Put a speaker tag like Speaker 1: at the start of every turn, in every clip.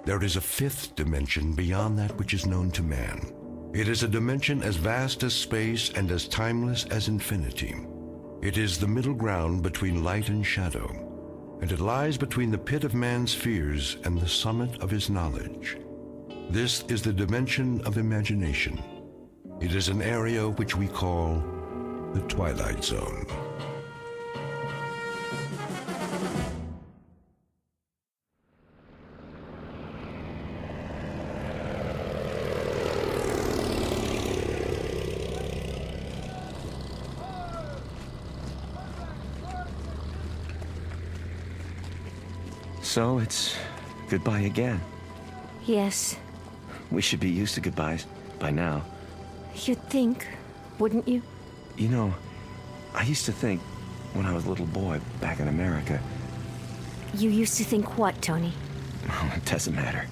Speaker 1: There is a fifth dimension beyond that which is known to man. It is a dimension as vast as space and as timeless as infinity. It is the middle ground between light and shadow, and it lies between the pit of man's fears and the summit of his knowledge. This is the dimension of imagination. It is an area which we call the Twilight Zone.
Speaker 2: So it's goodbye again.
Speaker 3: Yes.
Speaker 2: We should be used to goodbyes by now.
Speaker 3: You'd think, wouldn't you?
Speaker 2: You know, I used to think when I was a little boy back in America.
Speaker 3: You used to think what, Tony?
Speaker 2: Oh, it doesn't matter.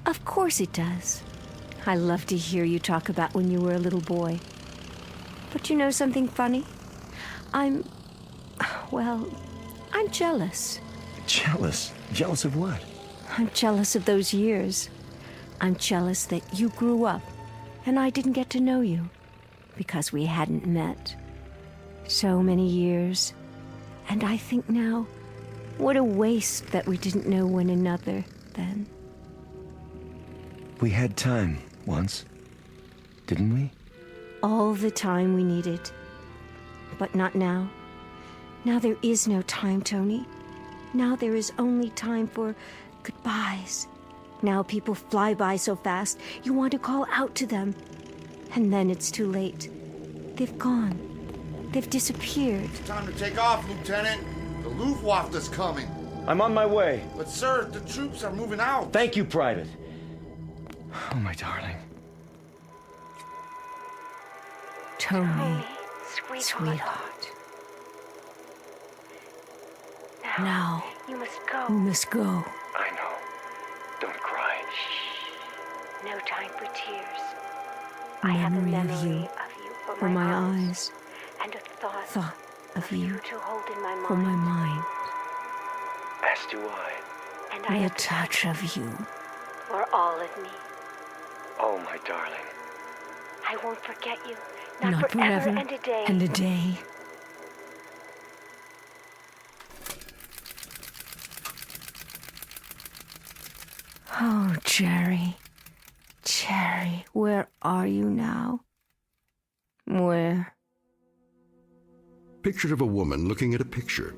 Speaker 3: Of course it does. I love to hear you talk about when you were a little boy. But you know something funny? I'm jealous.
Speaker 2: Jealous? Jealous of what?
Speaker 3: I'm jealous of those years. I'm jealous that you grew up and I didn't get to know you because we hadn't met. So many years. And I think now, what a waste that we didn't know one another then.
Speaker 2: We had time once, didn't we?
Speaker 3: All the time we needed. But not now. Now there is no time, Tony. Now there is only time for goodbyes. Now people fly by so fast, you want to call out to them. And then it's too late. They've gone. They've disappeared.
Speaker 4: It's time to take off, Lieutenant. The Luftwaffe is coming.
Speaker 2: I'm on my way.
Speaker 4: But, sir, the troops are moving out.
Speaker 2: Thank you, Private. Oh, my darling.
Speaker 3: Tony, sweetheart. Now,
Speaker 5: You must go.
Speaker 3: you must go.
Speaker 2: I know. Don't cry.
Speaker 5: No time for tears. I have a
Speaker 3: Memory of
Speaker 5: memory
Speaker 3: you
Speaker 5: of you
Speaker 3: for my eyes,
Speaker 5: and a thought
Speaker 3: thought of
Speaker 5: you
Speaker 3: you
Speaker 5: to hold in my
Speaker 3: for my
Speaker 5: mind.
Speaker 3: mind,
Speaker 2: As do I.
Speaker 5: And I
Speaker 3: and a
Speaker 5: have
Speaker 3: touch of you.
Speaker 5: for all of me.
Speaker 2: Oh, my darling.
Speaker 5: I won't forget you.
Speaker 3: Not forever
Speaker 5: and a day.
Speaker 3: and a day. Oh, Jerry. Jerry, where are you now? Where?
Speaker 1: Picture of a woman looking at a picture.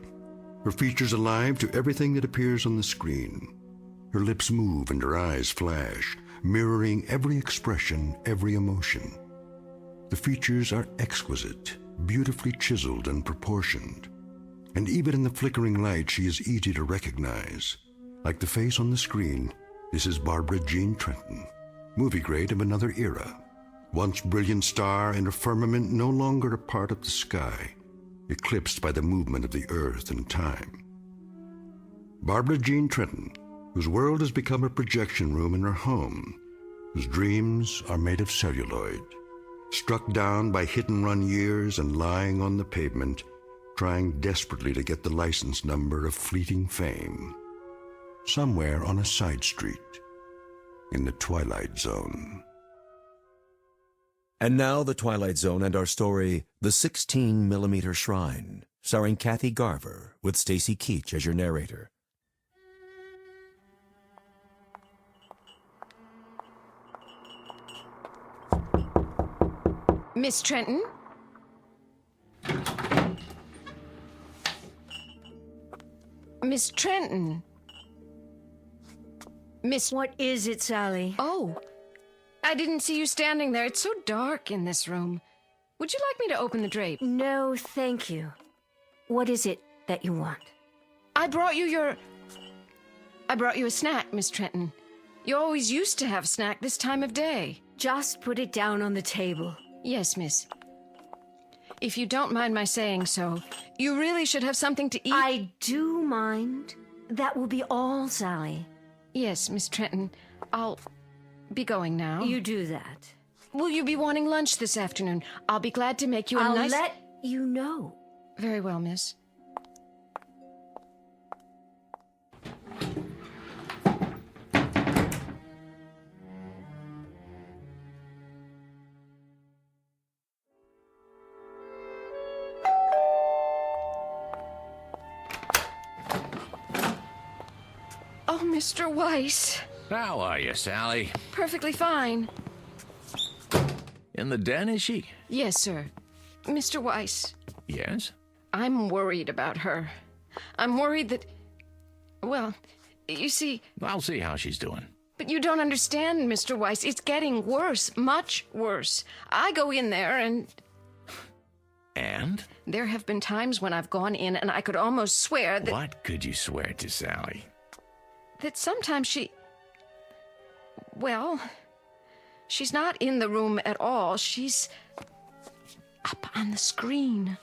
Speaker 1: Her features alive to everything that appears on the screen. Her lips move and her eyes flash, mirroring every expression, every emotion. The features are exquisite, beautifully chiseled and proportioned. And even in the flickering light, she is easy to recognize. Like the face on the screen, this is Barbara Jean Trenton, movie great of another era. Once brilliant star in a firmament no longer a part of the sky, eclipsed by the movement of the earth and time. Barbara Jean Trenton, whose world has become a projection room in her home, whose dreams are made of celluloid, struck down by hit-and-run years and lying on the pavement, trying desperately to get the license number of fleeting fame, somewhere on a side street in the Twilight Zone.
Speaker 6: And now The Twilight Zone and our story, The 16mm Shrine, starring Kathy Garver with Stacy Keach as your narrator.
Speaker 7: Miss Trenton? Miss Trenton? Miss...
Speaker 3: What is it, Sally?
Speaker 7: Oh, I didn't see you standing there. It's so dark in this room. Would you like me to open the drape?
Speaker 3: No, thank you. What is it that you want?
Speaker 7: I brought you a snack, Miss Trenton. You always used to have a snack this time of day.
Speaker 3: Just put it down on the table.
Speaker 7: Yes, miss. If you don't mind my saying so, you really should have something to eat.
Speaker 3: I do mind. That will be all, Sally.
Speaker 7: Yes, Miss Trenton. I'll be going now.
Speaker 3: You do that.
Speaker 7: Will you be wanting lunch this afternoon? I'll be glad to make you a
Speaker 3: I'll
Speaker 7: nice...
Speaker 3: let you know.
Speaker 7: Very well, miss. Oh, Mr. Weiss.
Speaker 8: How are you, Sally?
Speaker 7: Perfectly fine.
Speaker 8: In the den, is she?
Speaker 7: Yes, sir. Mr. Weiss,
Speaker 8: Yes?
Speaker 7: I'm worried about her. I'm worried that... Well, you see...
Speaker 8: I'll see how she's doing.
Speaker 7: But you don't understand, Mr. Weiss. It's getting worse, much worse. I go in there and...
Speaker 8: And?
Speaker 7: There have been times when I've gone in and I could almost swear that...
Speaker 8: What could you swear to, Sally?
Speaker 7: That sometimes she... Well, she's not in the room at all. She's up on the screen.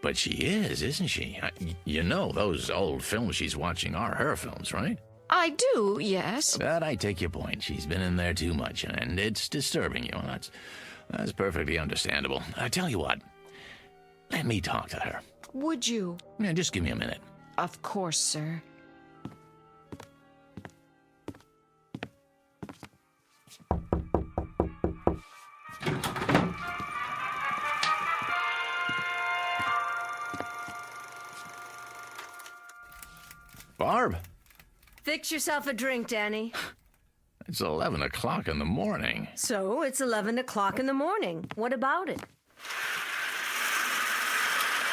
Speaker 8: But she is, isn't she? You know those old films she's watching are her films, right?
Speaker 7: I do, yes.
Speaker 8: But I take your point. She's been in there too much, and it's disturbing you. That's perfectly understandable. I tell you what. Let me talk to her.
Speaker 7: Would you?
Speaker 8: Yeah, just give me a minute.
Speaker 7: Of course, sir.
Speaker 8: Barb,
Speaker 3: Fix yourself a drink, Danny.
Speaker 8: it's 11 o'clock in the morning.
Speaker 3: So, it's 11 o'clock in the morning. What about it?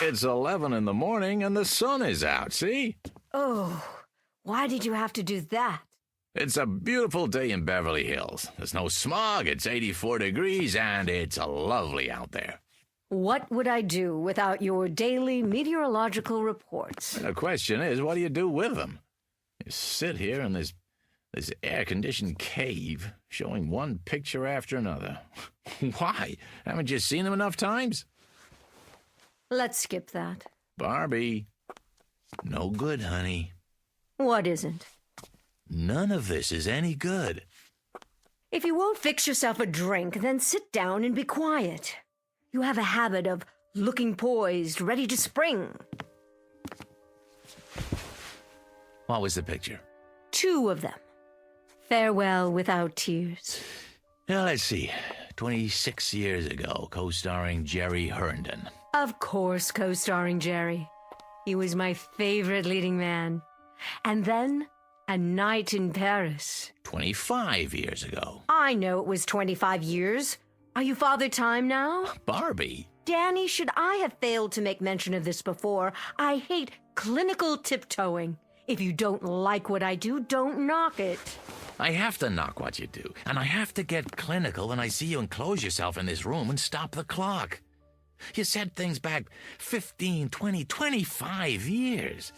Speaker 8: It's 11 in the morning and the sun is out, see?
Speaker 3: Oh, why did you have to do that?
Speaker 8: It's a beautiful day in Beverly Hills. There's no smog, it's 84 degrees, and it's lovely out there.
Speaker 3: What would I do without your daily meteorological reports?
Speaker 8: The question is, what do you do with them? You sit here in this air-conditioned cave, showing one picture after another. Why? Haven't you seen them enough times?
Speaker 3: Let's skip that.
Speaker 8: Barbie, no good, honey.
Speaker 3: What isn't?
Speaker 8: None of this is any good.
Speaker 3: If you won't fix yourself a drink, then sit down and be quiet. You have a habit of looking poised, ready to spring.
Speaker 8: What was the picture?
Speaker 3: 2 of them. Farewell without tears.
Speaker 8: Now, let's see. 26 years ago, co-starring Jerry Herndon.
Speaker 3: Of course, co-starring Jerry. He was my favorite leading man. And then, A Night in Paris.
Speaker 8: 25 years ago.
Speaker 3: I know it was 25 years. Are you Father Time now?
Speaker 8: Barbie.
Speaker 3: Danny, should I have failed to make mention of this before? I hate clinical tiptoeing. If you don't like what I do, don't knock it.
Speaker 8: I have to knock what you do, and I have to get clinical when I see you enclose yourself in this room and stop the clock. You said things back 15, 20, 25 years.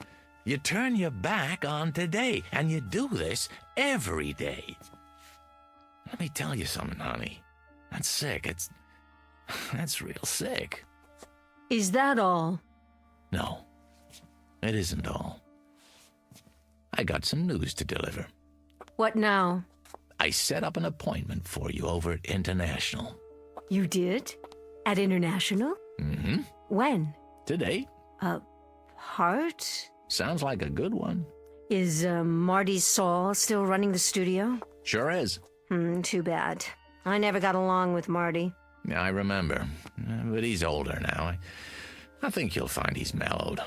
Speaker 8: You turn your back on today, and you do this every day. Let me tell you something, honey. That's sick. That's real sick.
Speaker 3: Is that all?
Speaker 8: No, it isn't all. I got some news to deliver.
Speaker 3: What now?
Speaker 8: I set up an appointment for you over at International.
Speaker 3: You did? At International?
Speaker 8: Mm-hmm.
Speaker 3: When?
Speaker 8: Today.
Speaker 3: Part?
Speaker 8: Sounds like a good one.
Speaker 3: Is Marty Saul still running the studio?
Speaker 8: Sure is.
Speaker 3: Too bad. I never got along with Marty.
Speaker 8: Yeah, I remember. But he's older now. I think you'll find he's mellowed.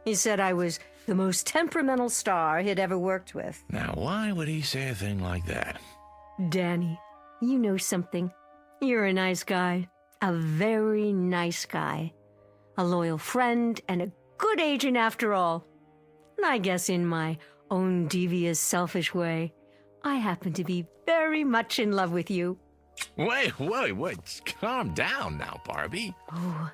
Speaker 3: He said I was the most temperamental star he'd ever worked with.
Speaker 8: Now, why would he say a thing like that?
Speaker 3: Danny, you know something. You're a nice guy. A very nice guy. A loyal friend and a good agent after all. And I guess in my own devious, selfish way, I happen to be very much in love with you.
Speaker 8: Wait. Calm down now, Barbie.
Speaker 3: Oh,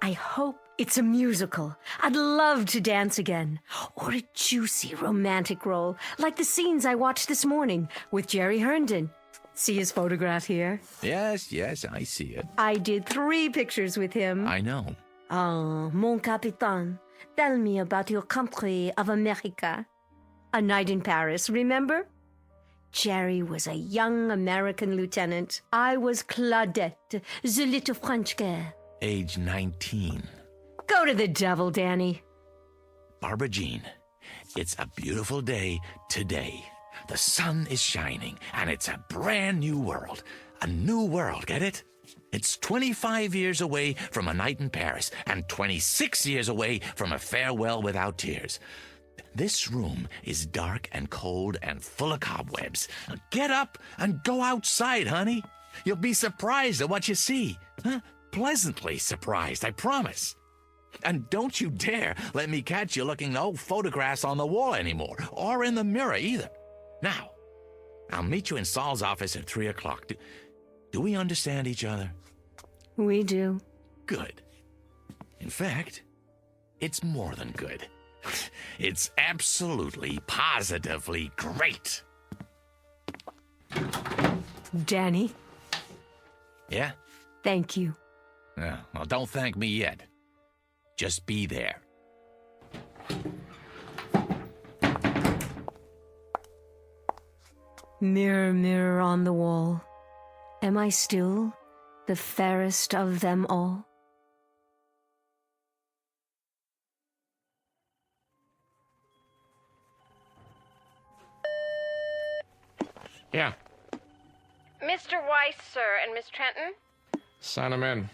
Speaker 3: I hope it's a musical. I'd love to dance again. Or a juicy romantic role, like the scenes I watched this morning with Jerry Herndon. See his photograph here?
Speaker 8: Yes, I see it.
Speaker 3: I did 3 pictures with him.
Speaker 8: I know.
Speaker 3: Oh, mon capitaine, tell me about your country of America. A Night in Paris, remember? Jerry was a young American lieutenant. I was Claudette, the little French girl.
Speaker 8: Age 19.
Speaker 3: Go to the devil, Danny.
Speaker 8: Barbara Jean, it's a beautiful day today. The sun is shining, and it's a brand new world. A new world, get it? It's 25 years away from A Night in Paris, and 26 years away from A Farewell Without Tears. This room is dark and cold and full of cobwebs. Now get up and go outside, honey. You'll be surprised at what you see. Huh? Pleasantly surprised, I promise. And don't you dare let me catch you looking at old photographs on the wall anymore, or in the mirror either. Now, I'll meet you in Saul's office at 3 o'clock. Do we understand each other?
Speaker 3: We do.
Speaker 8: Good. In fact, it's more than good. It's absolutely, positively great.
Speaker 3: Danny,
Speaker 8: Yeah?
Speaker 3: thank you.
Speaker 8: Yeah, well, don't thank me yet. Just be there.
Speaker 3: Mirror, mirror on the wall, am I still the fairest of them all?
Speaker 9: Yeah,
Speaker 7: Mr. Weiss, sir, and Miss Trenton?
Speaker 9: sign him in.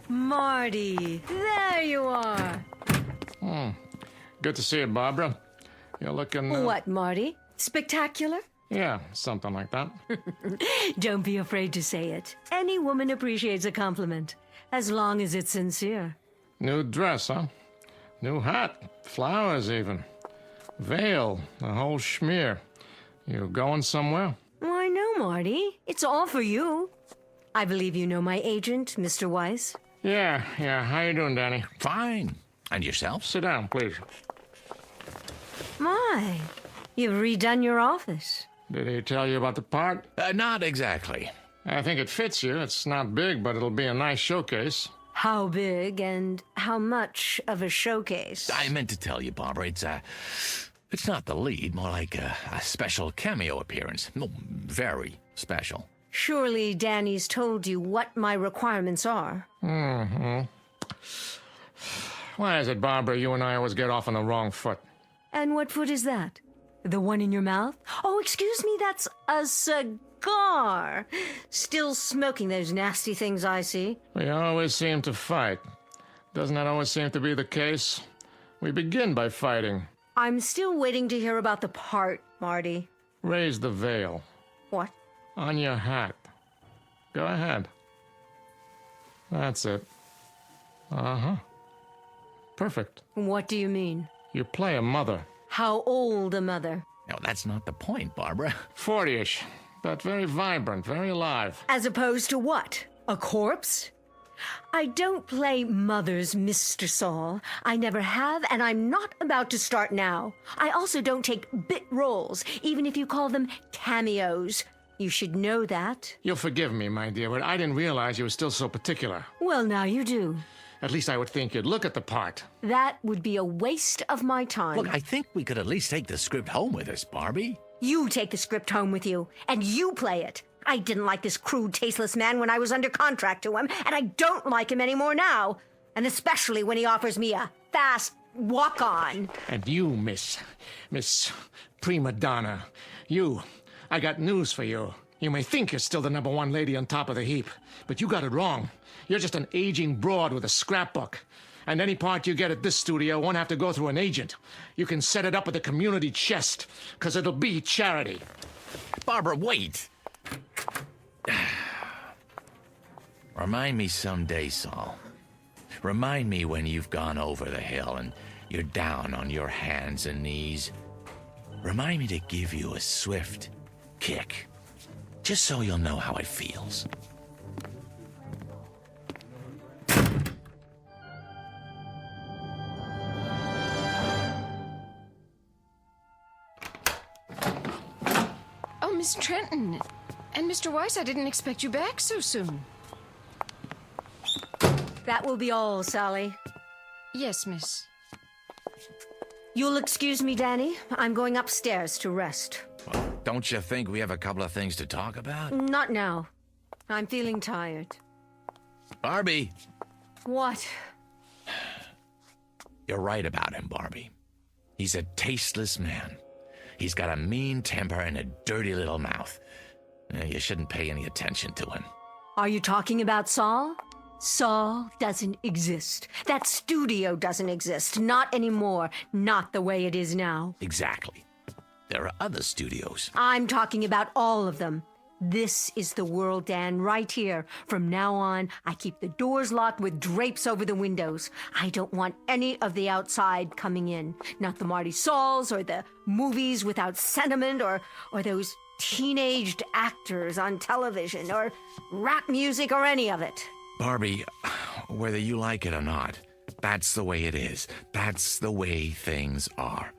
Speaker 3: Marty, there you are.
Speaker 9: Good to see you, Barbara. You're looking...
Speaker 3: What, Marty? Spectacular?
Speaker 9: Yeah, something like that.
Speaker 3: Don't be afraid to say it. Any woman appreciates a compliment, as long as it's sincere.
Speaker 9: New dress, huh? New hat. Flowers, even. Veil. The whole schmear. You going somewhere?
Speaker 3: Why, no, Marty. It's all for you. I believe you know my agent, Mr. Weiss.
Speaker 9: Yeah. How you doing, Danny?
Speaker 8: Fine. And yourself?
Speaker 9: Sit down, please.
Speaker 3: My, you've redone your office.
Speaker 9: Did he tell you about the part?
Speaker 8: Not exactly.
Speaker 9: I think it fits you. It's not big, but it'll be a nice showcase.
Speaker 3: How big and how much of a showcase?
Speaker 8: I meant to tell you, Barbara, it's not the lead, more like a special cameo appearance. No, very special.
Speaker 3: Surely Danny's told you what my requirements are.
Speaker 9: Why is it, Barbara, you and I always get off on the wrong foot?
Speaker 3: And what foot is that? The one in your mouth? Oh, excuse me, that's a cigar. Still smoking those nasty things I see.
Speaker 9: We always seem to fight. Doesn't that always seem to be the case? We begin by fighting.
Speaker 3: I'm still waiting to hear about the part, Marty.
Speaker 9: Raise the veil.
Speaker 3: What?
Speaker 9: On your hat. Go ahead. That's it. Uh-huh. Perfect.
Speaker 3: What do you mean?
Speaker 9: You play a mother.
Speaker 3: How old a mother?
Speaker 8: No, that's not the point, Barbara.
Speaker 9: 40-ish. But very vibrant, very alive.
Speaker 3: As opposed to what? A corpse? I don't play mothers, Mr. Saul. I never have, and I'm not about to start now. I also don't take bit roles, even if you call them cameos. You should know that.
Speaker 9: You'll forgive me, my dear, but I didn't realize you were still so particular.
Speaker 3: Well, now you do.
Speaker 9: At least I would think you'd look at the part.
Speaker 3: That would be a waste of my time.
Speaker 8: Look, I think we could at least take the script home with us, Barbie.
Speaker 3: You take the script home with you, and you play it. I didn't like this crude, tasteless man when I was under contract to him, and I don't like him anymore now. And especially when he offers me a fast walk-on.
Speaker 9: And you, Miss Prima Donna, I got news for you. You may think you're still the #1 lady on top of the heap, but you got it wrong. You're just an aging broad with a scrapbook. And any part you get at this studio won't have to go through an agent. You can set it up at the community chest, because it'll be charity.
Speaker 8: Barbara, wait! Remind me someday, Saul. Remind me when you've gone over the hill and you're down on your hands and knees. Remind me to give you a swift kick, just so you'll know how it feels.
Speaker 7: Oh, Miss Trenton. And Mr. Weiss, I didn't expect you back so soon.
Speaker 3: That will be all, Sally.
Speaker 7: Yes, miss.
Speaker 3: You'll excuse me, Danny. I'm going upstairs to rest.
Speaker 8: Well, don't you think we have a couple of things to talk about?
Speaker 3: Not now. I'm feeling tired.
Speaker 8: Barbie!
Speaker 3: What?
Speaker 8: You're right about him, Barbie. He's a tasteless man. He's got a mean temper and a dirty little mouth. You shouldn't pay any attention to him.
Speaker 3: Are you talking about Saul? Saul doesn't exist. That studio doesn't exist. Not anymore. Not the way it is now.
Speaker 8: Exactly. There are other studios.
Speaker 3: I'm talking about all of them. This is the world, Dan, right here. From now on, I keep the doors locked with drapes over the windows. I don't want any of the outside coming in. Not the Marty Sauls or the movies without sentiment or those teenaged actors on television or rap music or any of it.
Speaker 8: Barbie, whether you like it or not, that's the way it is. That's the way things are.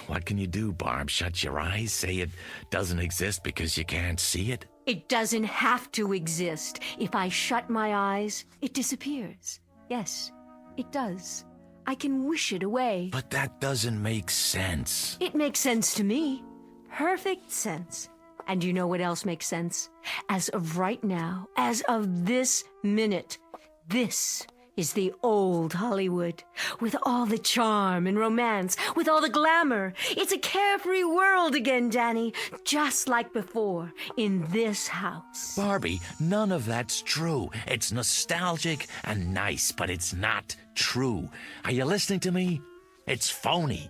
Speaker 8: What can you do, Barb? Shut your eyes? Say it doesn't exist because you can't see it?
Speaker 3: It doesn't have to exist. If I shut my eyes, it disappears. Yes, it does. I can wish it away.
Speaker 8: But that doesn't make sense.
Speaker 3: It makes sense to me. Perfect sense. And you know what else makes sense? As of right now, as of this minute, this is the old Hollywood, with all the charm and romance, with all the glamour. It's a carefree world again, Danny, just like before, in this house.
Speaker 8: Barbie, none of that's true. It's nostalgic and nice, but it's not true. Are you listening to me? It's phony.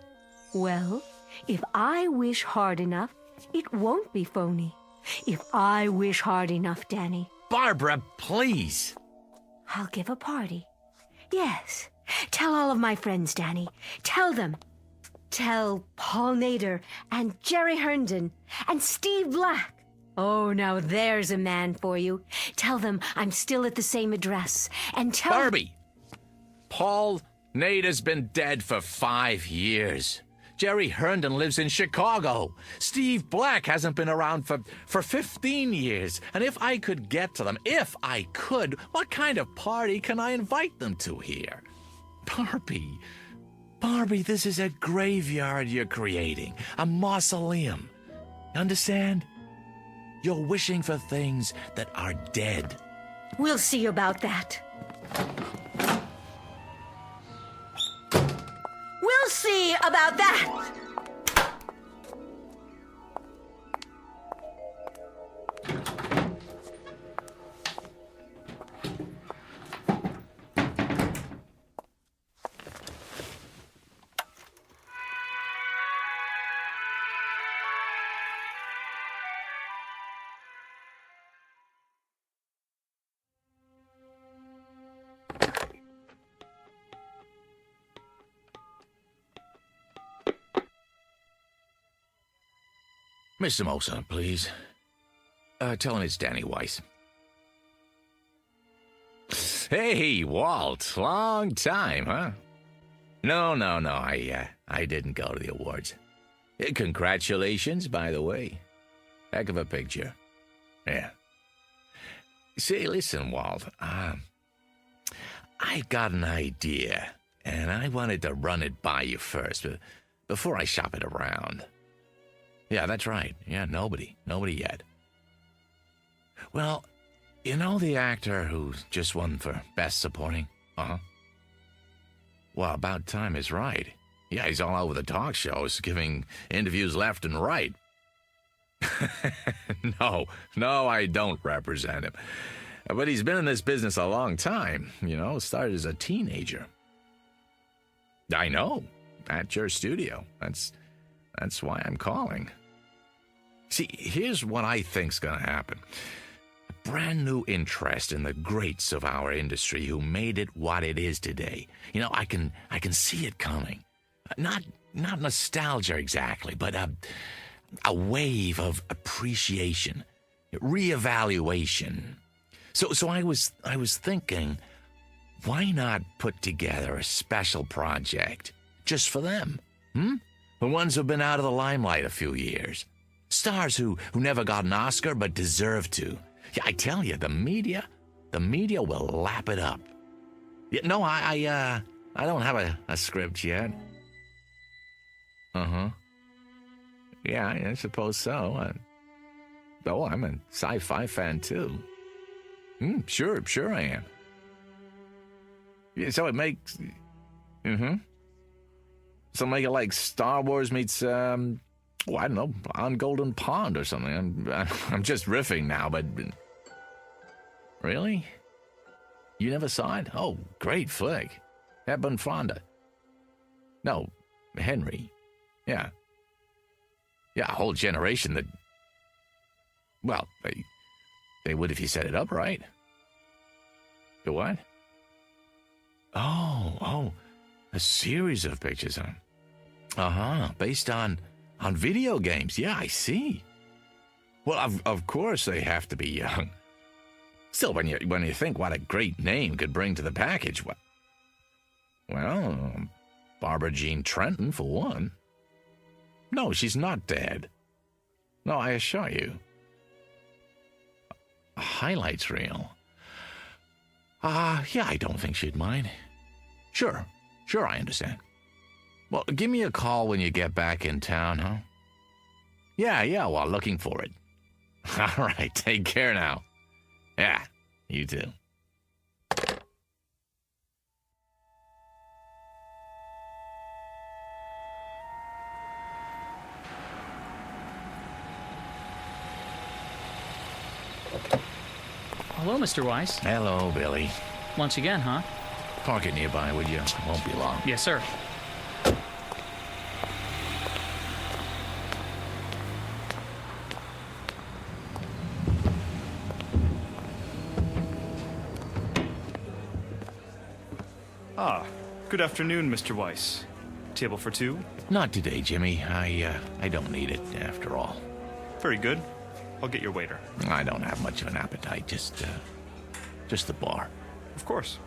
Speaker 3: Well, if I wish hard enough, it won't be phony. If I wish hard enough, Danny.
Speaker 8: Barbara, please.
Speaker 3: I'll give a party. Yes. Tell all of my friends, Danny. Tell them. Tell Paul Nader and Jerry Herndon and Steve Black. Oh, now there's a man for you. Tell them I'm still at the same address. And tell...
Speaker 8: Barbie! Paul Nader's been dead for 5 years. Jerry Herndon lives in Chicago. Steve Black hasn't been around for 15 years. And if I could get to them, if I could, what kind of party can I invite them to here? Barbie, this is a graveyard you're creating, a mausoleum. Understand? You're wishing for things that are dead.
Speaker 3: We'll see about that. We'll see about that.
Speaker 8: Mr. Mosa, please. Tell him it's Danny Weiss. Hey, Walt. Long time, huh? No. I didn't go to the awards. Congratulations, by the way. Heck of a picture. Yeah. Say, listen, Walt. I got an idea, and I wanted to run it by you first, before I shop it around. Yeah, that's right. Yeah, nobody yet. Well, you know the actor who just won for Best Supporting? Uh-huh. Well, About Time is right. Yeah, he's all over the talk shows, giving interviews left and right. No, I don't represent him. But he's been in this business a long time, started as a teenager. I know, at your studio. That's why I'm calling. See, here's what I think's gonna happen. A brand new interest in the greats of our industry who made it what it is today. I can see it coming. Not nostalgia exactly, but a wave of appreciation, reevaluation. So I was thinking, why not put together a special project just for them? The ones who've been out of the limelight a few years. Stars who never got an Oscar but deserve to. Yeah, I tell you, the media will lap it up. Yeah, no, I don't have a script yet. Uh-huh. Yeah, I suppose so. I'm a sci-fi fan too. Sure I am. Yeah, so it makes... So make it like Star Wars meets, I don't know, On Golden Pond or something. I'm just riffing now, but... Really? You never saw it? Oh, great flick. Hepburn Fonda. No, Henry. Yeah. Yeah, a whole generation that... Well, they would if you set it up right. The what? Oh, a series of pictures, huh? Uh-huh, based on video games. Yeah, I see. Well, of course they have to be young. Still, when you think what a great name could bring to the package, well, Barbara Jean Trenton, for one. No, she's not dead. No, I assure you. A highlights reel. Yeah, I don't think she'd mind. Sure, I understand. Well, give me a call when you get back in town, huh? Yeah, well, looking for it. All right, take care now. Yeah, you too.
Speaker 10: Hello, Mr. Weiss.
Speaker 8: Hello, Billy.
Speaker 10: Once again, huh?
Speaker 8: Park it nearby, would you? Won't be long.
Speaker 10: Yes, sir.
Speaker 11: Good afternoon, Mr. Weiss. Table for two?
Speaker 8: Not today, Jimmy. I don't need it, after all.
Speaker 11: Very good. I'll get your waiter.
Speaker 8: I don't have much of an appetite, just the bar.
Speaker 11: Of course.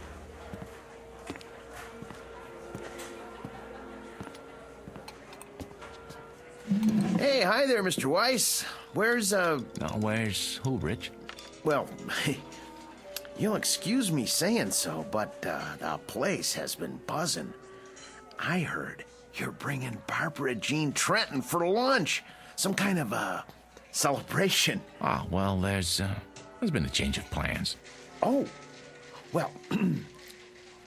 Speaker 12: Hey, hi there, Mr. Weiss. Where's
Speaker 8: Where's who, Rich?
Speaker 12: Well, you'll excuse me saying so, but the place has been buzzing. I heard you're bringing Barbara Jean Trenton for lunch. Some kind of celebration.
Speaker 8: Well, there's been a change of plans.
Speaker 12: Oh, well,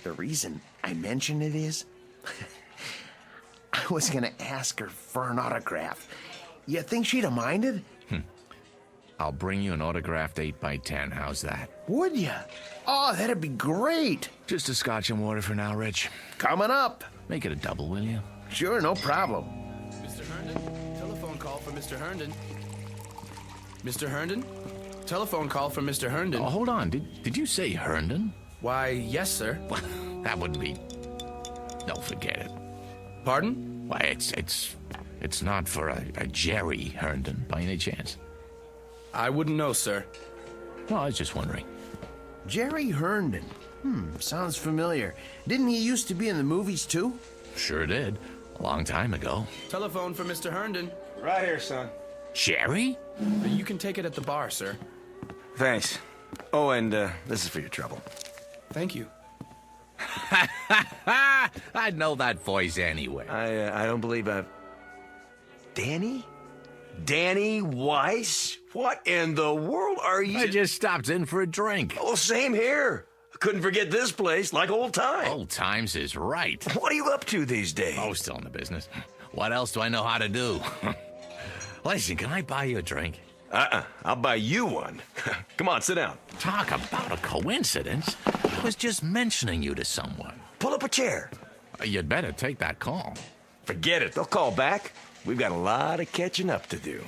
Speaker 12: the reason I mention it is I was going to ask her for an autograph. You think she'd have minded?
Speaker 8: I'll bring you an autographed 8x10. How's that?
Speaker 12: Would you? Oh, that'd be great.
Speaker 8: Just a scotch and water for now, Rich.
Speaker 12: Coming up.
Speaker 8: Make it a double, will you?
Speaker 12: Sure, no problem.
Speaker 13: Mr. Herndon, telephone call for Mr. Herndon. Mr. Herndon? Telephone call from Mr. Herndon.
Speaker 8: Oh, hold on. Did you say Herndon?
Speaker 13: Why, yes, sir.
Speaker 8: That wouldn't be... No, forget it.
Speaker 13: Pardon?
Speaker 8: Why, it's not for a Jerry Herndon, by any chance.
Speaker 13: I wouldn't know, sir.
Speaker 8: Well, I was just wondering.
Speaker 12: Jerry Herndon. Sounds familiar. Didn't he used to be in the movies, too?
Speaker 8: Sure did. A long time ago.
Speaker 13: Telephone for Mr. Herndon.
Speaker 2: Right here, son.
Speaker 8: Jerry?
Speaker 13: You can take it at the bar, sir.
Speaker 2: Thanks. Oh, and this is for your trouble.
Speaker 13: Thank you.
Speaker 8: I'd know that voice anyway.
Speaker 2: I don't believe I've... Danny? Danny Weiss? What in the world are you...
Speaker 8: I just stopped in for a drink.
Speaker 2: Oh, same here. Couldn't forget this place, like old times.
Speaker 8: Old times is right.
Speaker 2: What are you up to these days?
Speaker 8: Oh, still in the business. What else do I know how to do? Listen, can I buy you a drink?
Speaker 2: I'll buy you one. Come on, sit down.
Speaker 8: Talk about a coincidence. I was just mentioning you to someone.
Speaker 2: Pull up a chair.
Speaker 8: You'd better take that call.
Speaker 2: Forget it. They'll call back. We've got a lot of catching up to do.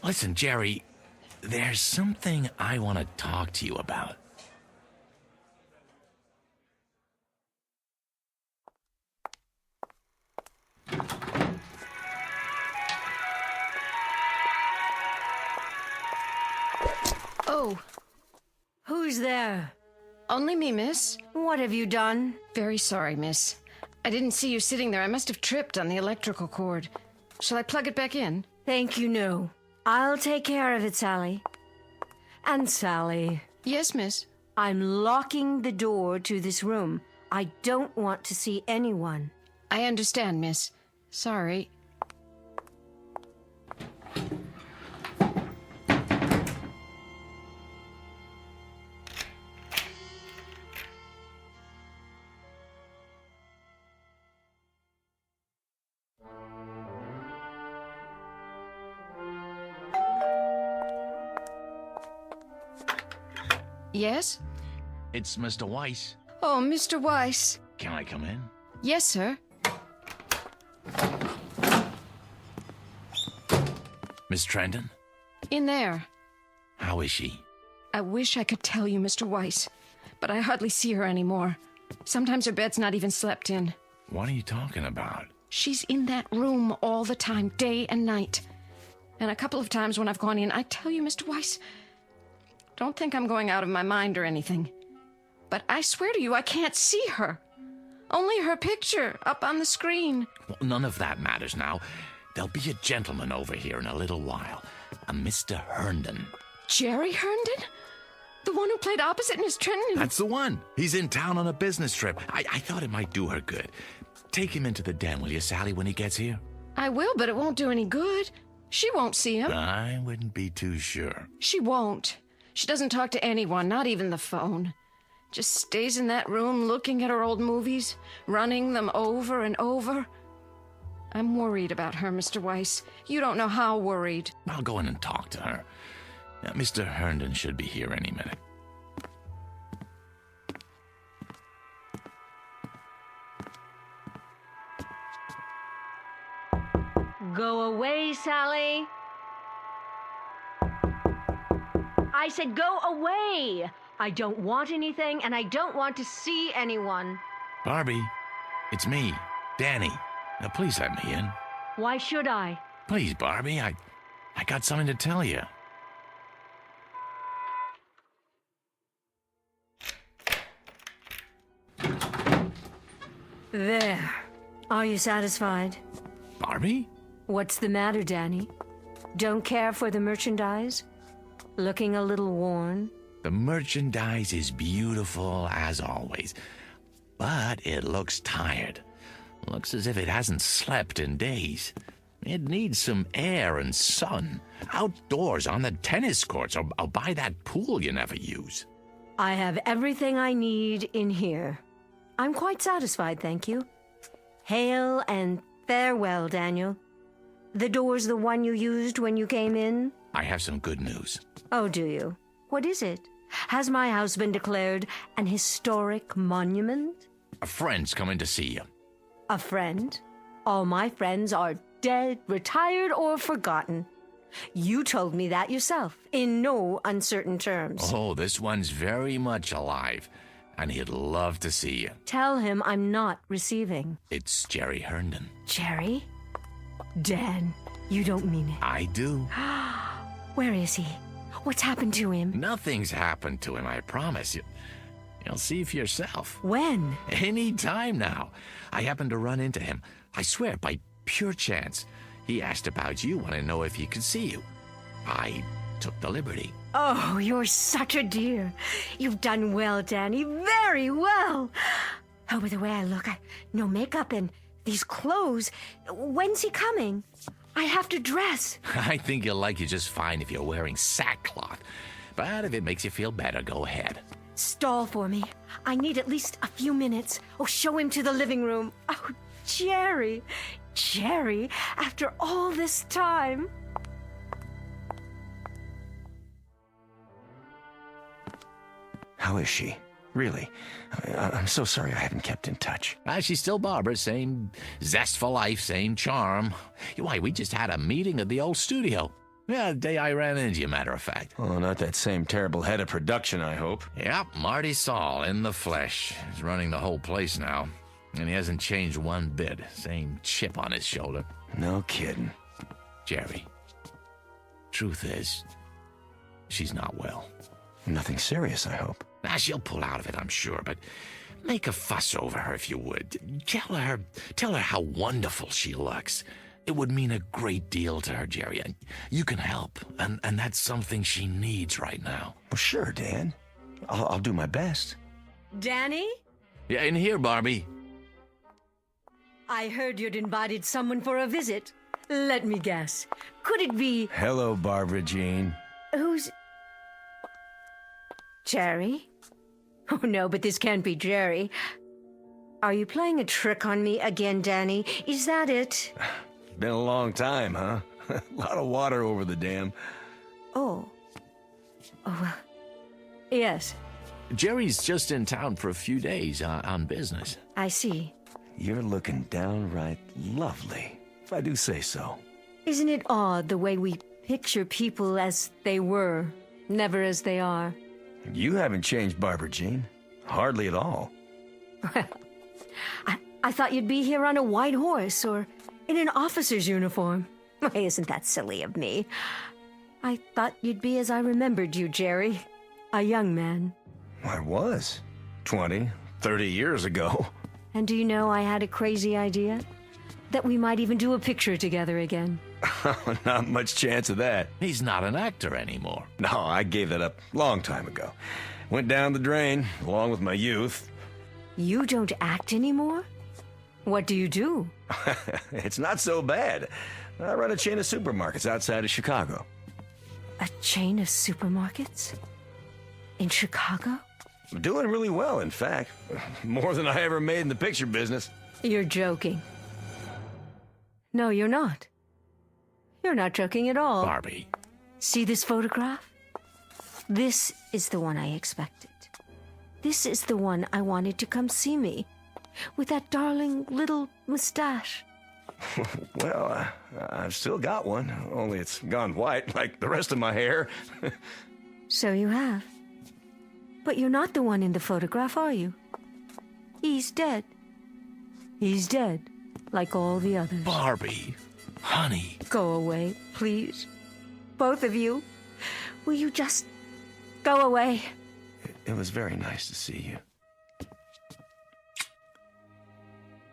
Speaker 8: Listen, Jerry, there's something I want to talk to you about.
Speaker 7: Oh,
Speaker 3: Who's there?
Speaker 7: only me, miss.
Speaker 3: What have you done?
Speaker 7: Very sorry, miss. I didn't see you sitting there. I must have tripped on the electrical cord. Shall I plug it back in?
Speaker 3: Thank you, no. I'll take care of it, Sally. And Sally,
Speaker 7: Yes, miss.
Speaker 3: I'm locking the door to this room. I don't want to see anyone.
Speaker 7: I understand, miss. Sorry. Yes?
Speaker 8: It's Mr. Weiss.
Speaker 7: Oh, Mr. Weiss.
Speaker 8: Can I come in?
Speaker 7: Yes, sir.
Speaker 8: Miss Trenton?
Speaker 7: In there.
Speaker 8: How is she?
Speaker 7: I wish I could tell you, Mr. Weiss, but I hardly see her anymore. Sometimes her bed's not even slept in.
Speaker 8: What are you talking about?
Speaker 7: She's in that room all the time, day and night. And a couple of times when I've gone in, I tell you, Mr. Weiss, don't think I'm going out of my mind or anything, but I swear to you, I can't see her. Only her picture up on the screen.
Speaker 8: Well, none of that matters now. There'll be a gentleman over here in a little while. A Mr. Herndon.
Speaker 7: Jerry Herndon? The one who played opposite Miss Trenton?
Speaker 8: That's the one. He's in town on a business trip. I thought it might do her good. Take him into the den, will you, Sally, when he gets here?
Speaker 7: I will, but it won't do any good. She won't see him.
Speaker 8: I wouldn't be too sure.
Speaker 7: She won't. She doesn't talk to anyone, not even the phone. Just stays in that room looking at her old movies, running them over and over. I'm worried about her, Mr. Weiss. You don't know how worried.
Speaker 8: I'll go in and talk to her. Now, Mr. Herndon should be here any minute.
Speaker 3: Go away, Sally. I said go away. I don't want anything, and I don't want to see anyone.
Speaker 8: Barbie, it's me, Danny. Now, please let me in.
Speaker 3: Why should I?
Speaker 8: Please, Barbie, I got something to tell you.
Speaker 3: There. Are you satisfied?
Speaker 8: Barbie?
Speaker 3: What's the matter, Danny? Don't care for the merchandise? Looking a little worn?
Speaker 8: The merchandise is beautiful as always, but it looks tired. Looks as if it hasn't slept in days. It needs some air and sun. Outdoors on the tennis courts or by that pool you never use.
Speaker 3: I have everything I need in here. I'm quite satisfied, thank you. Hail and farewell, Daniel. The door's the one you used when you came in?
Speaker 8: I have some good news.
Speaker 3: Oh, do you? What is it? Has my house been declared an historic monument?
Speaker 8: A friend's coming to see you.
Speaker 3: A friend? All my friends are dead, retired, or forgotten. You told me that yourself, in no uncertain terms.
Speaker 8: Oh, this one's very much alive, and he'd love to see you.
Speaker 3: Tell him I'm not receiving.
Speaker 8: It's Jerry Herndon.
Speaker 3: Jerry? Dan, you don't mean it.
Speaker 8: I do.
Speaker 3: Where is he? What's happened to him?
Speaker 8: Nothing's happened to him, I promise you. You'll see for yourself.
Speaker 3: When?
Speaker 8: Any time now. I happened to run into him. I swear, by pure chance. He asked about you, wanted to know if he could see you. I took the liberty.
Speaker 3: Oh, you're such a dear. You've done well, Danny. Very well. Oh, by the way I look, no makeup and these clothes. When's he coming? I have to dress.
Speaker 8: I think he'll like you just fine if you're wearing sackcloth. But if it makes you feel better, go ahead.
Speaker 3: Stall for me. I need at least a few minutes. Oh, show him to the living room. Oh, Jerry. Jerry, after all this time.
Speaker 12: How is she? Really? I'm so sorry I haven't kept in touch.
Speaker 8: She's still Barbara, same zest for life, same charm. Why, we just had a meeting at the old studio. Yeah, the day I ran into you, matter of fact.
Speaker 12: Oh, not that same terrible head of production, I hope.
Speaker 8: Yep, Marty Saul in the flesh. He's running the whole place now. And he hasn't changed one bit. Same chip on his shoulder.
Speaker 12: No kidding.
Speaker 8: Jerry, truth is, she's not well.
Speaker 12: Nothing serious, I hope.
Speaker 8: She'll pull out of it, I'm sure, but make a fuss over her if you would. Tell her how wonderful she looks. It would mean a great deal to her, Jerry, and you can help, and that's something she needs right now.
Speaker 12: Well, sure, Dan. I'll do my best.
Speaker 3: Danny?
Speaker 8: Yeah, in here, Barbie.
Speaker 3: I heard you'd invited someone for a visit. Let me guess. Could it be...
Speaker 12: Hello, Barbara Jean.
Speaker 3: Who's... Jerry? Oh, no, but this can't be Jerry. Are you playing a trick on me again, Danny? Is that it?
Speaker 12: Been a long time, huh? A lot of water over the dam.
Speaker 3: Oh. Oh, well, Yes,
Speaker 8: Jerry's just in town for a few days on business.
Speaker 3: I see.
Speaker 2: You're looking downright lovely, if I do say so.
Speaker 3: Isn't it odd the way we picture people as they were, never as they are?
Speaker 2: You haven't changed, Barbara Jean. Hardly at all.
Speaker 3: Well, I thought you'd be here on a white horse or in an officer's uniform. Why, isn't that silly of me? I thought you'd be as I remembered you, Jerry. A young man.
Speaker 2: I was. 20, 30 years ago.
Speaker 3: And do you know I had a crazy idea? That we might even do a picture together again.
Speaker 2: Not much chance of that.
Speaker 8: He's not an actor anymore.
Speaker 2: No, I gave that up long time ago. Went down the drain, along with my youth.
Speaker 3: You don't act anymore? What do you do?
Speaker 2: It's not so bad. I run a chain of supermarkets outside of Chicago.
Speaker 3: A chain of supermarkets? In Chicago?
Speaker 2: I'm doing really well, in fact. More than I ever made in the picture business.
Speaker 3: You're joking. No, you're not. You're not joking at all.
Speaker 8: Barbie.
Speaker 3: See this photograph? This is the one I expected. This is the one I wanted to come see me. With that darling little mustache.
Speaker 2: Well, I've still got one, only it's gone white, like the rest of my hair.
Speaker 3: So you have. But you're not the one in the photograph, are you? He's dead. He's dead, like all the others.
Speaker 8: Barbie. Honey.
Speaker 3: Go away, please. Both of you. Will you just go away?
Speaker 2: It was very nice to see you.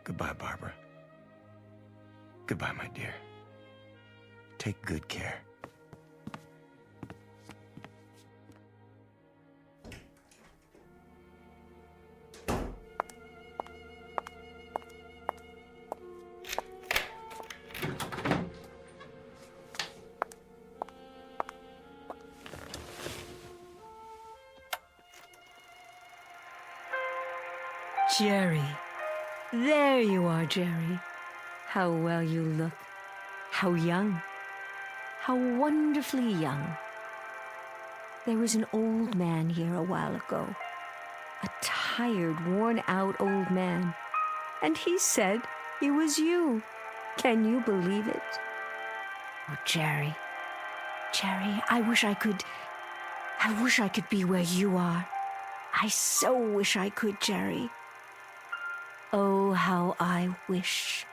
Speaker 2: Goodbye, Barbara. Goodbye, my dear. Take good care.
Speaker 3: Jerry. There you are, Jerry. How well you look. How young. How wonderfully young. There was an old man here a while ago. A tired, worn-out old man. And he said he was you. Can you believe it? Oh, Jerry. Jerry, I wish I could be where you are. I so wish I could, Jerry. Oh, how I wish.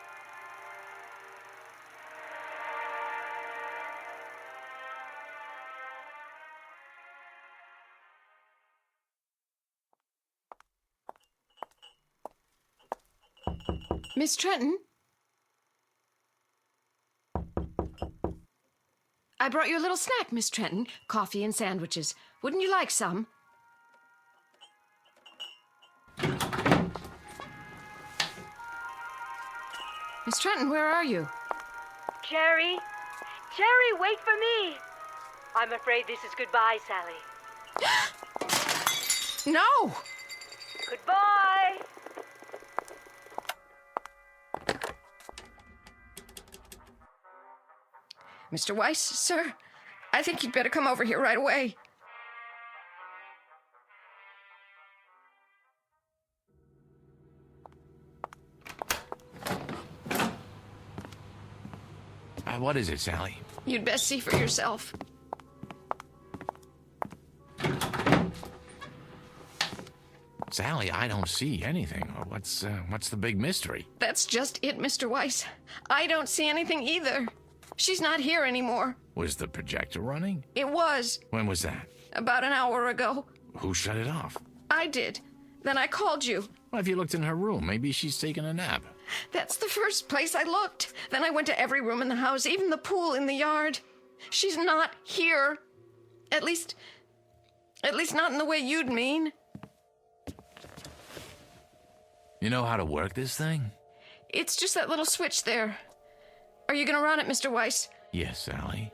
Speaker 7: Miss Trenton? I brought you a little snack, Miss Trenton. Coffee and sandwiches. Wouldn't you like some? Miss Trenton, where are you?
Speaker 5: Jerry? Jerry, wait for me! I'm afraid this is goodbye, Sally.
Speaker 7: No!
Speaker 5: Goodbye!
Speaker 7: Mr. Weiss, sir, I think you'd better come over here right away.
Speaker 8: What is it, Sally?
Speaker 7: You'd best see for yourself.
Speaker 8: Sally, I don't see anything. What's the big mystery?
Speaker 7: That's just it, Mr. Weiss. I don't see anything either. She's not here anymore.
Speaker 8: Was the projector running?
Speaker 7: It was.
Speaker 8: When was that?
Speaker 7: About an hour ago.
Speaker 8: Who shut it off?
Speaker 7: I did. Then I called you.
Speaker 8: Well, if you looked in her room, maybe she's taking a nap.
Speaker 7: That's the first place I looked. Then I went to every room in the house, even the pool in the yard. She's not here. At least not in the way you'd mean.
Speaker 8: You know how to work this thing?
Speaker 7: It's just that little switch there. Are you going to run it, Mr. Weiss?
Speaker 8: Yes, Sally.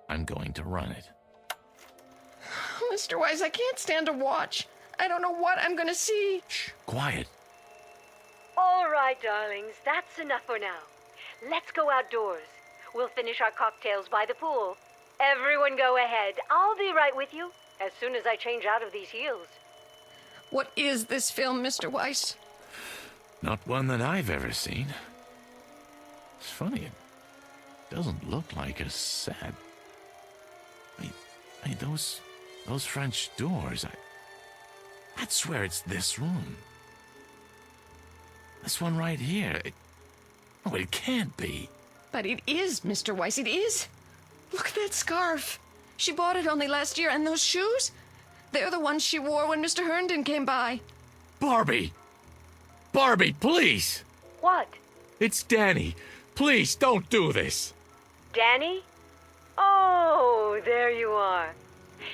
Speaker 8: I'm going to run it.
Speaker 7: Mr. Weiss, I can't stand to watch. I don't know what I'm going to see.
Speaker 8: Shh, quiet.
Speaker 5: All right, darlings, that's enough for now. Let's go outdoors. We'll finish our cocktails by the pool. Everyone go ahead. I'll be right with you. as soon as I change out of these heels.
Speaker 7: What is this film, Mr. Weiss?
Speaker 8: Not one that I've ever seen. It's funny, it doesn't look like a set. Hey, those French doors, I'd swear it's this room. This one right here. It can't be.
Speaker 7: But it is, Mr. Weiss, it is. Look at that scarf. She bought it only last year, and those shoes? They're the ones she wore when Mr. Herndon came by.
Speaker 8: Barbie! Barbie, please!
Speaker 5: What?
Speaker 8: It's Danny. Please, don't do this.
Speaker 5: Danny? Oh, there you are.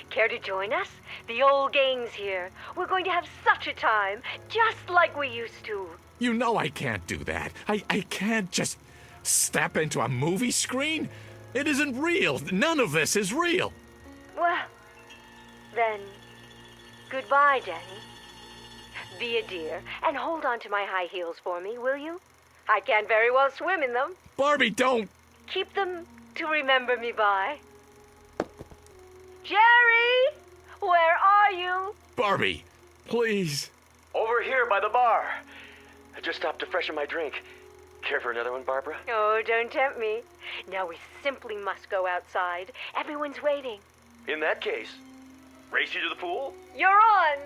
Speaker 5: Care to join us? The old gang's here. We're going to have such a time, just like we used to.
Speaker 8: You know I can't do that. I can't just step into a movie screen. It isn't real. None of this is real.
Speaker 5: Well, then, goodbye, Danny. Be a dear, and hold on to my high heels for me, will you? I can't very well swim in them.
Speaker 8: Barbie, don't!
Speaker 5: Keep them to remember me by. Jerry! Where are you?
Speaker 8: Barbie, please.
Speaker 14: Over here by the bar. I just stopped to freshen my drink. Care for another one, Barbara?
Speaker 5: Oh, don't tempt me. Now we simply must go outside. Everyone's waiting.
Speaker 14: In that case, race you to the pool?
Speaker 5: You're on!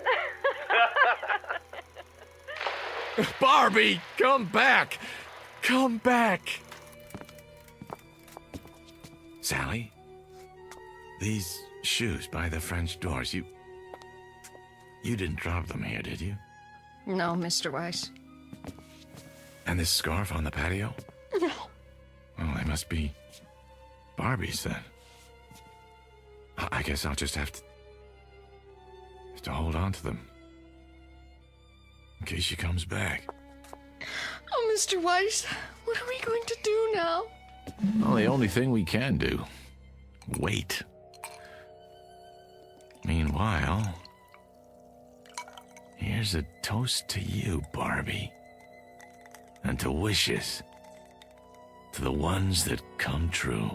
Speaker 8: Barbie, come back! Come back! Sally, these shoes by the French doors, you didn't drop them here, did you?
Speaker 7: No, Mr. Weiss.
Speaker 8: And this scarf on the patio?
Speaker 7: No.
Speaker 8: Well, they must be Barbie's then. I guess I'll just have to hold on to them. In case she comes back.
Speaker 7: Oh, Mr. Weiss, what are we going to do now?
Speaker 8: Well, the only thing we can do. Wait. Meanwhile, here's a toast to you, Barbie. And to wishes. To the ones that come true.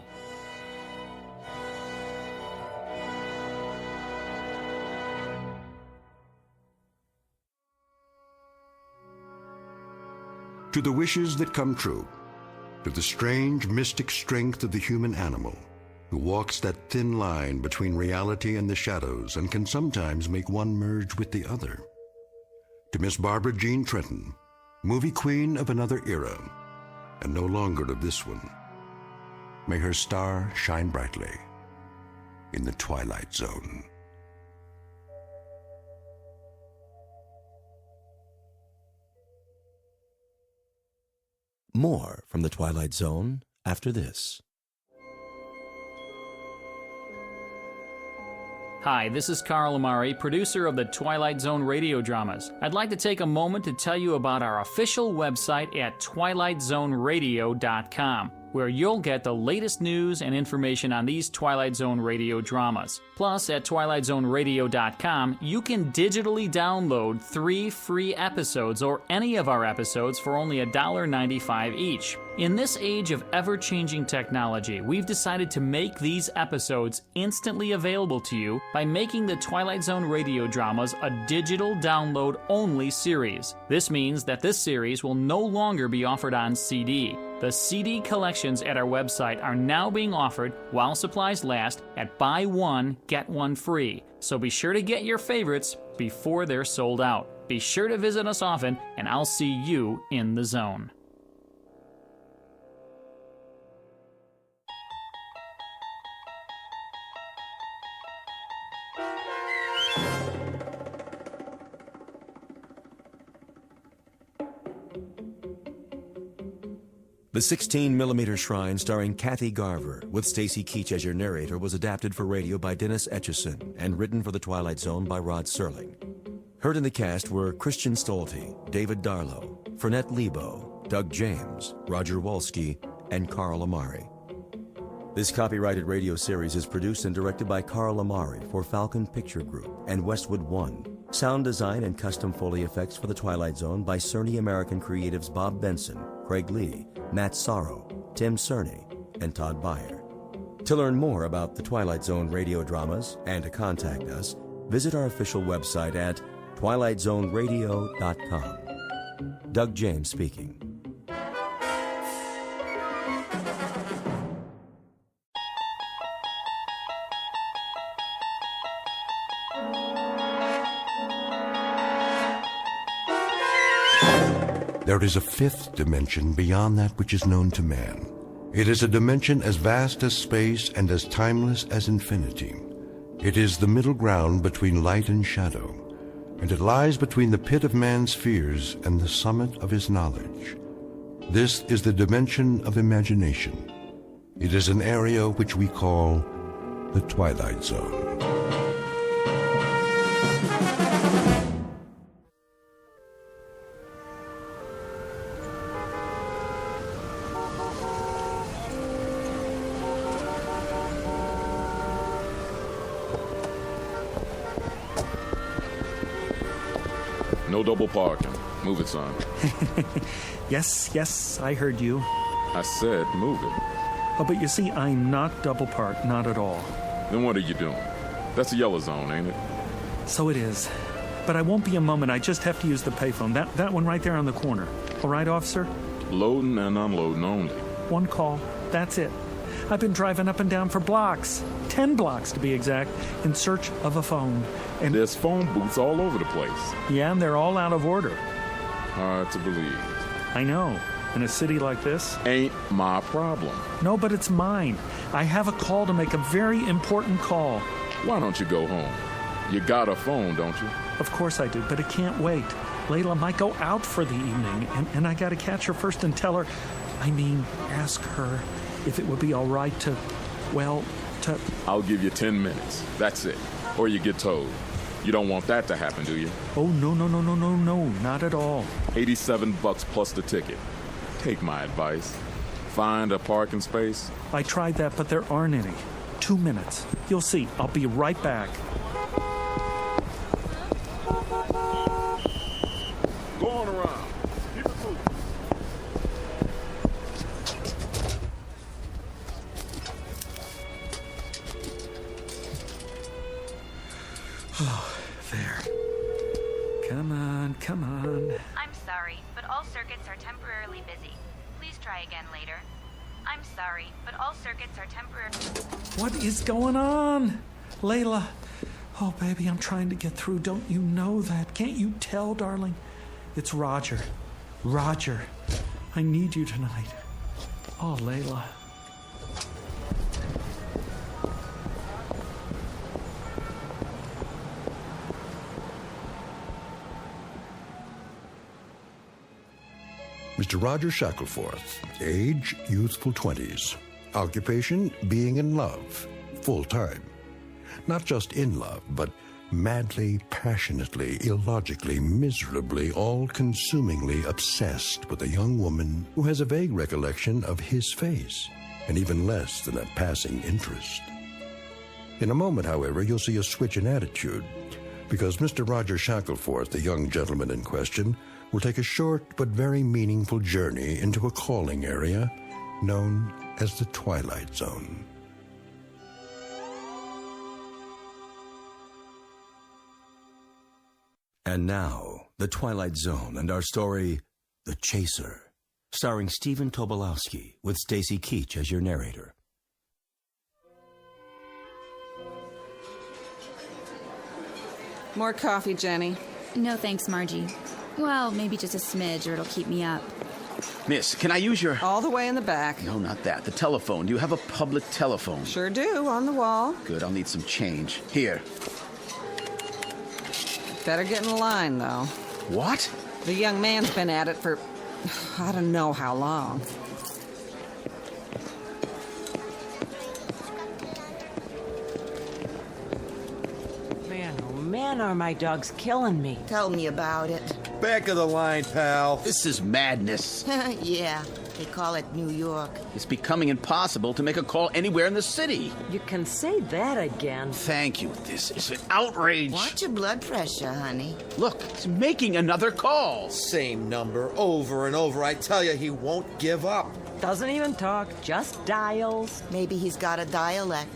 Speaker 1: To the wishes that come true. To the strange, mystic strength of the human animal, who walks that thin line between reality and the shadows and can sometimes make one merge with the other. To Miss Barbara Jean Trenton, movie queen of another era, and no longer of this one. May her star shine brightly in the Twilight Zone.
Speaker 6: More from the Twilight Zone after this.
Speaker 10: Hi, this is Carl Amari, producer of the Twilight Zone radio dramas. I'd like to take a moment to tell you about our official website at twilightzoneradio.com, where you'll get the latest news and information on these Twilight Zone radio dramas. Plus, at twilightzoneradio.com, you can digitally download 3 free episodes or any of our episodes for only $1.95 each. In this age of ever-changing technology, we've decided to make these episodes instantly available to you by making the Twilight Zone radio dramas a digital download-only series. This means that this series will no longer be offered on CD. The CD collections at our website are now being offered while supplies last at buy one, get one free. So be sure to get your favorites before they're sold out. Be sure to visit us often, and I'll see you in the zone.
Speaker 6: The 16mm Shrine, starring Kathy Garver, with Stacy Keach as your narrator, was adapted for radio by Dennis Etchison and written for The Twilight Zone by Rod Serling. Heard in the cast were Christian Stolte, David Darlow, Fernette Lebo, Doug James, Roger Wolski, and Carl Amari. This copyrighted radio series is produced and directed by Carl Amari for Falcon Picture Group and Westwood One. Sound design and custom Foley effects for The Twilight Zone by Cerny American creatives Bob Benson, Craig Lee, Matt Sorrow, Tim Cerny, and Todd Byer. To learn more about the Twilight Zone radio dramas and to contact us, visit our official website at twilightzoneradio.com. Doug James speaking.
Speaker 1: There is a fifth dimension beyond that which is known to man. It is a dimension as vast as space and as timeless as infinity. It is the middle ground between light and shadow, and it lies between the pit of man's fears and the summit of his knowledge. This is the dimension of imagination. It is an area which we call the Twilight Zone.
Speaker 15: No double parking. Move it, son.
Speaker 16: Yes, I heard you.
Speaker 15: I said move it.
Speaker 16: Oh, but you see, I'm not double parked, not at all.
Speaker 15: Then what are you doing? That's a yellow zone, ain't it?
Speaker 16: So it is. But I won't be a moment. I just have to use the payphone. That one right there on the corner. All right, officer?
Speaker 15: Loading and unloading only.
Speaker 16: One call. That's it. I've been driving up and down for blocks, 10 blocks to be exact, in search of a phone. And
Speaker 15: there's phone booths all over the place.
Speaker 16: Yeah, and they're all out of order.
Speaker 15: Hard to believe.
Speaker 16: I know. In a city like this.
Speaker 15: Ain't my problem.
Speaker 16: No, but it's mine. I have a call to make, a very important call.
Speaker 15: Why don't you go home? You got a phone, don't you?
Speaker 16: Of course I do, but it can't wait. Layla might go out for the evening, and I gotta catch her first and tell her, ask her if it would be all right to. I'll
Speaker 15: give you 10 minutes. That's it. Or you get towed. You don't want that to happen, do you?
Speaker 16: Oh, no, not at all.
Speaker 15: $87 plus the ticket. Take my advice. Find a parking space.
Speaker 16: I tried that, but there aren't any. 2 minutes. You'll see. I'll be right back.
Speaker 15: Go on around. Keep it moving.
Speaker 16: Oh, there. Come on.
Speaker 17: I'm sorry, but all circuits are temporarily busy. Please try again later. I'm sorry, but all circuits are temporarily...
Speaker 16: What is going on? Layla. Oh, baby, I'm trying to get through. Don't you know that? Can't you tell, darling? It's Roger. Roger, I need you tonight. Oh, Layla.
Speaker 1: Mr. Roger Shackelforth, age, youthful 20s. Occupation, being in love, full-time. Not just in love, but madly, passionately, illogically, miserably, all-consumingly obsessed with a young woman who has a vague recollection of his face, and even less than a passing interest. In a moment, however, you'll see a switch in attitude, because Mr. Roger Shackelforth, the young gentleman in question, will take a short but very meaningful journey into a calling area known as the Twilight Zone.
Speaker 6: And now, the Twilight Zone and our story, The Chaser, starring Stephen Tobolowsky with Stacy Keach as your narrator.
Speaker 18: More coffee, Jenny.
Speaker 19: No thanks, Margie. Well, maybe just a smidge or it'll keep me up.
Speaker 20: Miss, can I use your...
Speaker 18: All the way in the back.
Speaker 20: No, not that. The telephone. Do you have a public telephone?
Speaker 18: Sure do, on the wall.
Speaker 20: Good, I'll need some change. Here.
Speaker 18: Better get in line, though.
Speaker 20: What?
Speaker 18: The young man's been at it for... I don't know how long.
Speaker 21: Man, are my dogs killing me.
Speaker 22: Tell me about it.
Speaker 12: Back of the line, pal.
Speaker 20: This is madness.
Speaker 22: Yeah, they call it New York.
Speaker 20: It's becoming impossible to make a call anywhere in the city.
Speaker 21: You can say that again.
Speaker 20: Thank you. This is an outrage.
Speaker 22: Watch your blood pressure, honey.
Speaker 20: Look, he's making another call.
Speaker 12: Same number over and over. I tell you, he won't give up.
Speaker 21: Doesn't even talk, just dials.
Speaker 22: Maybe he's got a dialect.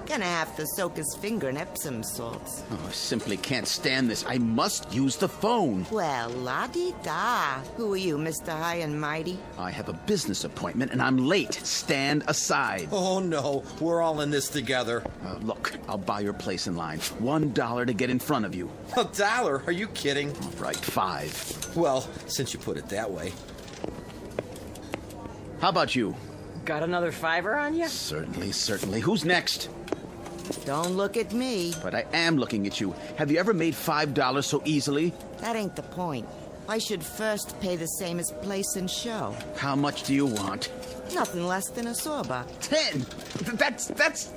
Speaker 22: Gonna have to soak his finger in Epsom salts.
Speaker 20: Oh, I simply can't stand this. I must use the phone.
Speaker 22: Well, la-di-da. Who are you, Mr. High and Mighty?
Speaker 20: I have a business appointment and I'm late. Stand aside.
Speaker 4: Oh, no. We're all in this together.
Speaker 20: Look, I'll buy your place in line. $1 to get in front of you.
Speaker 4: $1? Are you kidding?
Speaker 20: All right, 5.
Speaker 4: Well, since you put it that way.
Speaker 20: How about you?
Speaker 21: Got another $5 on you?
Speaker 20: Certainly. Who's next?
Speaker 22: Don't look at me.
Speaker 20: But I am looking at you. Have you ever made $5 so easily?
Speaker 22: That ain't the point. I should first pay the same as place and show.
Speaker 20: How much do you want?
Speaker 22: Nothing less than a sawbuck.
Speaker 20: 10! That's...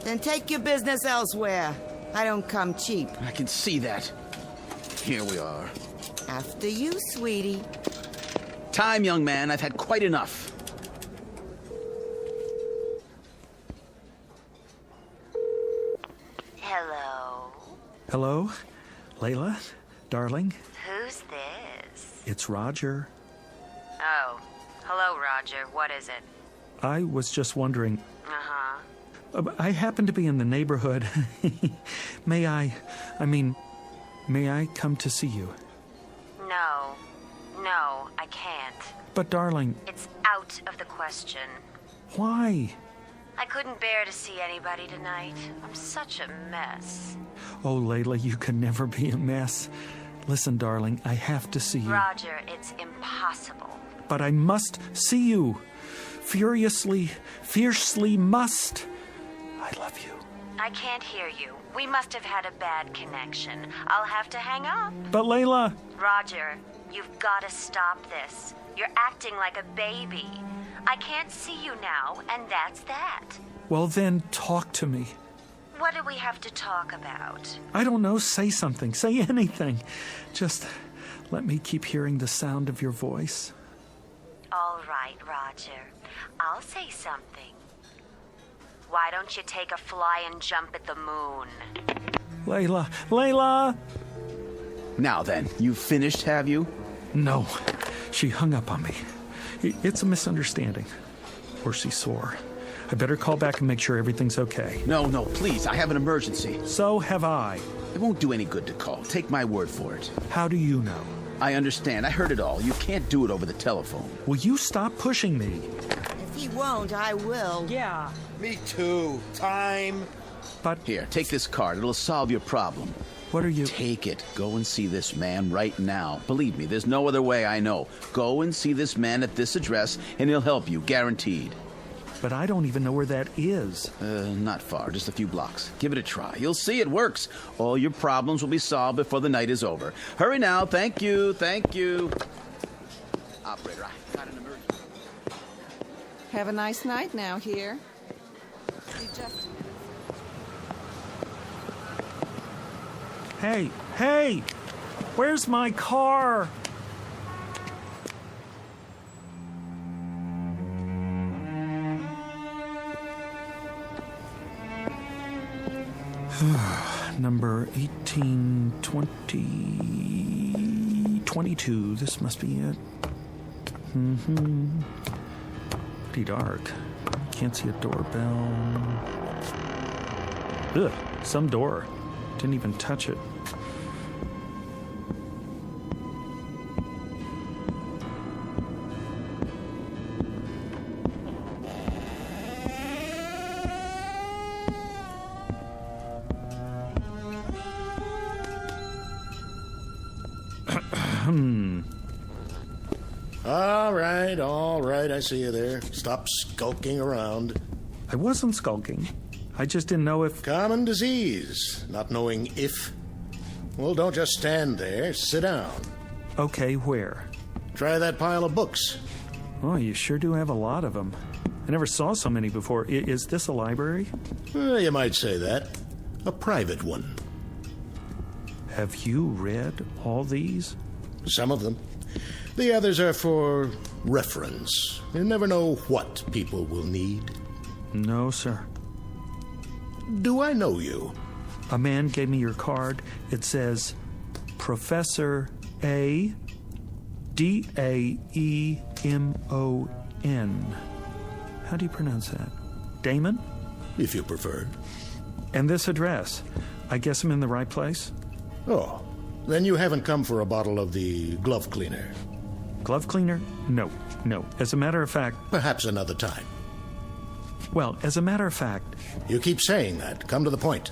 Speaker 22: Then take your business elsewhere. I don't come cheap.
Speaker 20: I can see that. Here we are.
Speaker 22: After you, sweetie.
Speaker 20: Time, young man. I've had quite enough.
Speaker 16: Hello? Layla? Darling?
Speaker 17: Who's this?
Speaker 16: It's Roger.
Speaker 17: Oh. Hello, Roger. What is it?
Speaker 16: I was just wondering...
Speaker 17: Uh-huh.
Speaker 16: I happen to be in the neighborhood. May I come to see you?
Speaker 17: No, I can't.
Speaker 16: But, darling...
Speaker 17: It's out of the question.
Speaker 16: Why?
Speaker 17: I couldn't bear to see anybody tonight. I'm such a mess.
Speaker 16: Oh, Layla, you can never be a mess. Listen, darling, I have to see you.
Speaker 17: Roger, it's impossible.
Speaker 16: But I must see you. Fiercely must. I love you.
Speaker 17: I can't hear you. We must have had a bad connection. I'll have to hang up.
Speaker 16: But, Layla...
Speaker 17: Roger, you've got to stop this. You're acting like a baby. I can't see you now, and that's that.
Speaker 16: Well, then, talk to me.
Speaker 17: What do we have to talk about?
Speaker 16: I don't know. Say something. Say anything. Just let me keep hearing the sound of your voice.
Speaker 17: All right, Roger. I'll say something. Why don't you take a flying jump at the moon?
Speaker 16: Layla!
Speaker 20: Now then, you finished, have you?
Speaker 16: No. She hung up on me. It's a misunderstanding. Or she's sore. I better call back and make sure everything's okay.
Speaker 20: No, please. I have an emergency.
Speaker 16: So have I.
Speaker 20: It won't do any good to call. Take my word for it.
Speaker 16: How do you know?
Speaker 20: I understand. I heard it all. You can't do it over the telephone.
Speaker 16: Will you stop pushing me?
Speaker 22: If he won't, I will.
Speaker 21: Yeah.
Speaker 4: Me too. Time.
Speaker 16: But...
Speaker 20: Here, take this card. It'll solve your problem.
Speaker 16: What are you...
Speaker 20: Take it. Go and see this man right now. Believe me, there's no other way I know. Go and see this man at this address, and he'll help you, guaranteed.
Speaker 16: But I don't even know where that is.
Speaker 20: Not far, just a few blocks. Give it a try. You'll see it works. All your problems will be solved before the night is over. Hurry now. Thank you. Operator, I got an emergency.
Speaker 18: Have a nice night now here.
Speaker 16: Hey! Where's my car? Number 182022. This must be it. Pretty dark. Can't see a doorbell. Ugh, some door. Didn't even touch it.
Speaker 9: All right, I see you there. Stop skulking around.
Speaker 16: I wasn't skulking. I just didn't know if...
Speaker 9: Common disease, not knowing if. Well, don't just stand there. Sit down.
Speaker 16: Okay, where?
Speaker 9: Try that pile of books.
Speaker 16: Oh, you sure do have a lot of them. I never saw so many before. Is this a library?
Speaker 9: You might say that. A private one.
Speaker 16: Have you read all these?
Speaker 9: Some of them. The others are for reference. You never know what people will need.
Speaker 16: No, sir.
Speaker 9: Do I know you?
Speaker 16: A man gave me your card. It says, Professor A. Daeson. D-A-M-O-N. How do you pronounce that? Damon?
Speaker 9: If you prefer.
Speaker 16: And this address, I guess I'm in the right place?
Speaker 9: Oh, then you haven't come for a bottle of the glove cleaner.
Speaker 16: Glove cleaner? No. As a matter of fact...
Speaker 9: Perhaps another time.
Speaker 16: Well, as a matter of fact...
Speaker 9: You keep saying that. Come to the point.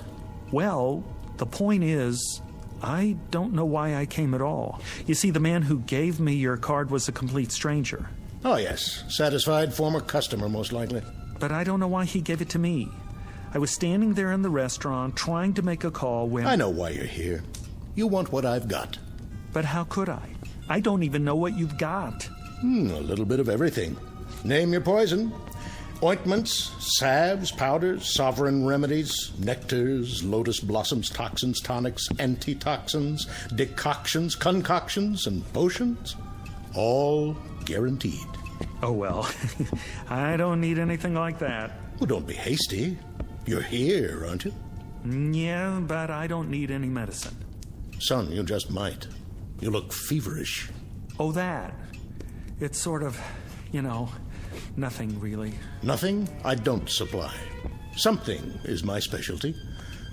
Speaker 16: Well, the point is, I don't know why I came at all. You see, the man who gave me your card was a complete stranger.
Speaker 9: Oh, yes. Satisfied former customer, most likely.
Speaker 16: But I don't know why he gave it to me. I was standing there in the restaurant trying to make a call when...
Speaker 9: I know why you're here. You want what I've got.
Speaker 16: But how could I? I don't even know what you've got.
Speaker 9: A little bit of everything. Name your poison. Ointments, salves, powders, sovereign remedies, nectars, lotus blossoms, toxins, tonics, antitoxins, decoctions, concoctions, and potions. All guaranteed.
Speaker 16: Oh, well, I don't need anything like that.
Speaker 9: Well, don't be hasty. You're here, aren't you?
Speaker 16: Yeah, but I don't need any medicine.
Speaker 9: Son, you just might. You look feverish.
Speaker 16: Oh, that. It's sort of, nothing really.
Speaker 9: Nothing I don't supply. Something is my specialty,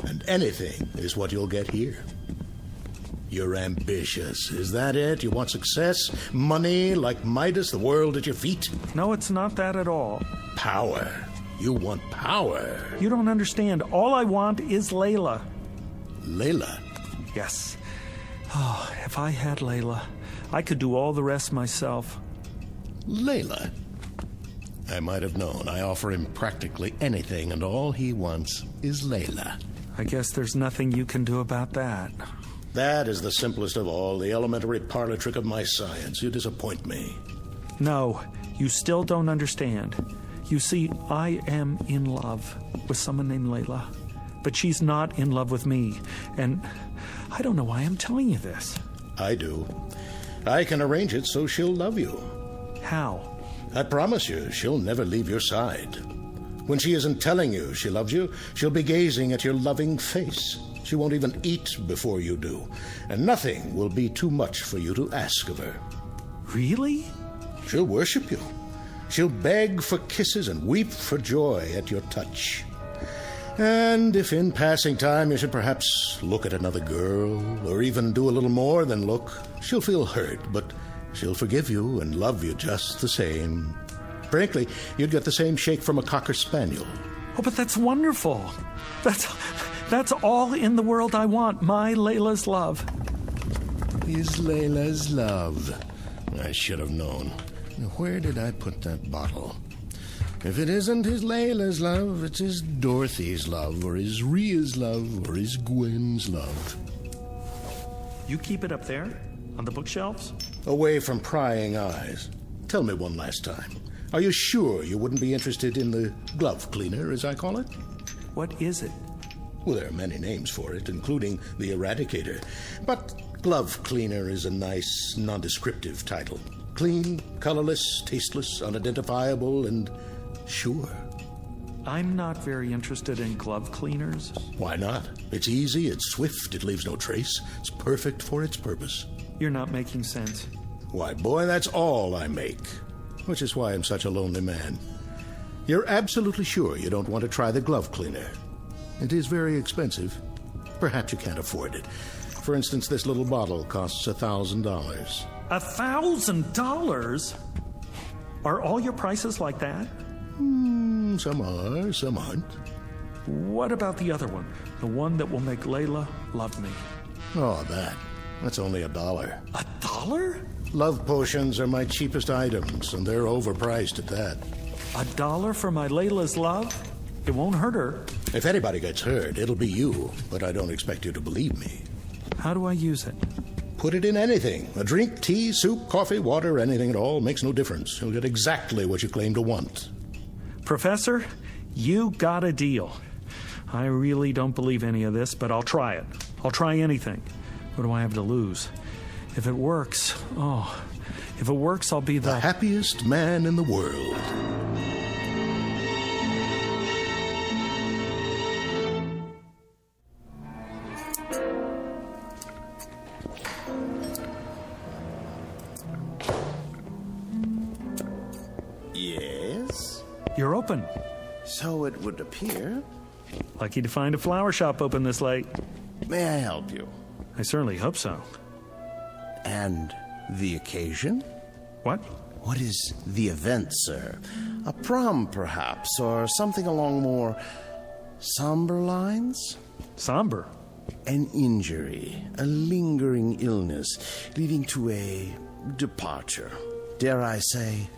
Speaker 9: and anything is what you'll get here. You're ambitious. Is that it? You want success? Money like Midas? The world at your feet?
Speaker 16: No, it's not that at all.
Speaker 9: Power. You want power.
Speaker 16: You don't understand. All I want is Layla.
Speaker 9: Layla?
Speaker 16: Yes. Oh, if I had Layla, I could do all the rest myself.
Speaker 9: Layla? I might have known. I offer him practically anything, and all he wants is Layla.
Speaker 16: I guess there's nothing you can do about that.
Speaker 9: That is the simplest of all, the elementary parlor trick of my science. You disappoint me.
Speaker 16: No, you still don't understand. You see, I am in love with someone named Layla, but she's not in love with me, and I don't know why I'm telling you this.
Speaker 9: I do. I can arrange it so she'll love you.
Speaker 16: How?
Speaker 9: I promise you, she'll never leave your side. When she isn't telling you she loves you, she'll be gazing at your loving face. She won't even eat before you do, and nothing will be too much for you to ask of her.
Speaker 16: Really?
Speaker 9: She'll worship you. She'll beg for kisses and weep for joy at your touch. And if in passing time you should perhaps look at another girl, or even do a little more than look, she'll feel hurt, but she'll forgive you and love you just the same. Frankly, you'd get the same shake from a Cocker Spaniel.
Speaker 16: Oh, but that's wonderful. That's all in the world I want, my Layla's love.
Speaker 9: Is Layla's love. I should have known. Where did I put that bottle? If it isn't his Layla's love, it's his Dorothy's love, or his Rhea's love, or his Gwen's love.
Speaker 16: You keep it up there, on the bookshelves?
Speaker 9: Away from prying eyes. Tell me one last time. Are you sure you wouldn't be interested in the glove cleaner, as I call it?
Speaker 16: What is it?
Speaker 9: Well, there are many names for it, including the Eradicator. But glove cleaner is a nice, nondescriptive title. Clean, colorless, tasteless, unidentifiable, and sure.
Speaker 16: I'm not very interested in glove cleaners.
Speaker 9: Why not? It's easy, it's swift, it leaves no trace. It's perfect for its purpose.
Speaker 16: You're not making sense.
Speaker 9: Why, boy, that's all I make. Which is why I'm such a lonely man. You're absolutely sure you don't want to try the glove cleaner. It is very expensive. Perhaps you can't afford it. For instance, this little bottle costs $1,000.
Speaker 16: $1,000? Are all your prices like that?
Speaker 9: Some are, some aren't.
Speaker 16: What about the other one? The one that will make Layla love me?
Speaker 9: Oh, that's only $1.
Speaker 16: $1?
Speaker 9: Love potions are my cheapest items, and they're overpriced at that.
Speaker 16: $1 for my Layla's love? It won't hurt her.
Speaker 9: If anybody gets hurt, it'll be you, but I don't expect you to believe me.
Speaker 16: How do I use it?
Speaker 9: Put it in anything. A drink, tea, soup, coffee, water, anything at all. Makes no difference. You'll get exactly what you claim to want.
Speaker 16: Professor, you got a deal. I really don't believe any of this, but I'll try it. I'll try anything. What do I have to lose? If it works, I'll be
Speaker 9: the happiest man in the world.
Speaker 16: open.
Speaker 12: So it would appear.
Speaker 16: Lucky to find a flower shop open this late.
Speaker 12: May I help you?
Speaker 16: I certainly hope so.
Speaker 12: And the occasion?
Speaker 16: What?
Speaker 12: What is the event, sir? A prom, perhaps, or something along more somber lines?
Speaker 16: Somber?
Speaker 12: An injury, a lingering illness, leading to a departure. Dare I say,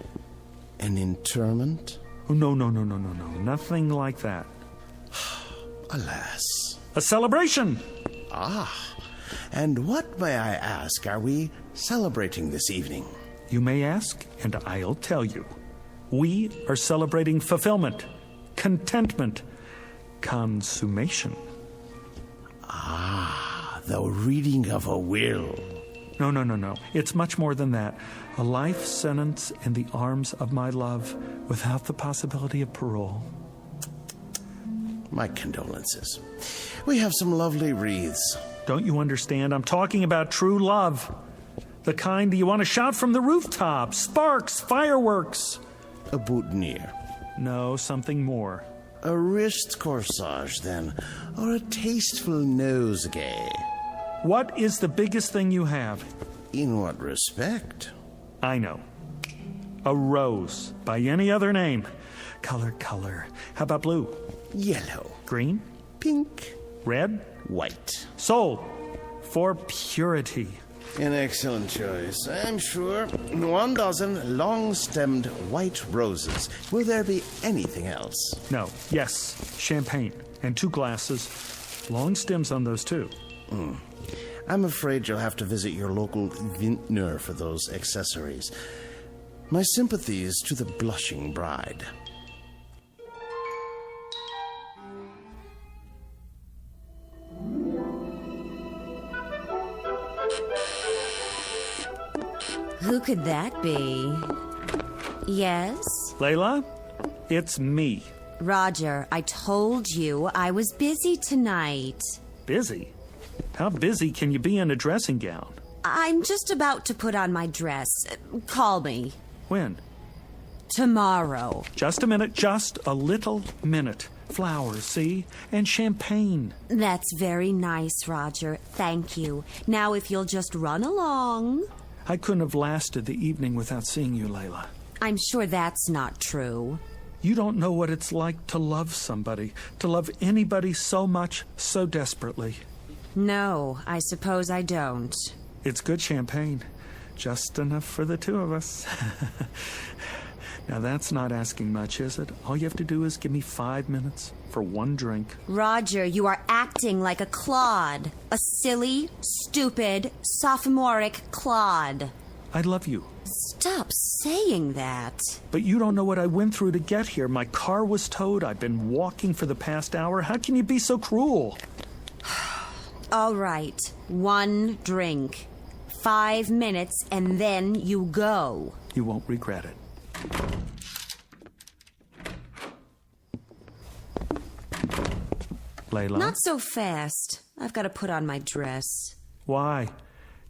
Speaker 12: an interment?
Speaker 16: Oh, no. Nothing like that.
Speaker 12: Alas.
Speaker 16: A celebration!
Speaker 12: Ah. And what, may I ask, are we celebrating this evening?
Speaker 16: You may ask, and I'll tell you. We are celebrating fulfillment, contentment, consummation.
Speaker 12: Ah, the reading of a will.
Speaker 16: No. It's much more than that. A life sentence in the arms of my love without the possibility of parole.
Speaker 12: My condolences. We have some lovely wreaths.
Speaker 16: Don't you understand? I'm talking about true love. The kind you want to shout from the rooftops. Sparks, fireworks.
Speaker 12: A boutonniere.
Speaker 16: No, something more.
Speaker 12: A wrist corsage, then, or a tasteful nosegay.
Speaker 16: What is the biggest thing you have?
Speaker 12: In what respect?
Speaker 16: I know. A rose, by any other name. Color. How about blue?
Speaker 12: Yellow.
Speaker 16: Green?
Speaker 12: Pink.
Speaker 16: Red?
Speaker 12: White.
Speaker 16: Sold. For purity.
Speaker 12: An excellent choice, I'm sure. 1 dozen long-stemmed white roses. Will there be anything else?
Speaker 16: No. Yes. Champagne. And 2 glasses. Long stems on those, too.
Speaker 12: I'm afraid you'll have to visit your local vintner for those accessories. My sympathies to the blushing bride.
Speaker 3: Who could that be? Yes?
Speaker 16: Layla, it's me.
Speaker 3: Roger, I told you I was busy tonight.
Speaker 16: Busy? How busy can you be in a dressing gown?
Speaker 3: I'm just about to put on my dress. Call me.
Speaker 16: When?
Speaker 3: Tomorrow.
Speaker 16: Just a minute, just a little minute. Flowers, see? And champagne.
Speaker 3: That's very nice, Roger. Thank you. Now, if you'll just run along.
Speaker 16: I couldn't have lasted the evening without seeing you, Layla.
Speaker 3: I'm sure that's not true.
Speaker 16: You don't know what it's like to love somebody, to love anybody so much, so desperately.
Speaker 3: No, I suppose I don't.
Speaker 16: It's good champagne. Just enough for the 2 of us. Now, that's not asking much, is it? All you have to do is give me 5 minutes for 1 drink.
Speaker 3: Roger, you are acting like a clod. A silly, stupid, sophomoric clod.
Speaker 16: I love you.
Speaker 3: Stop saying that.
Speaker 16: But you don't know what I went through to get here. My car was towed. I've been walking for the past hour. How can you be so cruel?
Speaker 3: All right, 1 drink. 5 minutes, and then you go.
Speaker 16: You won't regret it. Layla?
Speaker 3: Not so fast. I've got to put on my dress.
Speaker 16: Why?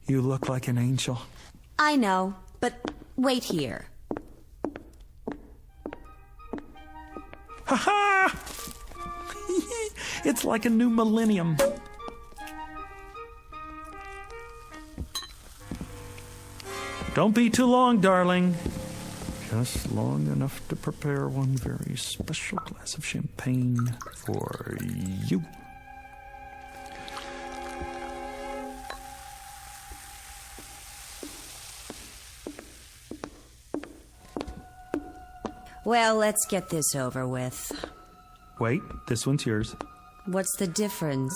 Speaker 16: You look like an angel.
Speaker 3: I know, but wait here.
Speaker 16: Ha-ha! It's like a new millennium. Don't be too long, darling. Just long enough to prepare one very special glass of champagne for you.
Speaker 3: Well, let's get this over with.
Speaker 16: Wait, this one's yours.
Speaker 3: What's the difference?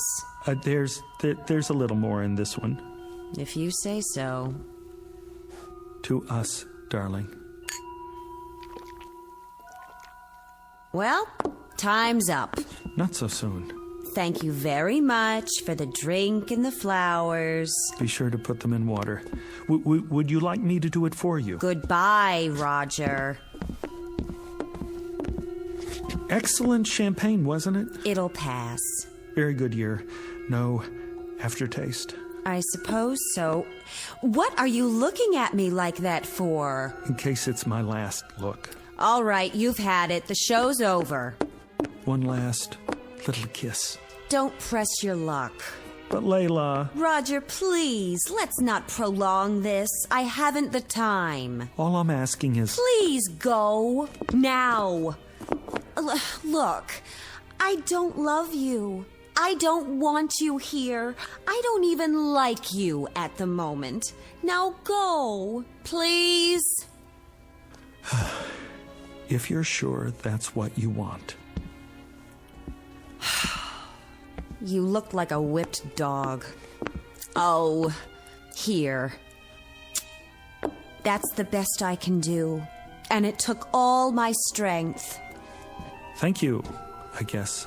Speaker 16: There's a little more in this one.
Speaker 3: If you say so.
Speaker 16: To us, darling.
Speaker 3: Well, time's up.
Speaker 16: Not so soon.
Speaker 3: Thank you very much for the drink and the flowers.
Speaker 16: Be sure to put them in water. Would you like me to do it for you?
Speaker 3: Goodbye, Roger.
Speaker 16: Excellent champagne, wasn't it?
Speaker 3: It'll pass.
Speaker 16: Very good year. No aftertaste.
Speaker 3: I suppose so. What are you looking at me like that for?
Speaker 16: In case it's my last look.
Speaker 22: All right, you've had it. The show's over.
Speaker 16: One last little kiss.
Speaker 22: Don't press your luck.
Speaker 16: But Layla...
Speaker 22: Roger, please, let's not prolong this. I haven't the time.
Speaker 16: All I'm asking is...
Speaker 22: Please go. Now. Look, I don't love you. I don't want you here. I don't even like you at the moment. Now go, please.
Speaker 16: If you're sure that's what you want.
Speaker 22: You look like a whipped dog. Oh, here. That's the best I can do. And it took all my strength.
Speaker 16: Thank you, I guess.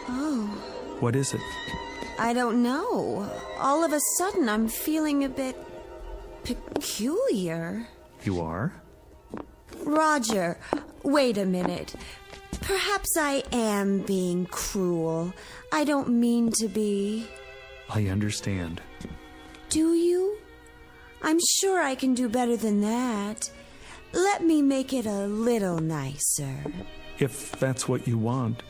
Speaker 22: Oh.
Speaker 16: What is it?
Speaker 22: I don't know. All of a sudden, I'm feeling a bit peculiar.
Speaker 16: You are?
Speaker 22: Roger, wait a minute. Perhaps I am being cruel. I don't mean to be.
Speaker 16: I understand.
Speaker 22: Do you? I'm sure I can do better than that. Let me make it a little nicer.
Speaker 16: If that's what you want.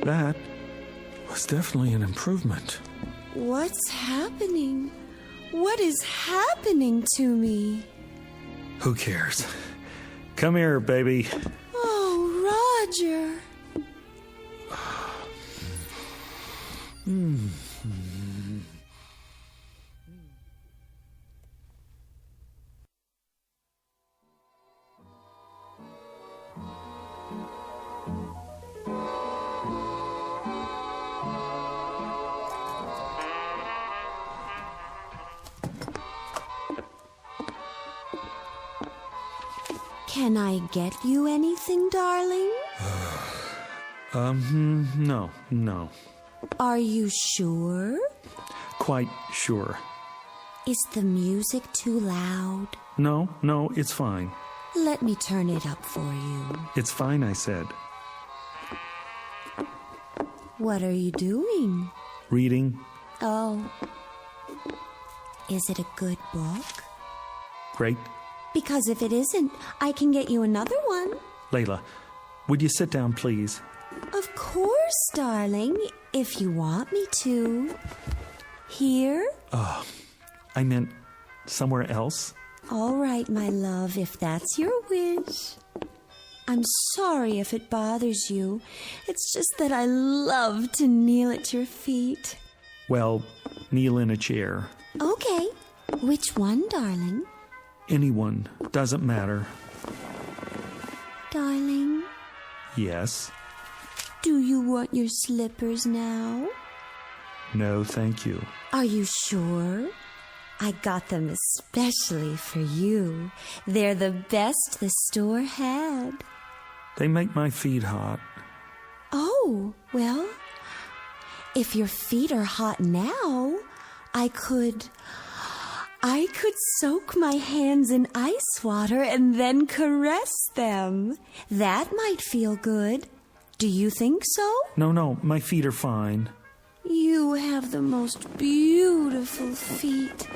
Speaker 16: That was definitely an improvement.
Speaker 22: What's happening? What is happening to me?
Speaker 16: Who cares? Come here, baby.
Speaker 22: Oh, Roger. Can I get you anything, darling?
Speaker 16: No.
Speaker 22: Are you sure?
Speaker 16: Quite sure.
Speaker 22: Is the music too loud?
Speaker 16: No, it's fine.
Speaker 22: Let me turn it up for you.
Speaker 16: It's fine, I said.
Speaker 22: What are you doing?
Speaker 16: Reading.
Speaker 22: Oh. Is it a good book?
Speaker 16: Great.
Speaker 22: Because if it isn't, I can get you another one.
Speaker 16: Layla, would you sit down, please?
Speaker 22: Of course, darling, if you want me to. Here?
Speaker 16: Oh, I meant somewhere else.
Speaker 22: All right, my love, if that's your wish. I'm sorry if it bothers you. It's just that I love to kneel at your feet.
Speaker 16: Well, kneel in a chair.
Speaker 22: Okay. Which one, darling?
Speaker 16: Anyone. Doesn't matter.
Speaker 22: Darling?
Speaker 16: Yes?
Speaker 22: Do you want your slippers now?
Speaker 16: No, thank you.
Speaker 22: Are you sure? I got them especially for you. They're the best the store had.
Speaker 16: They make my feet hot.
Speaker 22: Oh, well, if your feet are hot now, I could soak my hands in ice water and then caress them. That might feel good. Do you think so?
Speaker 16: No, my feet are fine.
Speaker 22: You have the most beautiful feet,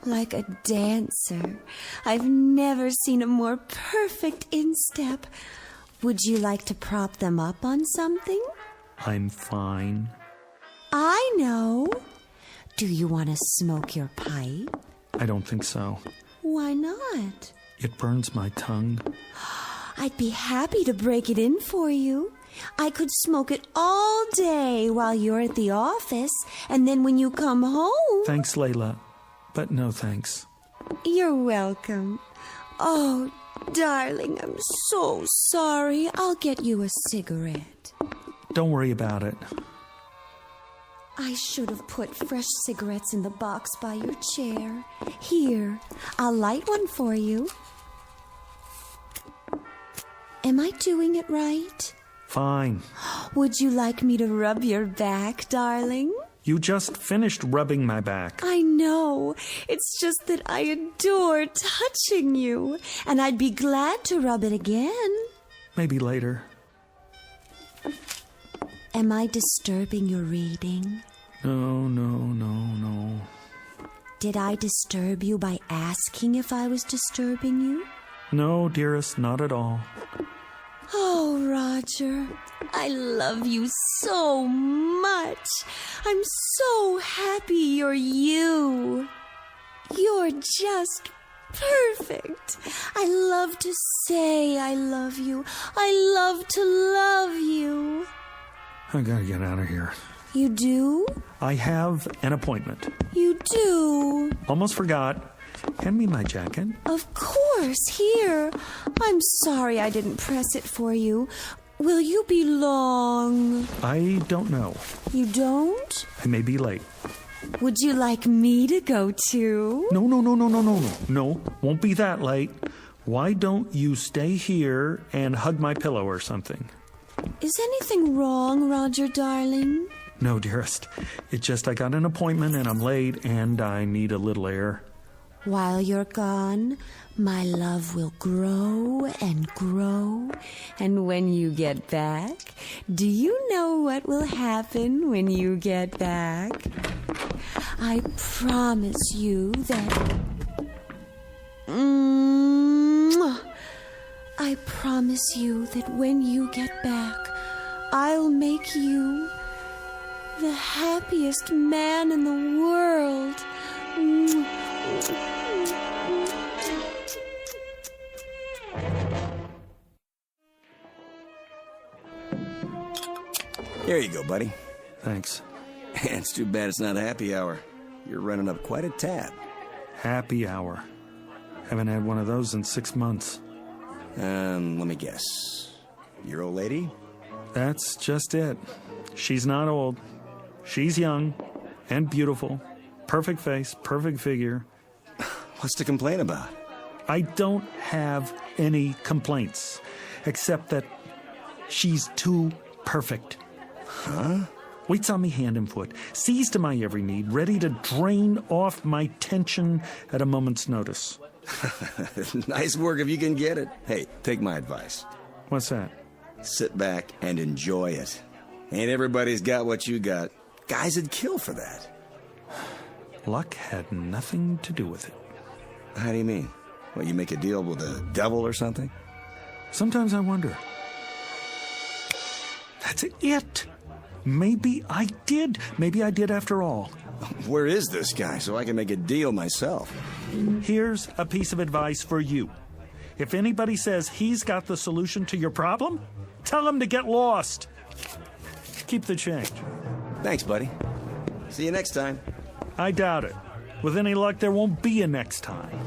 Speaker 22: like a dancer. I've never seen a more perfect instep. Would you like to prop them up on something?
Speaker 16: I'm fine.
Speaker 22: I know. Do you want to smoke your pipe?
Speaker 16: I don't think so.
Speaker 22: Why not?
Speaker 16: It burns my tongue.
Speaker 22: I'd be happy to break it in for you. I could smoke it all day while you're at the office, and then when you come home...
Speaker 16: Thanks, Layla, but no thanks.
Speaker 22: You're welcome. Oh, darling, I'm so sorry. I'll get you a cigarette.
Speaker 16: Don't worry about it.
Speaker 22: I should have put fresh cigarettes in the box by your chair. Here, I'll light one for you. Am I doing it right?
Speaker 16: Fine.
Speaker 22: Would you like me to rub your back, darling?
Speaker 16: You just finished rubbing my back.
Speaker 22: I know. It's just that I adore touching you, and I'd be glad to rub it again.
Speaker 16: Maybe later.
Speaker 22: Am I disturbing your reading?
Speaker 16: No.
Speaker 22: Did I disturb you by asking if I was disturbing you?
Speaker 16: No, dearest, not at all.
Speaker 22: Oh, Roger, I love you so much. I'm so happy you're you. You're just perfect. I love to say I love you. I love to love you.
Speaker 16: I gotta get out of here.
Speaker 22: You do?
Speaker 16: I have an appointment.
Speaker 22: You do?
Speaker 16: Almost forgot. Hand me my jacket.
Speaker 22: Of course, here. I'm sorry I didn't press it for you. Will you be long?
Speaker 16: I don't know.
Speaker 22: You don't?
Speaker 16: I may be late.
Speaker 22: Would you like me to go too?
Speaker 16: No. No, won't be that late. Why don't you stay here and hug my pillow or something?
Speaker 22: Is anything wrong, Roger, darling?
Speaker 16: No, dearest. It's just I got an appointment and I'm late and I need a little air.
Speaker 22: While you're gone, my love will grow and grow. And when you get back, do you know what will happen when you get back? I promise you that... I promise you that when you get back, I'll make you the happiest man in the world.
Speaker 2: Here you go, buddy.
Speaker 16: Thanks.
Speaker 2: It's too bad it's not a happy hour. You're running up quite a tab.
Speaker 16: Happy hour. Haven't had one of those in 6 months.
Speaker 2: Let me guess. Your old lady?
Speaker 16: That's just it. She's not old. She's young and beautiful. Perfect face, perfect figure.
Speaker 2: What's to complain about?
Speaker 16: I don't have any complaints, except that she's too perfect.
Speaker 2: Huh?
Speaker 16: Waits on me hand and foot, sees to my every need, ready to drain off my tension at a moment's notice.
Speaker 2: Nice work if you can get it. Hey, take my advice.
Speaker 16: What's that?
Speaker 2: Sit back and enjoy it. Ain't everybody's got what you got. Guys would kill for that.
Speaker 16: Luck had nothing to do with it.
Speaker 2: How do you mean? What, you make a deal with the devil or something?
Speaker 16: Sometimes I wonder. That's it. Maybe I did. Maybe I did after all.
Speaker 2: Where is this guy so I can make a deal myself?
Speaker 16: Here's a piece of advice for you. If anybody says he's got the solution to your problem, tell him to get lost. Keep the change.
Speaker 2: Thanks, buddy. See you next time.
Speaker 16: I doubt it. With any luck, there won't be a next time.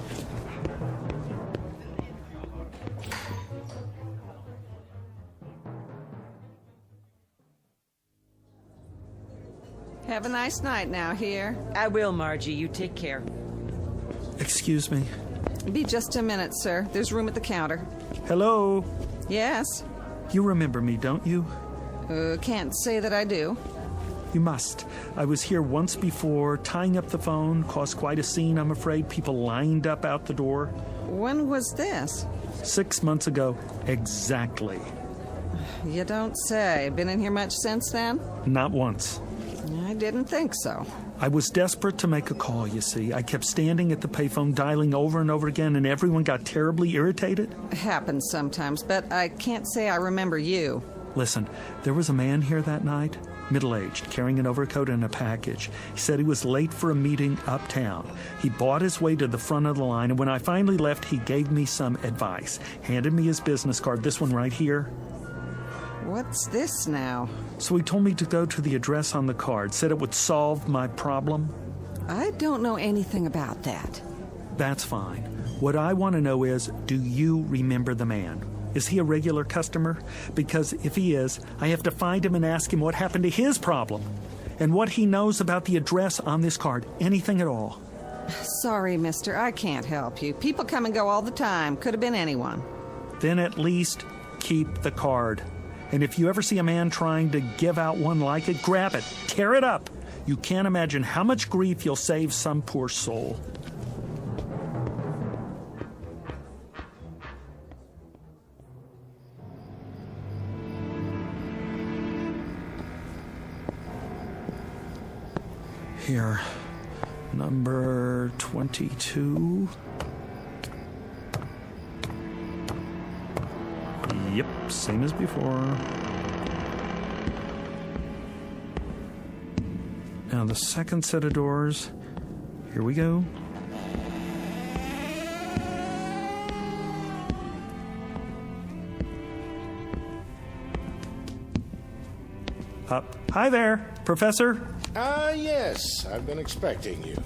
Speaker 18: Have a nice night now here.
Speaker 21: I will, Margie. You take care.
Speaker 16: Excuse me.
Speaker 18: Be just a minute, sir. There's room at the counter.
Speaker 16: Hello?
Speaker 18: Yes?
Speaker 16: You remember me, don't you?
Speaker 18: Can't say that I do.
Speaker 16: You must. I was here once before, tying up the phone, caused quite a scene, I'm afraid. People lined up out the door.
Speaker 18: When was this?
Speaker 16: 6 months ago, exactly.
Speaker 18: You don't say. Been in here much since then?
Speaker 16: Not once.
Speaker 18: I didn't think so.
Speaker 16: I was desperate to make a call, you see. I kept standing at the payphone, dialing over and over again, and everyone got terribly irritated.
Speaker 18: It happens sometimes, but I can't say I remember you.
Speaker 16: Listen, there was a man here that night, middle-aged, carrying an overcoat and a package. He said he was late for a meeting uptown. He bought his way to the front of the line, and when I finally left, he gave me some advice. Handed me his business card, this one right here.
Speaker 18: What's this now?
Speaker 16: So he told me to go to the address on the card, said it would solve my problem.
Speaker 18: I don't know anything about that.
Speaker 16: That's fine. What I want to know is, do you remember the man? Is he a regular customer? Because if he is, I have to find him and ask him what happened to his problem and what he knows about the address on this card. Anything at all.
Speaker 18: Sorry, mister. I can't help you. People come and go all the time. Could have been anyone.
Speaker 16: Then at least keep the card. And if you ever see a man trying to give out one like it, grab it, tear it up. You can't imagine how much grief you'll save some poor soul. here. Number 22. Yep, same as before. Now the second set of doors. Here we go. Hi there, Professor.
Speaker 9: Yes, I've been expecting you.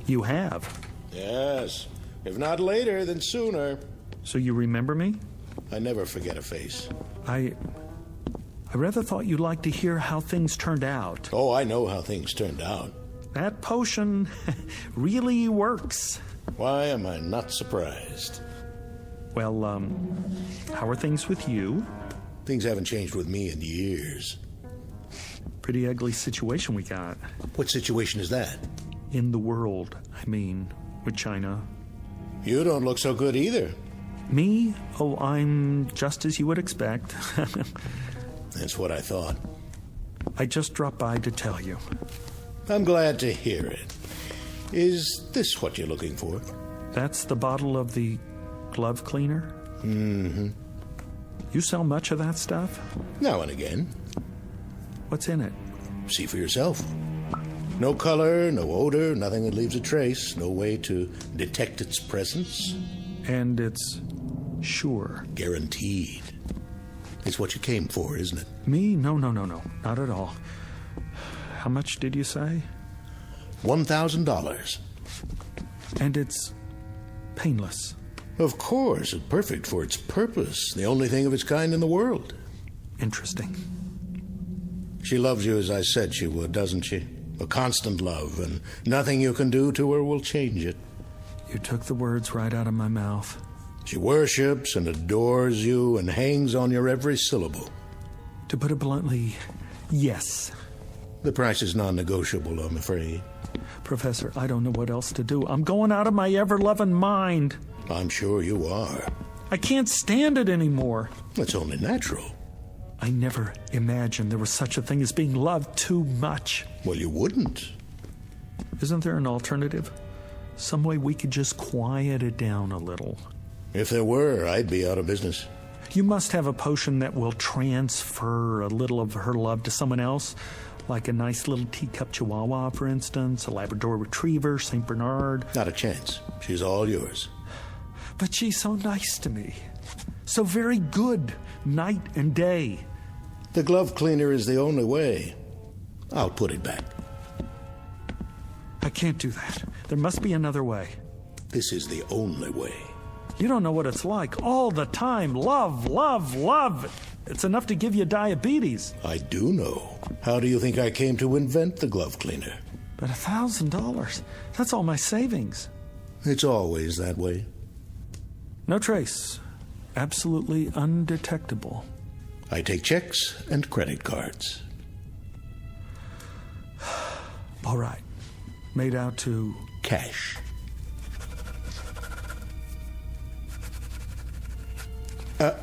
Speaker 16: You have?
Speaker 9: Yes. If not later, then sooner.
Speaker 16: So you remember me?
Speaker 9: I never forget a face.
Speaker 16: I rather thought you'd like to hear how things turned out.
Speaker 9: Oh, I know how things turned out.
Speaker 16: That potion really works.
Speaker 9: Why am I not surprised?
Speaker 16: Well, how are things with you?
Speaker 9: Things haven't changed with me in years.
Speaker 16: Pretty ugly situation we got.
Speaker 9: What situation is that?
Speaker 16: In the world, I mean, with China.
Speaker 9: You don't look so good either.
Speaker 16: Me? Oh, I'm just as you would expect.
Speaker 9: That's what I thought.
Speaker 16: I just dropped by to tell you.
Speaker 9: I'm glad to hear it. Is this what you're looking for?
Speaker 16: That's the bottle of the glove cleaner?
Speaker 9: Mm-hmm.
Speaker 16: You sell much of that stuff?
Speaker 9: Now and again.
Speaker 16: What's in it?
Speaker 9: See for yourself. No color, no odor, nothing that leaves a trace, no way to detect its presence.
Speaker 16: And it's sure.
Speaker 9: Guaranteed. It's what you came for, isn't it?
Speaker 16: Me? No. Not at all. How much did you say?
Speaker 9: $1,000.
Speaker 16: And it's painless.
Speaker 9: Of course, it's perfect for its purpose. The only thing of its kind in the world.
Speaker 16: Interesting.
Speaker 9: She loves you as I said she would, doesn't she? A constant love, and nothing you can do to her will change it.
Speaker 16: You took the words right out of my mouth.
Speaker 9: She worships and adores you and hangs on your every syllable.
Speaker 16: To put it bluntly, yes.
Speaker 9: The price is non-negotiable, I'm afraid.
Speaker 16: Professor, I don't know what else to do. I'm going out of my ever-loving mind.
Speaker 9: I'm sure you are.
Speaker 16: I can't stand it anymore.
Speaker 9: It's only natural.
Speaker 16: I never imagined there was such a thing as being loved too much.
Speaker 9: Well, you wouldn't.
Speaker 16: Isn't there an alternative? Some way we could just quiet it down a little.
Speaker 9: If there were, I'd be out of business.
Speaker 16: You must have a potion that will transfer a little of her love to someone else, like a nice little teacup chihuahua, for instance, a Labrador retriever, St. Bernard.
Speaker 9: Not a chance. She's all yours.
Speaker 16: But she's so nice to me. So very good, night and day.
Speaker 9: The glove cleaner is the only way. I'll put it back.
Speaker 16: I can't do that. There must be another way.
Speaker 9: This is the only way.
Speaker 16: You don't know what it's like. All the time. Love, love, love. It's enough to give you diabetes.
Speaker 9: I do know. How do you think I came to invent the glove cleaner?
Speaker 16: But $1,000. That's all my savings.
Speaker 9: It's always that way.
Speaker 16: No trace. Absolutely undetectable.
Speaker 9: I take checks and credit cards.
Speaker 16: All right. Made out to...
Speaker 9: cash.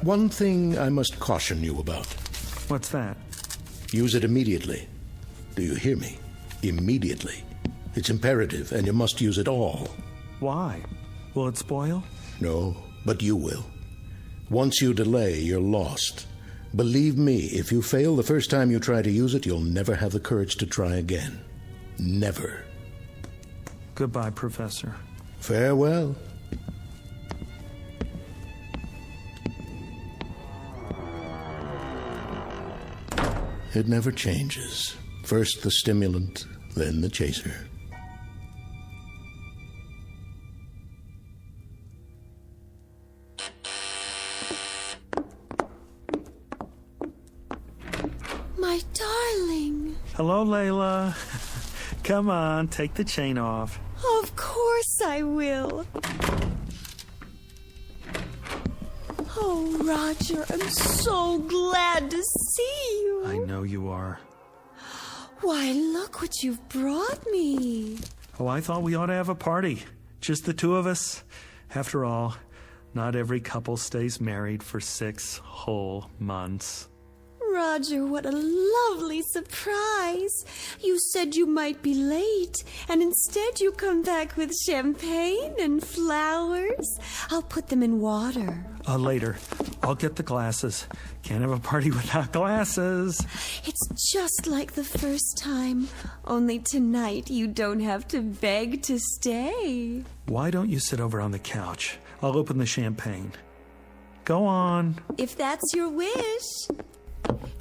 Speaker 9: One thing I must caution you about.
Speaker 16: What's that?
Speaker 9: Use it immediately. Do you hear me? Immediately. It's imperative, and you must use it all.
Speaker 16: Why? Will it spoil?
Speaker 9: No, but you will. Once you delay, you're lost. Believe me, if you fail the first time you try to use it, you'll never have the courage to try again. Never.
Speaker 16: Goodbye, Professor.
Speaker 9: Farewell. It never changes. First the stimulant, then the chaser.
Speaker 22: My darling.
Speaker 16: Hello, Layla. Come on, take the chain off.
Speaker 22: Of course I will. Oh, Roger, I'm so glad to see you.
Speaker 16: I know you are.
Speaker 22: Why, look what you've brought me.
Speaker 16: Oh, I thought we ought to have a party. Just the two of us. After all, not every couple stays married for 6 whole months.
Speaker 22: Roger, what a lovely surprise. You said you might be late, and instead you come back with champagne and flowers. I'll put them in water.
Speaker 16: Later. I'll get the glasses. Can't have a party without glasses.
Speaker 22: It's just like the first time. Only tonight you don't have to beg to stay.
Speaker 16: Why don't you sit over on the couch? I'll open the champagne. Go on.
Speaker 22: If that's your wish.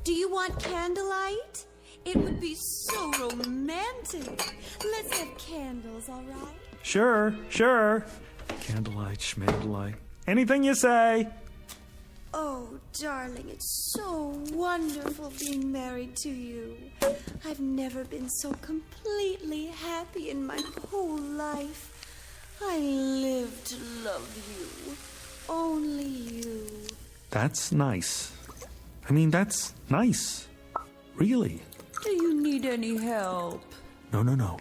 Speaker 22: Do you want candlelight? It would be so romantic. Let's have candles, all right?
Speaker 16: Sure. Candlelight, schmandlelight. Anything you say.
Speaker 22: Oh, darling, it's so wonderful being married to you. I've never been so completely happy in my whole life. I live to love you. Only you.
Speaker 16: That's nice. That's nice. Really.
Speaker 22: Do you need any help?
Speaker 16: No.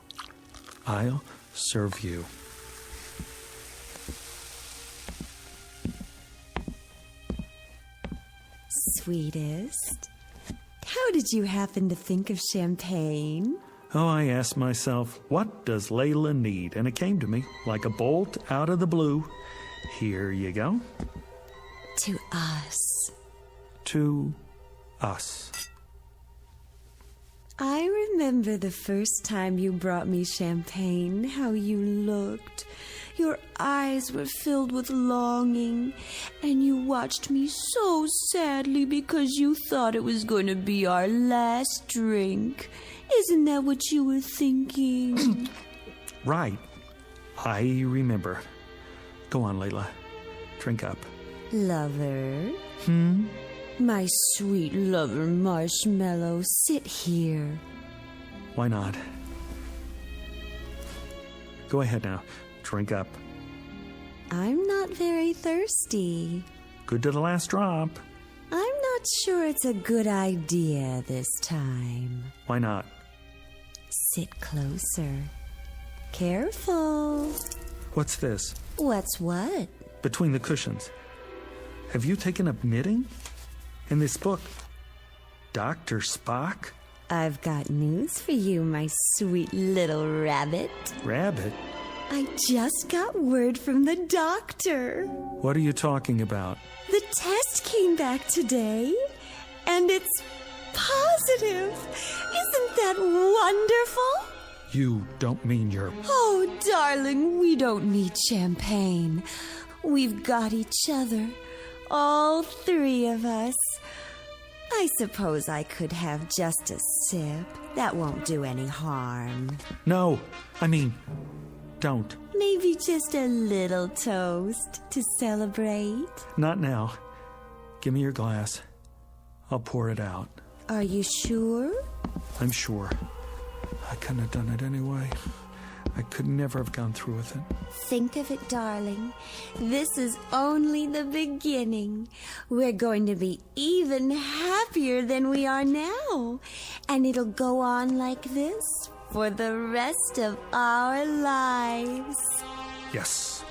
Speaker 16: I'll serve you.
Speaker 22: Sweetest, how did you happen to think of champagne?
Speaker 16: Oh, I asked myself, what does Layla need? And it came to me like a bolt out of the blue. Here you go.
Speaker 22: To us.
Speaker 16: To us.
Speaker 22: I remember the first time you brought me champagne, how you looked. Your eyes were filled with longing, and you watched me so sadly because you thought it was going to be our last drink. Isn't that what you were thinking?
Speaker 16: Right. I remember. Go on, Layla. Drink up.
Speaker 22: Lover?
Speaker 16: Hmm?
Speaker 22: My sweet lover Marshmallow, sit here.
Speaker 16: Why not? Go ahead now. Drink up.
Speaker 22: I'm not very thirsty.
Speaker 16: Good to the last drop.
Speaker 22: I'm not sure it's a good idea this time.
Speaker 16: Why not?
Speaker 22: Sit closer. Careful.
Speaker 16: What's this?
Speaker 22: What's what?
Speaker 16: Between the cushions. Have you taken up knitting? In this book, Dr. Spock?
Speaker 22: I've got news for you, my sweet little rabbit.
Speaker 16: Rabbit?
Speaker 22: I just got word from the doctor.
Speaker 16: What are you talking about?
Speaker 22: The test came back today, and it's positive. Isn't that wonderful?
Speaker 16: You don't mean you're...
Speaker 22: Oh, darling, we don't need champagne. We've got each other. All three of us. I suppose I could have just a sip. That won't do any harm.
Speaker 16: No, don't.
Speaker 22: Maybe just a little toast to celebrate.
Speaker 16: Not now. Give me your glass. I'll pour it out.
Speaker 22: Are you sure?
Speaker 16: I'm sure. I couldn't have done it anyway. I could never have gone through with it.
Speaker 22: Think of it, darling. This is only the beginning. We're going to be even happier than we are now. And it'll go on like this for the rest of our lives.
Speaker 16: Yes.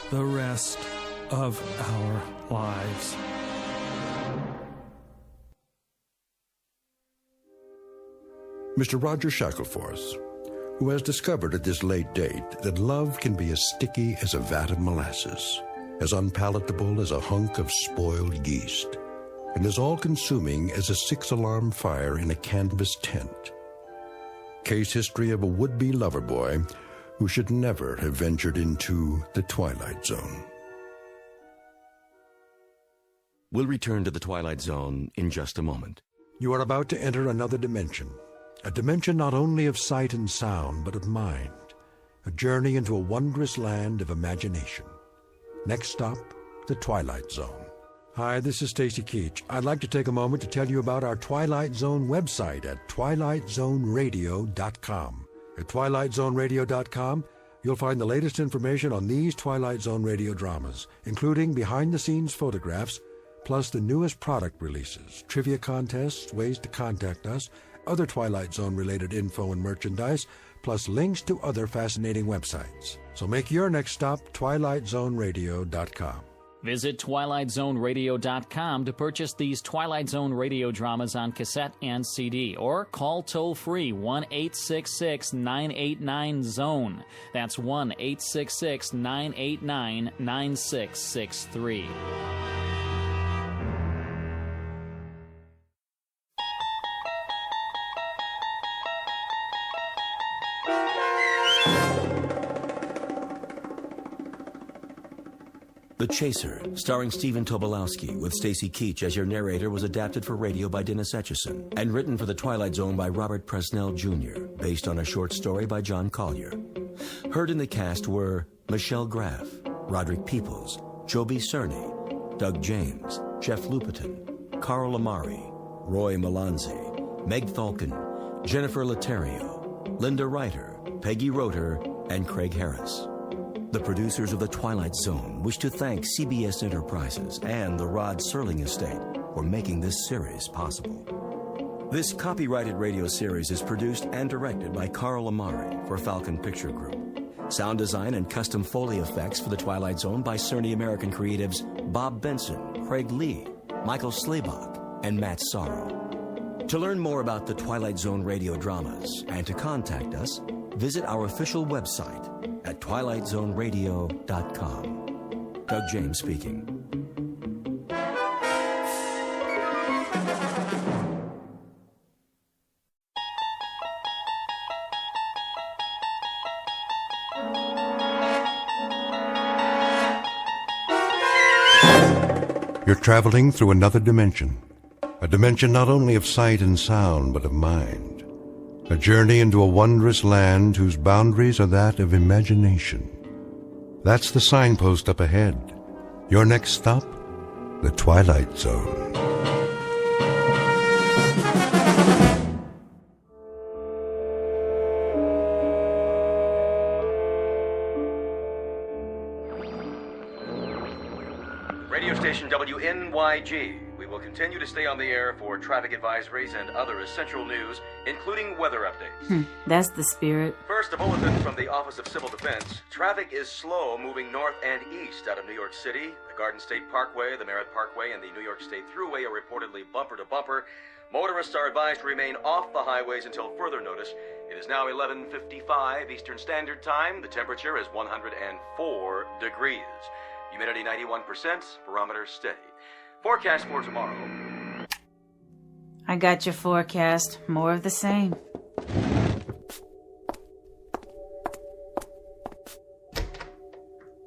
Speaker 16: The rest of our lives.
Speaker 1: Mr. Roger Shackleforth, who has discovered at this late date that love can be as sticky as a vat of molasses, as unpalatable as a hunk of spoiled yeast, and as all-consuming as a six-alarm fire in a canvas tent. Case history of a would-be lover boy who should never have ventured into the Twilight Zone.
Speaker 6: We'll return to the Twilight Zone in just a moment.
Speaker 1: You are about to enter another dimension. A dimension not only of sight and sound, but of mind. A journey into a wondrous land of imagination. Next stop, the Twilight Zone. Hi, this is Stacy Keach. I'd like to take a moment to tell you about our Twilight Zone website at twilightzoneradio.com. At twilightzoneradio.com, you'll find the latest information on these Twilight Zone radio dramas, including behind-the-scenes photographs, plus the newest product releases, trivia contests, ways to contact us, other Twilight Zone-related info and merchandise, plus links to other fascinating websites. So make your next stop twilightzoneradio.com.
Speaker 10: Visit twilightzoneradio.com to purchase these Twilight Zone radio dramas on cassette and CD, or call toll-free 1-866-989-ZONE. That's 1-866-989-9663.
Speaker 6: The Chaser, starring Stephen Tobolowsky, with Stacy Keach as your narrator, was adapted for radio by Dennis Etchison and written for The Twilight Zone by Robert Presnell Jr., based on a short story by John Collier. Heard in the cast were Michelle Graff, Roderick Peoples, Joby Cerny, Doug James, Jeff Lupetin, Carl Amari, Roy Melanzi, Meg Falcon, Jennifer Laterio, Linda Reiter, Peggy Roeder, and Craig Harris. The producers of The Twilight Zone wish to thank CBS Enterprises and the Rod Serling Estate for making this series possible. This copyrighted radio series is produced and directed by Carl Amari for Falcon Picture Group. Sound design and custom Foley effects for The Twilight Zone by Cerny American creatives Bob Benson, Craig Lee, Michael Slaybach, and Matt Sorrow. To learn more about the Twilight Zone radio dramas and to contact us, visit our official website at twilightzoneradio.com. Doug James speaking.
Speaker 1: You're traveling through another dimension. A dimension not only of sight and sound, but of mind. A journey into a wondrous land whose boundaries are that of imagination. That's the signpost up ahead. Your next stop, the Twilight Zone.
Speaker 11: Radio station WNYG. We will continue to stay on the air for traffic advisories and other essential news, including weather updates.
Speaker 13: That's the spirit.
Speaker 11: First, a bulletin from the Office of Civil Defense. Traffic is slow moving north and east out of New York City. The Garden State Parkway, the Merritt Parkway, and the New York State Thruway are reportedly bumper to bumper. Motorists are advised to remain off the highways until further notice. It is now 11:55 Eastern Standard Time. The temperature is 104 degrees. Humidity 91%, barometer steady. Forecast for tomorrow.
Speaker 13: I got your forecast. More of the same.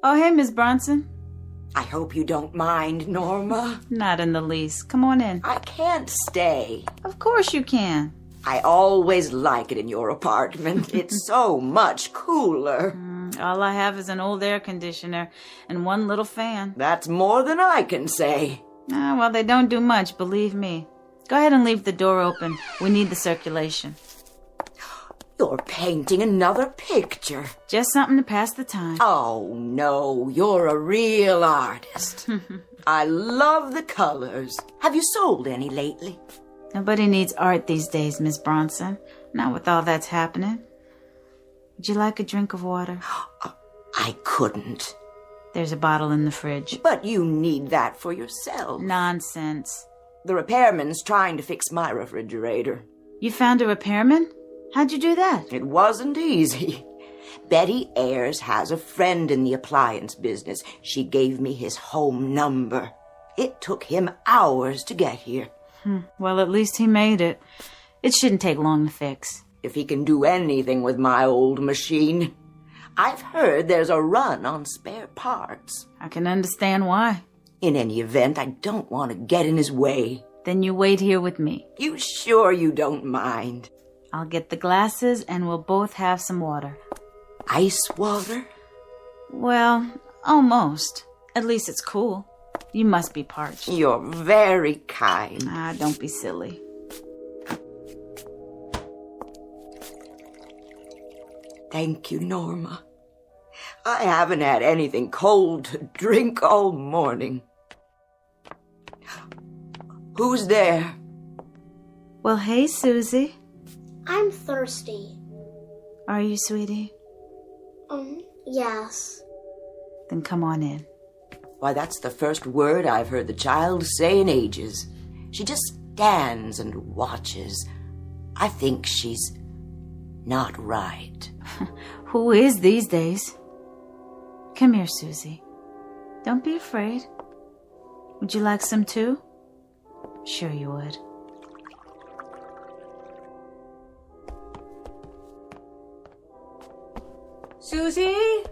Speaker 13: Oh, hey, Miss Bronson.
Speaker 23: I hope you don't mind, Norma.
Speaker 13: Not in the least. Come on in.
Speaker 23: I can't stay.
Speaker 13: Of course you can.
Speaker 23: I always like it in your apartment. It's so much cooler.
Speaker 13: All I have is an old air conditioner and one little fan.
Speaker 23: That's more than I can say.
Speaker 13: Well, they don't do much, believe me. Go ahead and leave the door open. We need the circulation.
Speaker 23: You're painting another picture.
Speaker 13: Just something to pass the time.
Speaker 23: Oh, no, you're a real artist. I love the colors. Have you sold any lately?
Speaker 13: Nobody needs art these days, Miss Bronson. Not with all that's happening. Would you like a drink of water?
Speaker 23: I couldn't.
Speaker 13: There's a bottle in the fridge.
Speaker 23: But you need that for yourself.
Speaker 13: Nonsense.
Speaker 23: The repairman's trying to fix my refrigerator.
Speaker 13: You found a repairman? How'd you do that?
Speaker 23: It wasn't easy. Betty Ayers has a friend in the appliance business. She gave me his home number. It took him hours to get here.
Speaker 13: Well, at least he made it. It shouldn't take long to fix.
Speaker 23: If he can do anything with my old machine. I've heard there's a run on spare parts.
Speaker 13: I can understand why.
Speaker 23: In any event, I don't want to get in his way.
Speaker 13: Then you wait here with me.
Speaker 23: You sure you don't mind?
Speaker 13: I'll get the glasses and we'll both have some water.
Speaker 23: Ice water?
Speaker 13: Well, almost. At least it's cool. You must be parched.
Speaker 23: You're very kind.
Speaker 13: Don't be silly.
Speaker 23: Thank you, Norma. I haven't had anything cold to drink all morning. Who's there?
Speaker 13: Well, hey, Susie.
Speaker 24: I'm thirsty.
Speaker 13: Are you, sweetie?
Speaker 24: Yes.
Speaker 13: Then come on in.
Speaker 23: Why, that's the first word I've heard the child say in ages. She just stands and watches. I think she's not right.
Speaker 13: Who is these days? Come here, Susie. Don't be afraid. Would you like some too? Sure you would.
Speaker 5: Susie?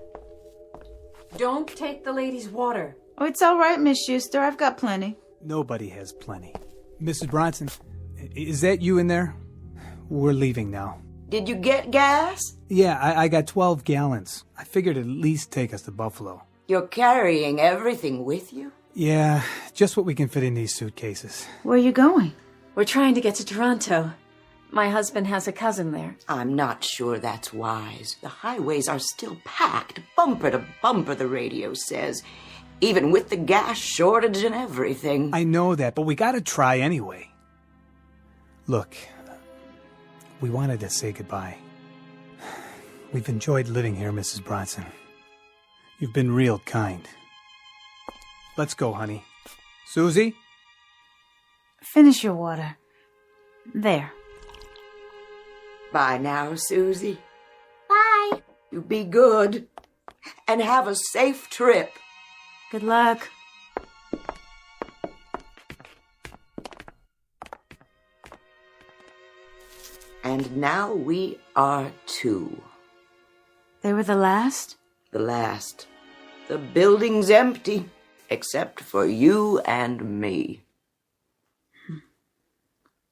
Speaker 5: Don't take the lady's water.
Speaker 13: Oh, it's all right, Miss Schuster. I've got plenty.
Speaker 7: Nobody has plenty. Mrs. Bronson, is that you in there? We're leaving now.
Speaker 23: Did you get gas?
Speaker 7: Yeah, I got 12 gallons. I figured it'd at least take us to Buffalo.
Speaker 23: You're carrying everything with you?
Speaker 7: Yeah, just what we can fit in these suitcases.
Speaker 13: Where are you going?
Speaker 5: We're trying to get to Toronto. My husband has a cousin there.
Speaker 23: I'm not sure that's wise. The highways are still packed, bumper to bumper, the radio says. Even with the gas shortage and everything.
Speaker 7: I know that, but we gotta try anyway. Look, we wanted to say goodbye. We've enjoyed living here, Mrs. Bronson. You've been real kind. Let's go, honey. Susie?
Speaker 13: Finish your water. There.
Speaker 23: Bye now, Susie.
Speaker 24: Bye.
Speaker 23: You be good. And have a safe trip.
Speaker 13: Good luck.
Speaker 23: And now we are two.
Speaker 13: They were the last?
Speaker 23: The last. The building's empty, except for you and me.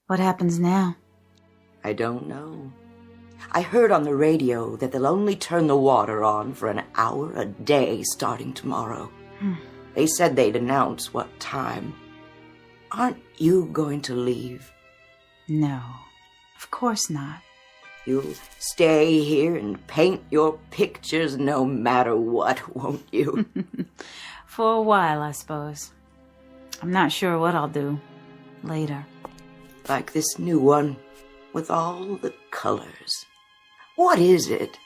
Speaker 13: What happens now?
Speaker 23: I don't know. I heard on the radio that they'll only turn the water on for an hour a day starting tomorrow. They said they'd announce what time. Aren't you going to leave?
Speaker 13: No, of course not.
Speaker 23: You'll stay here and paint your pictures no matter what, won't you?
Speaker 13: For a while, I suppose. I'm not sure what I'll do later.
Speaker 23: Like this new one, with all the colors. What is it?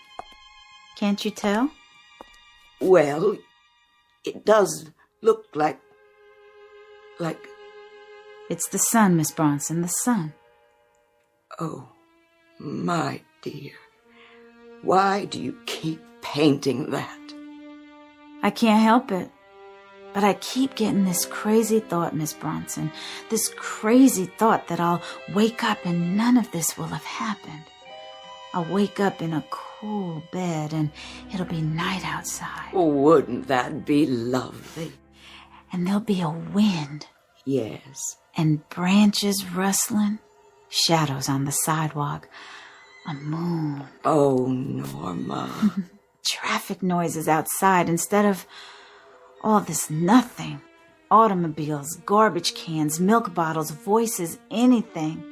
Speaker 13: Can't you tell?
Speaker 23: Well, it does look like...
Speaker 13: It's the sun, Miss Bronson, the sun.
Speaker 23: Oh, my dear. Why do you keep painting that?
Speaker 13: I can't help it. But I keep getting this crazy thought, Miss Bronson. This crazy thought that I'll wake up and none of this will have happened. I'll wake up in a cool bed and it'll be night outside.
Speaker 23: Wouldn't that be lovely?
Speaker 13: And there'll be a wind.
Speaker 23: Yes.
Speaker 13: And branches rustling. Shadows on the sidewalk. A moon.
Speaker 23: Oh, Norma.
Speaker 13: Traffic noises outside instead of all this nothing. Automobiles, garbage cans, milk bottles, voices, anything.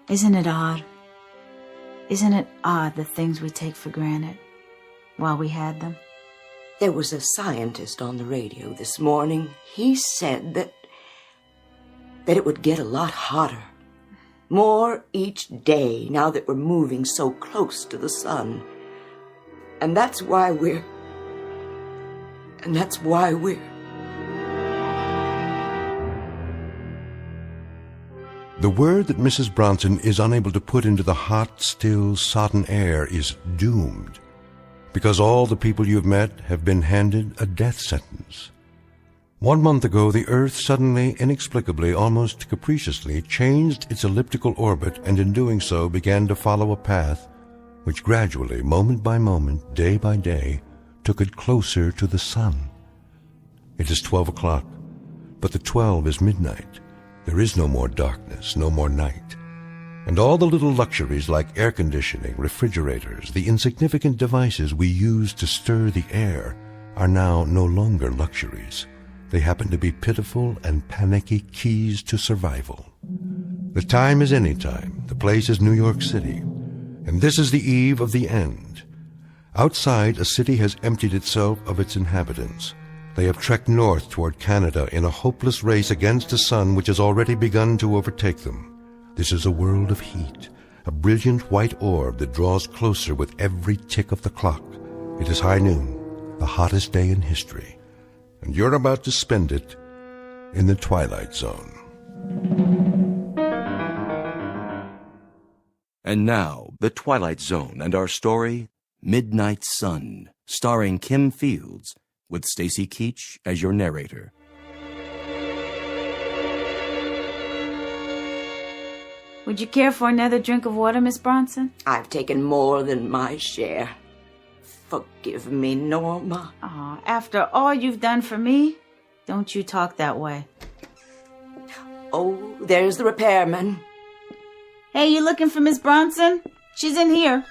Speaker 13: Isn't it odd? Isn't it odd the things we take for granted while we had them?
Speaker 23: There was a scientist on the radio this morning. He said that it would get a lot hotter. More each day now that we're moving so close to the sun. And that's why we're...
Speaker 1: The word that Mrs. Bronson is unable to put into the hot, still, sodden air is doomed, because all the people you've met have been handed a death sentence. 1 month ago, the Earth suddenly, inexplicably, almost capriciously, changed its elliptical orbit, and in doing so began to follow a path which gradually, moment by moment, day by day, took it closer to the sun. It is 12 o'clock, but the 12 is midnight. There is no more darkness, no more night. And all the little luxuries like air conditioning, refrigerators, the insignificant devices we use to stir the air are now no longer luxuries. They happen to be pitiful and panicky keys to survival. The time is any time. The place is New York City. And this is the eve of the end. Outside, a city has emptied itself of its inhabitants. They have trekked north toward Canada in a hopeless race against a sun which has already begun to overtake them. This is a world of heat, a brilliant white orb that draws closer with every tick of the clock. It is high noon, the hottest day in history. and you're about to spend it in the Twilight Zone.
Speaker 6: And now, The Twilight Zone and our story, Midnight Sun, starring Kim Fields, with Stacy Keach as your narrator.
Speaker 13: Would you care for another drink of water, Miss Bronson?
Speaker 23: I've taken more than my share. Forgive me, Norma.
Speaker 13: Aw, after all you've done for me, don't you talk that way.
Speaker 23: Oh, there's the repairman.
Speaker 13: Hey, you looking for Miss Bronson? She's in here.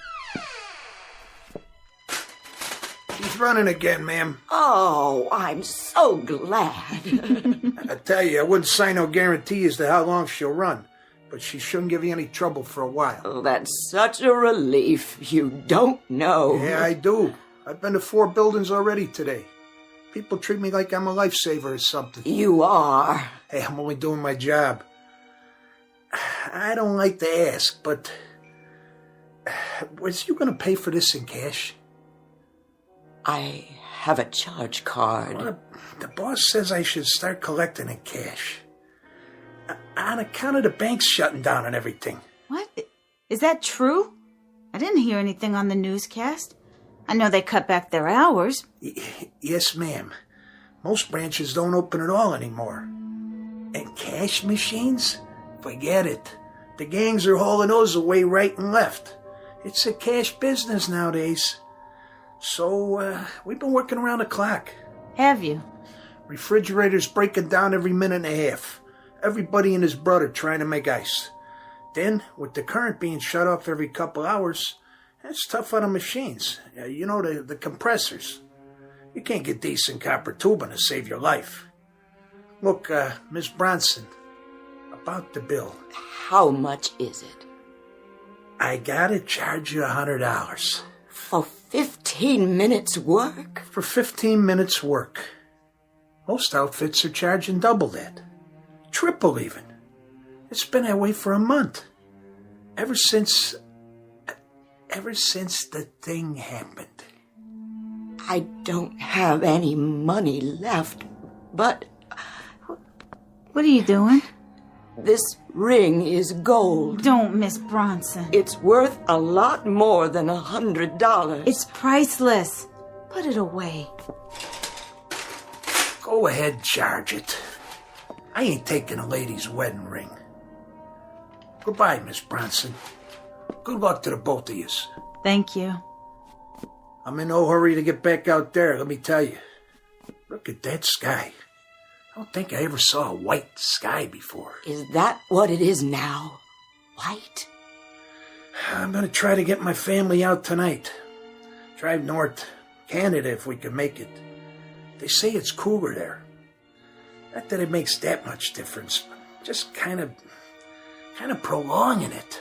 Speaker 8: She's running again, ma'am.
Speaker 23: Oh, I'm so glad.
Speaker 8: I tell you, I wouldn't sign no guarantee as to how long she'll run, but she shouldn't give you any trouble for a while.
Speaker 23: Oh, that's such a relief. You don't know.
Speaker 8: Yeah, I do. I've been to 4 buildings already today. People treat me like I'm a lifesaver or something.
Speaker 23: You are.
Speaker 8: Hey, I'm only doing my job. I don't like to ask, but was you going to pay for this in cash?
Speaker 23: I have a charge card.
Speaker 8: Well, the boss says I should start collecting in cash. On account of the banks shutting down and everything.
Speaker 13: What? Is that true? I didn't hear anything on the newscast. I know they cut back their hours.
Speaker 8: Yes, ma'am. Most branches don't open at all anymore. And cash machines? Forget it. The gangs are hauling those away right and left. It's a cash business nowadays. So, we've been working around the clock.
Speaker 13: Have you?
Speaker 8: Refrigerators breaking down every minute and a half. Everybody and his brother trying to make ice. Then, with the current being shut off every couple hours, that's tough on the machines. You know, the compressors. You can't get decent copper tubing to save your life. Look, Miss Bronson, about the bill.
Speaker 23: How much is it?
Speaker 8: I gotta charge you $100.
Speaker 23: For 15 minutes work?
Speaker 8: For 15 minutes work. Most outfits are charging double that. Triple even. It's been that way for a month. Ever since the thing happened.
Speaker 23: I don't have any money left, but...
Speaker 13: What are you doing?
Speaker 23: This ring is gold.
Speaker 13: Don't, Miss Bronson.
Speaker 23: It's worth a lot more than $100.
Speaker 13: It's priceless. Put it away.
Speaker 8: Go ahead, charge it. I ain't taking a lady's wedding ring. Goodbye, Miss Bronson. Good luck to the both of yous.
Speaker 13: Thank you.
Speaker 8: I'm in no hurry to get back out there, let me tell you. Look at that sky. I don't think I ever saw a white sky before.
Speaker 23: Is that what it is now? White?
Speaker 8: I'm gonna try to get my family out tonight. Drive north, Canada if we can make it. They say it's cooler there. Not that it makes that much difference, just kind of prolonging it.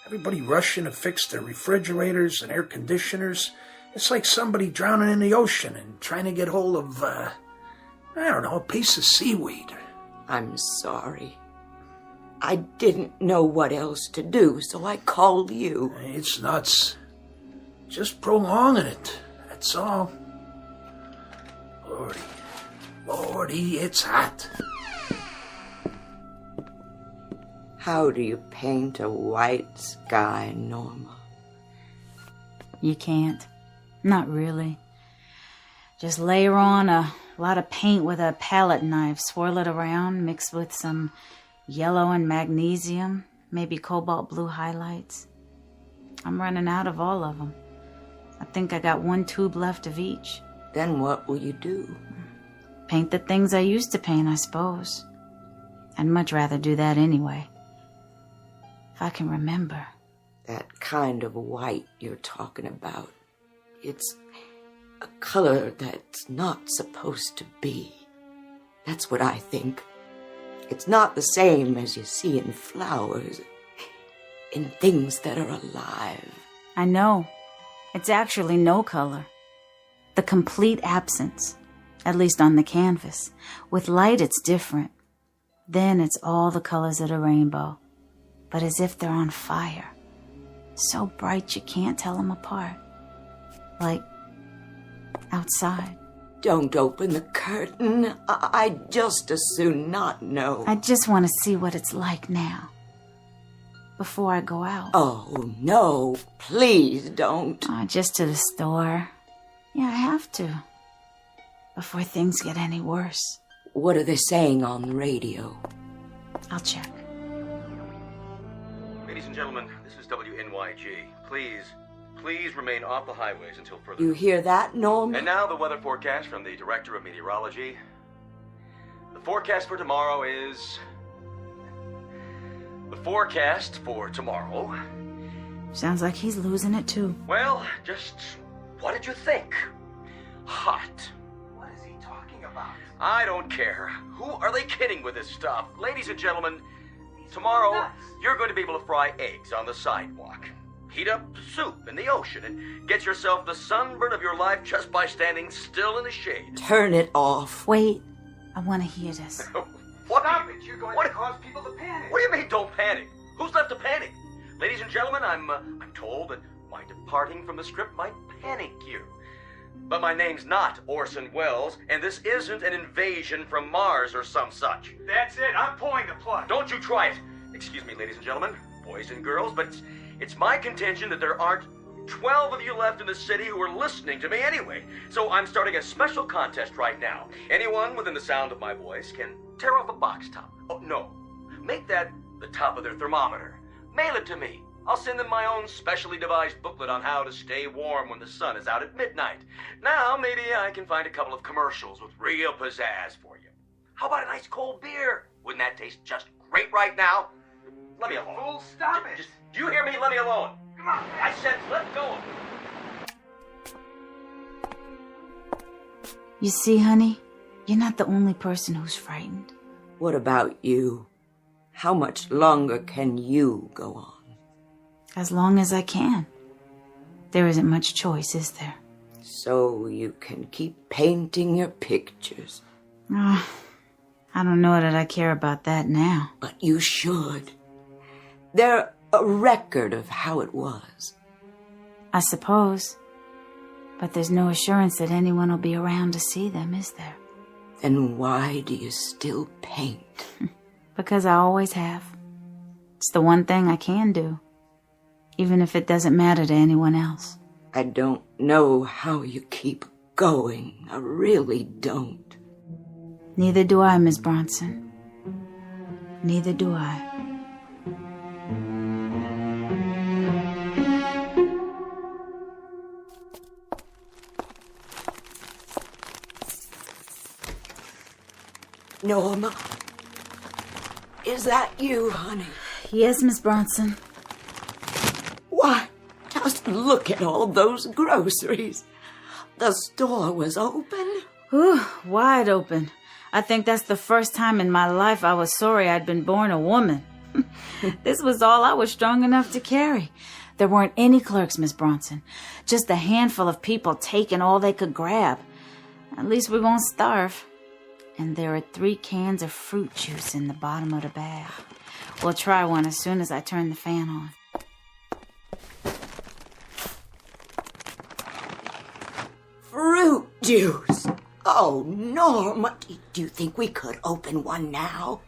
Speaker 8: Everybody rushing to fix their refrigerators and air conditioners. It's like somebody drowning in the ocean and trying to get hold of, I don't know, a piece of seaweed.
Speaker 23: I'm sorry. I didn't know what else to do, so I called you.
Speaker 8: It's nuts. Just prolonging it, that's all. Lordy, it's hot.
Speaker 23: How do you paint a white sky, Norma?
Speaker 13: You can't. Not really. Just layer on a lot of paint with a palette knife, swirl it around, mix with some yellow and magnesium, maybe cobalt blue highlights. I'm running out of all of them. I think I got 1 tube left of each.
Speaker 23: Then what will you do?
Speaker 13: Paint the things I used to paint, I suppose. I'd much rather do that anyway. If I can remember.
Speaker 23: That kind of white you're talking about. It's a color that's not supposed to be. That's what I think. It's not the same as you see in flowers, in things that are alive.
Speaker 13: I know. It's actually no color. The complete absence, at least on the canvas. With light, it's different. Then it's all the colors of the rainbow, but as if they're on fire. So bright you can't tell them apart. Like outside.
Speaker 23: Don't open the curtain. I'd just as soon not know.
Speaker 13: I just want to see what it's like now. Before I go out.
Speaker 23: Oh, no. Please don't.
Speaker 13: Oh, just to the store. Yeah, I have to. Before things get any worse.
Speaker 23: What are they saying on the radio?
Speaker 13: I'll check.
Speaker 11: Ladies and gentlemen, this is WNYG. Please remain off the highways until further.
Speaker 23: You hear that, Norm?
Speaker 11: And now the weather forecast from the Director of Meteorology. The forecast for tomorrow is... The forecast for tomorrow...
Speaker 13: Sounds like he's losing it too.
Speaker 11: Well, just what did you think? Hot.
Speaker 8: What is he talking about?
Speaker 11: I don't care. Who are they kidding with this stuff? Ladies and gentlemen, tomorrow you're going to be able to fry eggs on the sidewalk. Heat up soup in the ocean and get yourself the sunburn of your life just by standing still in the shade.
Speaker 23: Turn it off.
Speaker 13: Wait, I want to hear this.
Speaker 11: What?
Speaker 8: Stop it! You're going to cause people to panic.
Speaker 11: What do you mean, don't panic? Who's left to panic? Ladies and gentlemen, I'm told that my departing from the script might panic you. But my name's not Orson Welles, and this isn't an invasion from Mars or some such.
Speaker 8: That's it. I'm pulling the plug.
Speaker 11: Don't you try it. Excuse me, ladies and gentlemen, boys and girls, but it's my contention that there aren't 12 of you left in the city who are listening to me anyway. So I'm starting a special contest right now. Anyone within the sound of my voice can tear off a box top. Oh, no. Make that the top of their thermometer. Mail it to me. I'll send them my own specially devised booklet on how to stay warm when the sun is out at midnight. Now, maybe I can find a couple of commercials with real pizzazz for you. How about a nice cold beer? Wouldn't that taste just great right now? Let me alone.
Speaker 8: Fool, stop it.
Speaker 11: Do you hear me? Let me alone.
Speaker 8: Come on.
Speaker 11: I said let go.
Speaker 13: You see, honey, you're not the only person who's frightened.
Speaker 23: What about you? How much longer can you go on?
Speaker 13: As long as I can. There isn't much choice, is there?
Speaker 23: So you can keep painting your pictures.
Speaker 13: Oh, I don't know that I care about that now.
Speaker 23: But you should. They're a record of how it was.
Speaker 13: I suppose. But there's no assurance that anyone will be around to see them, is there?
Speaker 23: Then why do you still paint?
Speaker 13: Because I always have. It's the one thing I can do. Even if it doesn't matter to anyone else.
Speaker 23: I don't know how you keep going. I really don't.
Speaker 13: Neither do I, Miss Bronson. Neither do I.
Speaker 23: Norma, is that you, honey?
Speaker 13: Yes, Miss Bronson.
Speaker 23: Why, just look at all those groceries. The store was open.
Speaker 13: Ooh, wide open. I think that's the first time in my life I was sorry I'd been born a woman. This was all I was strong enough to carry. There weren't any clerks, Miss Bronson. Just a handful of people taking all they could grab. At least we won't starve. And there are 3 cans of fruit juice in the bottom of the bag. We'll try one as soon as I turn the fan on.
Speaker 23: Fruit juice. Oh, Norma, do you think we could open one now?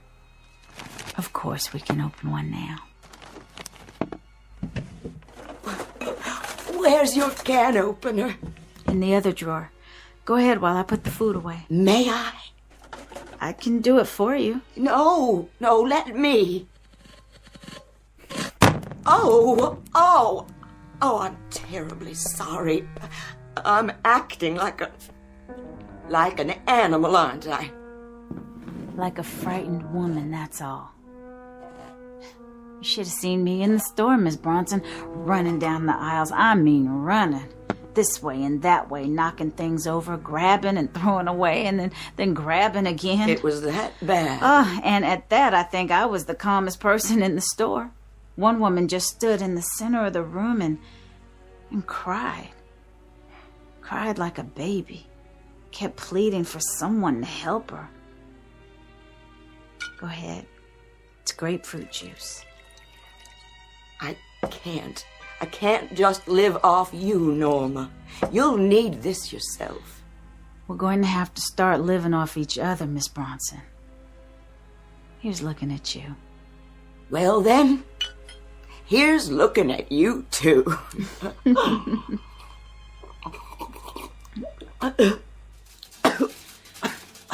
Speaker 13: Of course we can open one now.
Speaker 23: Where's your can opener?
Speaker 13: In the other drawer. Go ahead while I put the food away.
Speaker 23: May I?
Speaker 13: I can do it for you.
Speaker 23: No, let me. Oh, I'm terribly sorry. I'm acting like an animal, aren't I?
Speaker 13: Like a frightened woman, that's all. You should have seen me in the store, Miss Bronson, running down the aisles. I mean running. This way and that way, knocking things over, grabbing and throwing away, and then grabbing again.
Speaker 23: It was that bad.
Speaker 13: And at that, I think I was the calmest person in the store. One woman just stood in the center of the room and cried. Cried like a baby. Kept pleading for someone to help her. Go ahead. It's grapefruit juice.
Speaker 23: I can't just live off you, Norma. You'll need this yourself.
Speaker 13: We're going to have to start living off each other, Miss Bronson. Here's looking at you.
Speaker 23: Well then, here's looking at you too.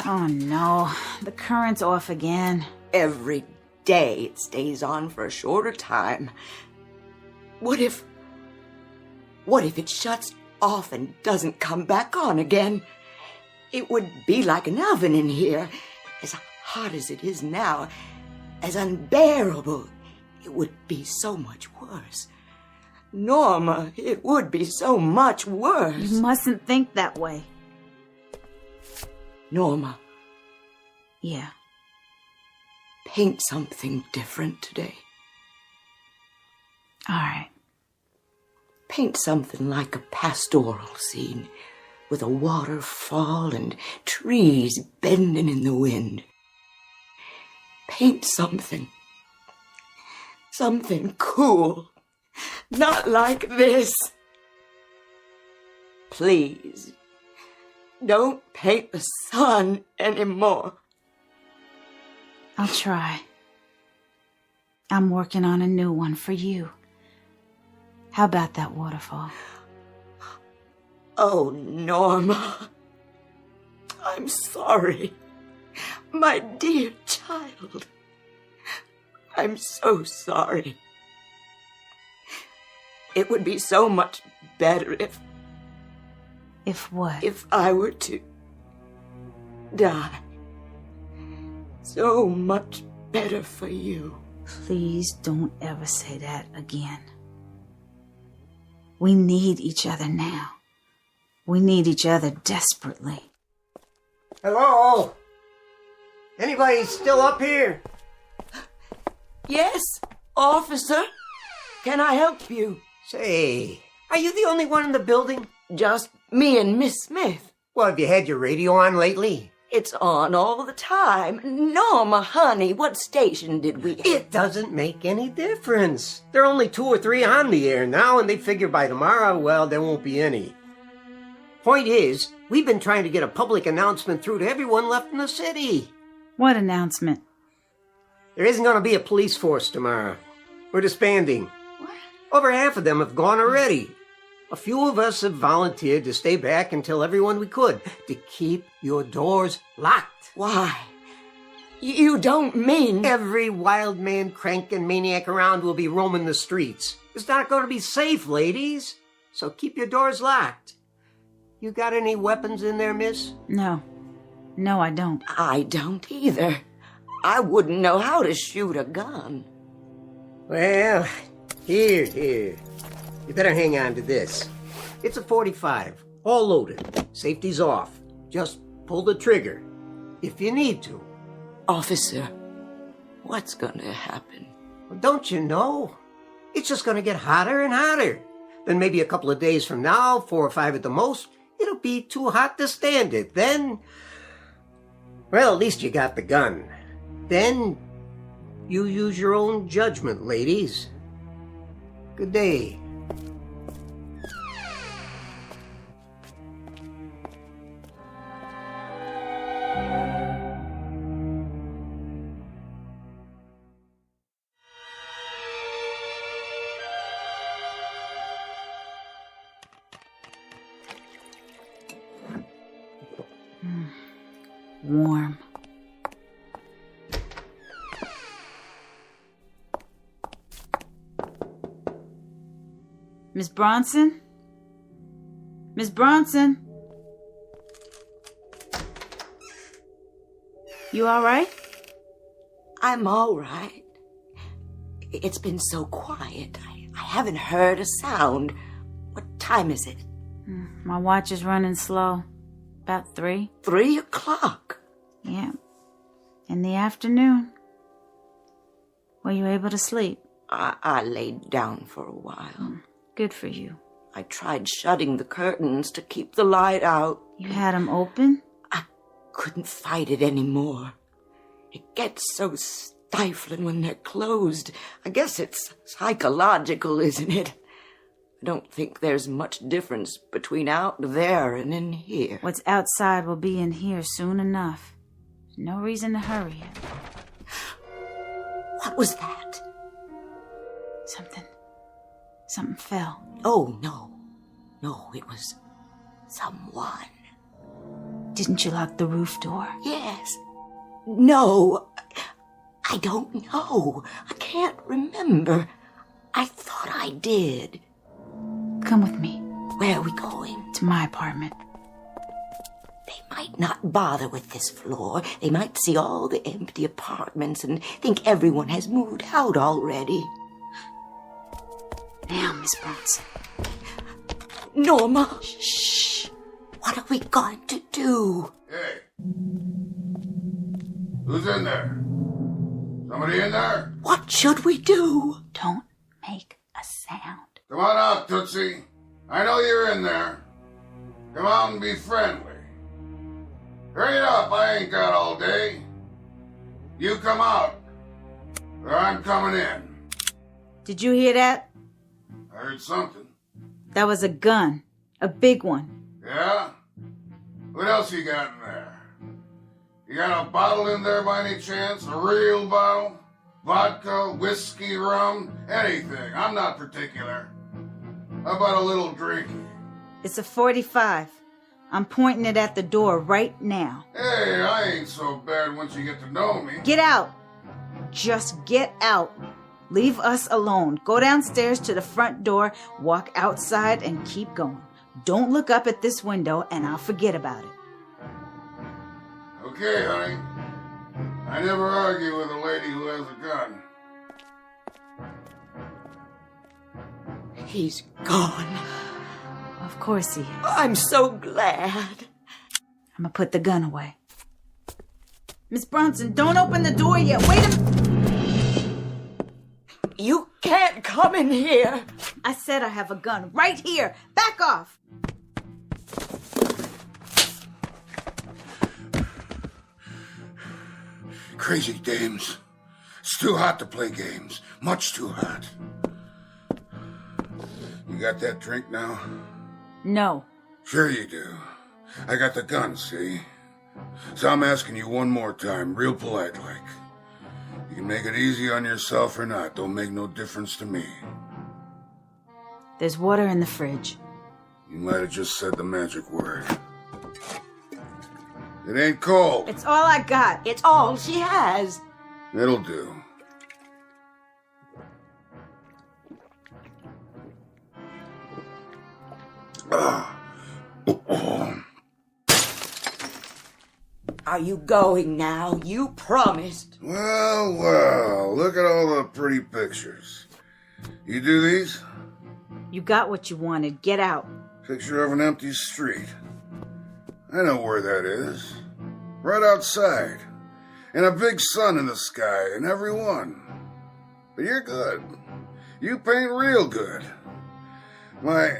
Speaker 13: Oh no, the current's off again.
Speaker 23: Every day it stays on for a shorter time. What if it shuts off and doesn't come back on again? It would be like an oven in here. As hot as it is now, as unbearable. It would be so much worse. Norma, it would be so much worse.
Speaker 13: You mustn't think that way.
Speaker 23: Norma.
Speaker 13: Yeah.
Speaker 23: Paint something different today.
Speaker 13: All right.
Speaker 23: Paint something like a pastoral scene with a waterfall and trees bending in the wind. Paint something cool. Not like this. Please, don't paint the sun anymore.
Speaker 13: I'll try. I'm working on a new one for you. How about that waterfall?
Speaker 23: Oh, Norma. I'm sorry. My dear child. I'm so sorry. It would be so much better if...
Speaker 13: If what?
Speaker 23: If I were to die. So much better for you.
Speaker 13: Please don't ever say that again. We need each other now. We need each other desperately.
Speaker 14: Hello? Anybody still up here?
Speaker 23: Yes, officer. Can I help you?
Speaker 14: Say, are you the only one in the building?
Speaker 23: Just me and Miss Smith.
Speaker 14: Well, have you had your radio on lately?
Speaker 23: It's on all the time. Norma, honey, what station did we...
Speaker 14: It doesn't make any difference. There are only 2 or 3 on the air now, and they figure by tomorrow, well, there won't be any. Point is, we've been trying to get a public announcement through to everyone left in the city.
Speaker 13: What announcement?
Speaker 14: There isn't going to be a police force tomorrow. We're disbanding.
Speaker 23: What?
Speaker 14: Over half of them have gone already. A few of us have volunteered to stay back and tell everyone we could to keep your doors locked.
Speaker 23: Why? You don't mean...
Speaker 14: Every wild man, crank, and maniac around will be roaming the streets. It's not going to be safe, ladies. So keep your doors locked. You got any weapons in there, miss?
Speaker 13: No. No, I don't.
Speaker 23: I don't either. I wouldn't know how to shoot a gun.
Speaker 14: Well, here. You better hang on to this. It's a .45, all loaded. Safety's off. Just pull the trigger, if you need to.
Speaker 23: Officer, what's going to happen?
Speaker 14: Well, don't you know? It's just going to get hotter and hotter. Then maybe a couple of days from now, 4 or 5 at the most, it'll be too hot to stand it. Then, well, at least you got the gun. Then, you use your own judgment, ladies. Good day.
Speaker 13: Warm. Miss Bronson? Miss Bronson? You all right?
Speaker 23: I'm all right. It's been so quiet. I haven't heard a sound. What time is it?
Speaker 13: My watch is running slow. About 3.
Speaker 23: 3 o'clock?
Speaker 13: Yeah. In the afternoon. Were you able to sleep?
Speaker 23: I laid down for a while.
Speaker 13: Good for you.
Speaker 23: I tried shutting the curtains to keep the light out.
Speaker 13: You had them open?
Speaker 23: I couldn't fight it anymore. It gets so stifling when they're closed. I guess it's psychological, isn't it? don't think there's much difference between out there and in here.
Speaker 13: What's outside will be in here soon enough. No reason to hurry it.
Speaker 23: What was that?
Speaker 13: Something fell.
Speaker 23: Oh, no. No, it was someone.
Speaker 13: Didn't you lock the roof door?
Speaker 23: Yes. No. I don't know. I can't remember. I thought I did.
Speaker 13: Come with me.
Speaker 23: Where are we going?
Speaker 13: To my apartment.
Speaker 23: They might not bother with this floor. They might see all the empty apartments and think everyone has moved out already.
Speaker 13: Now, Miss Bronson.
Speaker 23: Norma. Shh. What are we going to do?
Speaker 4: Hey. Who's in there? Somebody in there?
Speaker 23: What should we do?
Speaker 13: Don't make a sound.
Speaker 4: Come on out, Tootsie. I know you're in there. Come out and be friendly. Hurry it up, I ain't got all day. You come out, or I'm coming in.
Speaker 13: Did you hear that?
Speaker 4: I heard something.
Speaker 13: That was a gun. A big one.
Speaker 4: Yeah? What else you got in there? You got a bottle in there by any chance? A real bottle? Vodka, whiskey, rum, anything. I'm not particular. How about a little drinky?
Speaker 13: It's a .45. I'm pointing it at the door right now.
Speaker 4: Hey, I ain't so bad once you get to know me.
Speaker 13: Get out! Just get out. Leave us alone. Go downstairs to the front door, walk outside, and keep going. Don't look up at this window, and I'll forget about it.
Speaker 4: Okay, honey. I never argue with a lady who has a gun.
Speaker 23: He's gone.
Speaker 13: Of course he is.
Speaker 23: I'm so glad.
Speaker 13: I'm gonna put the gun away. Miss Bronson, don't open the door yet. Wait a minute.
Speaker 23: You can't come in here.
Speaker 13: I said I have a gun right here. Back off.
Speaker 4: Crazy dames. It's too hot to play games. Much too hot. You got that drink now?
Speaker 13: No.
Speaker 4: Sure you do. I got the gun, see? So I'm asking you one more time, real polite like. You can make it easy on yourself or not. Don't make no difference to me.
Speaker 13: There's water in the fridge.
Speaker 4: You might have just said the magic word. It ain't cold.
Speaker 13: It's all I got.
Speaker 23: It's all she has.
Speaker 4: It'll do.
Speaker 23: Are you going now? You promised.
Speaker 4: Well, look at all the pretty pictures. You do these?
Speaker 13: You got what you wanted. Get out.
Speaker 4: Picture of an empty street. I know where that is. Right outside. And a big sun in the sky in every one. But you're good. You paint real good. My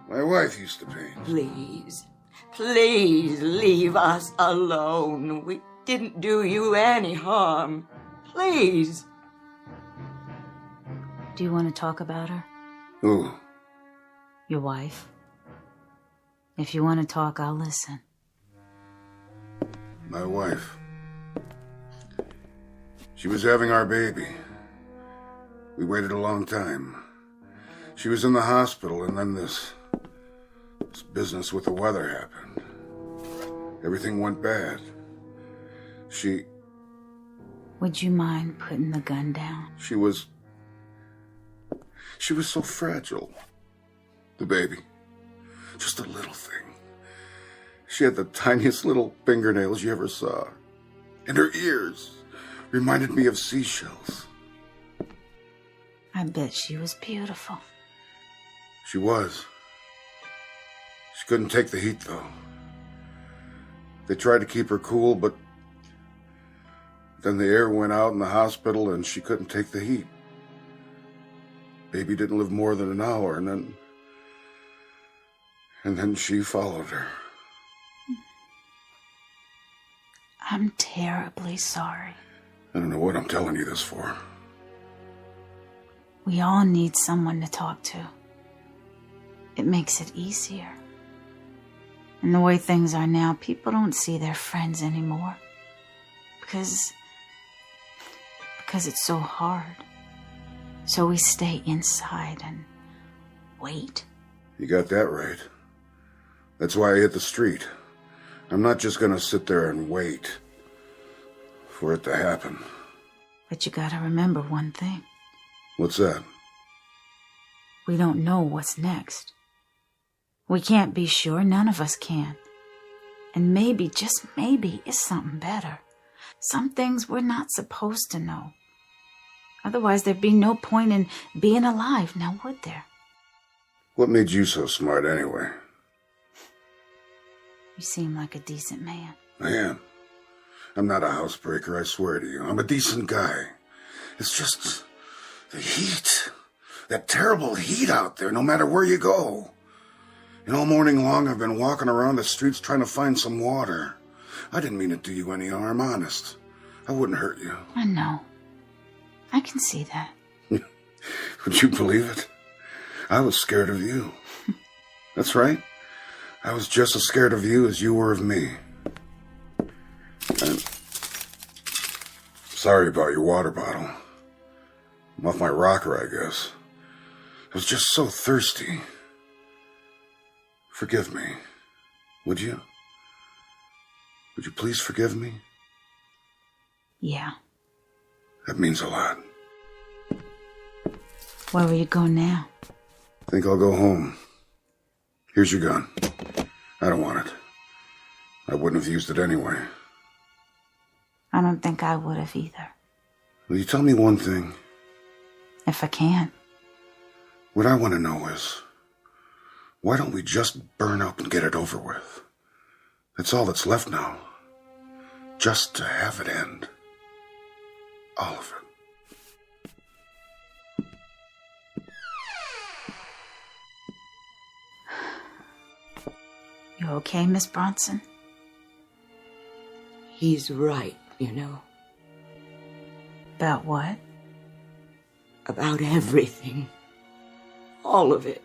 Speaker 4: wife used to paint.
Speaker 23: Please leave us alone. We didn't do you any harm. Please.
Speaker 13: Do you want to talk about her?
Speaker 4: Who?
Speaker 13: Your wife. If you want to talk, I'll listen.
Speaker 4: My wife. She was having our baby. We waited a long time. She was in the hospital, and then this business with the weather happened. Everything went bad.
Speaker 13: Would you mind putting the gun down?
Speaker 4: She was so fragile. The baby. Just a little thing. She had the tiniest little fingernails you ever saw. And her ears reminded me of seashells.
Speaker 13: I bet she was beautiful.
Speaker 4: She was. She couldn't take the heat, though. They tried to keep her cool, but then the air went out in the hospital and she couldn't take the heat. Baby didn't live more than an hour, and then she followed her.
Speaker 13: I'm terribly sorry.
Speaker 4: I don't know what I'm telling you this for.
Speaker 13: We all need someone to talk to. It makes it easier. And the way things are now, people don't see their friends anymore. Because it's so hard. So we stay inside and wait.
Speaker 4: You got that right. That's why I hit the street. I'm not just gonna sit there and wait for it to happen.
Speaker 13: But you gotta remember one thing.
Speaker 4: What's that?
Speaker 13: We don't know what's next. We can't be sure, none of us can. And maybe, just maybe, it's something better. Some things we're not supposed to know. Otherwise, there'd be no point in being alive, now would there?
Speaker 4: What made you so smart anyway?
Speaker 13: You seem like a decent man.
Speaker 4: I am. I'm not a housebreaker, I swear to you. I'm a decent guy. It's just the heat. That terrible heat out there, no matter where you go. And all morning long I've been walking around the streets trying to find some water. I didn't mean to do you any harm, honest. I wouldn't hurt you.
Speaker 13: I know. I can see that.
Speaker 4: Would you believe it? I was scared of you. That's right. I was just as scared of you as you were of me. And sorry about your water bottle. I'm off my rocker, I guess. I was just so thirsty. Forgive me. Would you? Would you please forgive me?
Speaker 13: Yeah.
Speaker 4: That means a lot.
Speaker 13: Where will you go now?
Speaker 4: Think I'll go home. Here's your gun. I don't want it. I wouldn't have used it anyway.
Speaker 13: I don't think I would have either.
Speaker 4: Will you tell me one thing?
Speaker 13: If I can.
Speaker 4: What I want to know is, why don't we just burn up and get it over with? That's all that's left now. Just to have it end. All of it.
Speaker 13: You okay, Miss Bronson?
Speaker 23: He's right, you know.
Speaker 13: About what?
Speaker 23: About everything. All of it.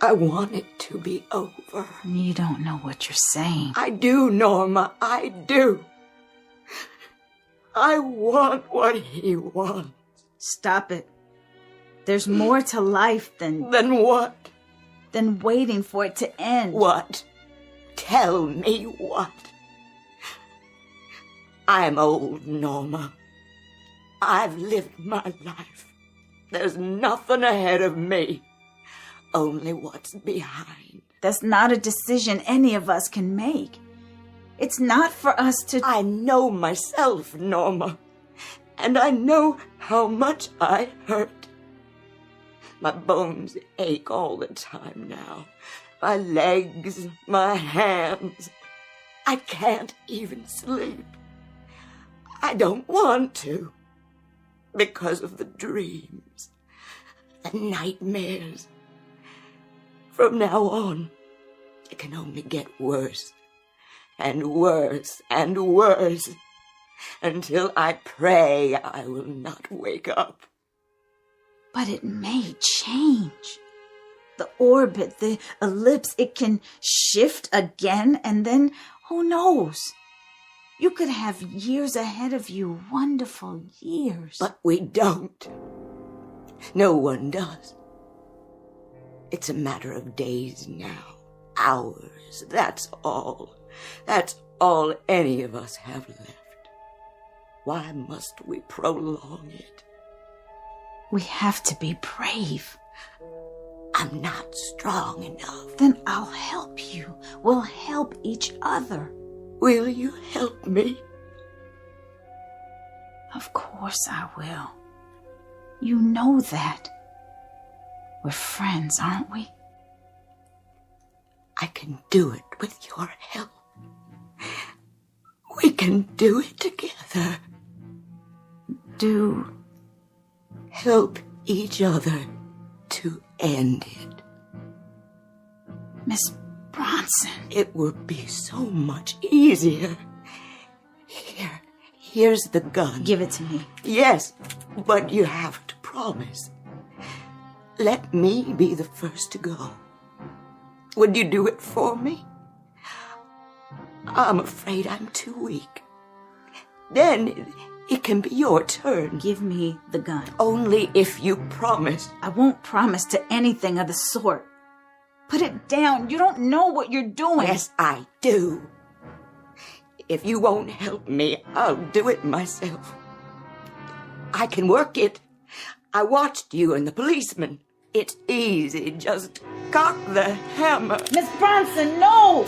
Speaker 23: I want it to be over.
Speaker 13: You don't know what you're saying.
Speaker 23: I do, Norma. I do. I want what he wants.
Speaker 13: Stop it. There's more to life than...
Speaker 23: Than what?
Speaker 13: Than waiting for it to end.
Speaker 23: What? Tell me what? I'm old, Norma. I've lived my life. There's nothing ahead of me. Only what's behind.
Speaker 13: That's not a decision any of us can make. It's not for us to...
Speaker 23: I know myself, Norma. And I know how much I hurt. My bones ache all the time now. My legs, my hands. I can't even sleep. I don't want to. Because of the dreams. The nightmares. From now on, it can only get worse. And worse and worse. Until I pray I will not wake up.
Speaker 13: But it may change. The orbit, the ellipse, it can shift again, and then, who knows? You could have years ahead of you, wonderful years.
Speaker 23: But we don't. No one does. It's a matter of days now. Hours, that's all. That's all any of us have left. Why must we prolong it?
Speaker 13: We have to be brave.
Speaker 23: I'm not strong enough.
Speaker 13: Then I'll help you. We'll help each other.
Speaker 23: Will you help me?
Speaker 13: Of course I will. You know that. We're friends, aren't we?
Speaker 23: I can do it with your help. We can do it together. Help each other to end it.
Speaker 13: Miss Bronson.
Speaker 23: It would be so much easier. Here's the gun.
Speaker 13: Give it to me.
Speaker 23: Yes, but you have to promise. promise. Let me be the first to go. Would you do it for me? I'm afraid I'm too weak. Then it can be your turn.
Speaker 13: Give me the gun.
Speaker 23: Only if you promise.
Speaker 13: I won't promise to anything of the sort. Put it down. You don't know what you're doing.
Speaker 23: Yes, I do. If you won't help me, I'll do it myself. I can work it. I watched you and the policeman. It's easy. Just cock the hammer.
Speaker 13: Miss Bronson, no!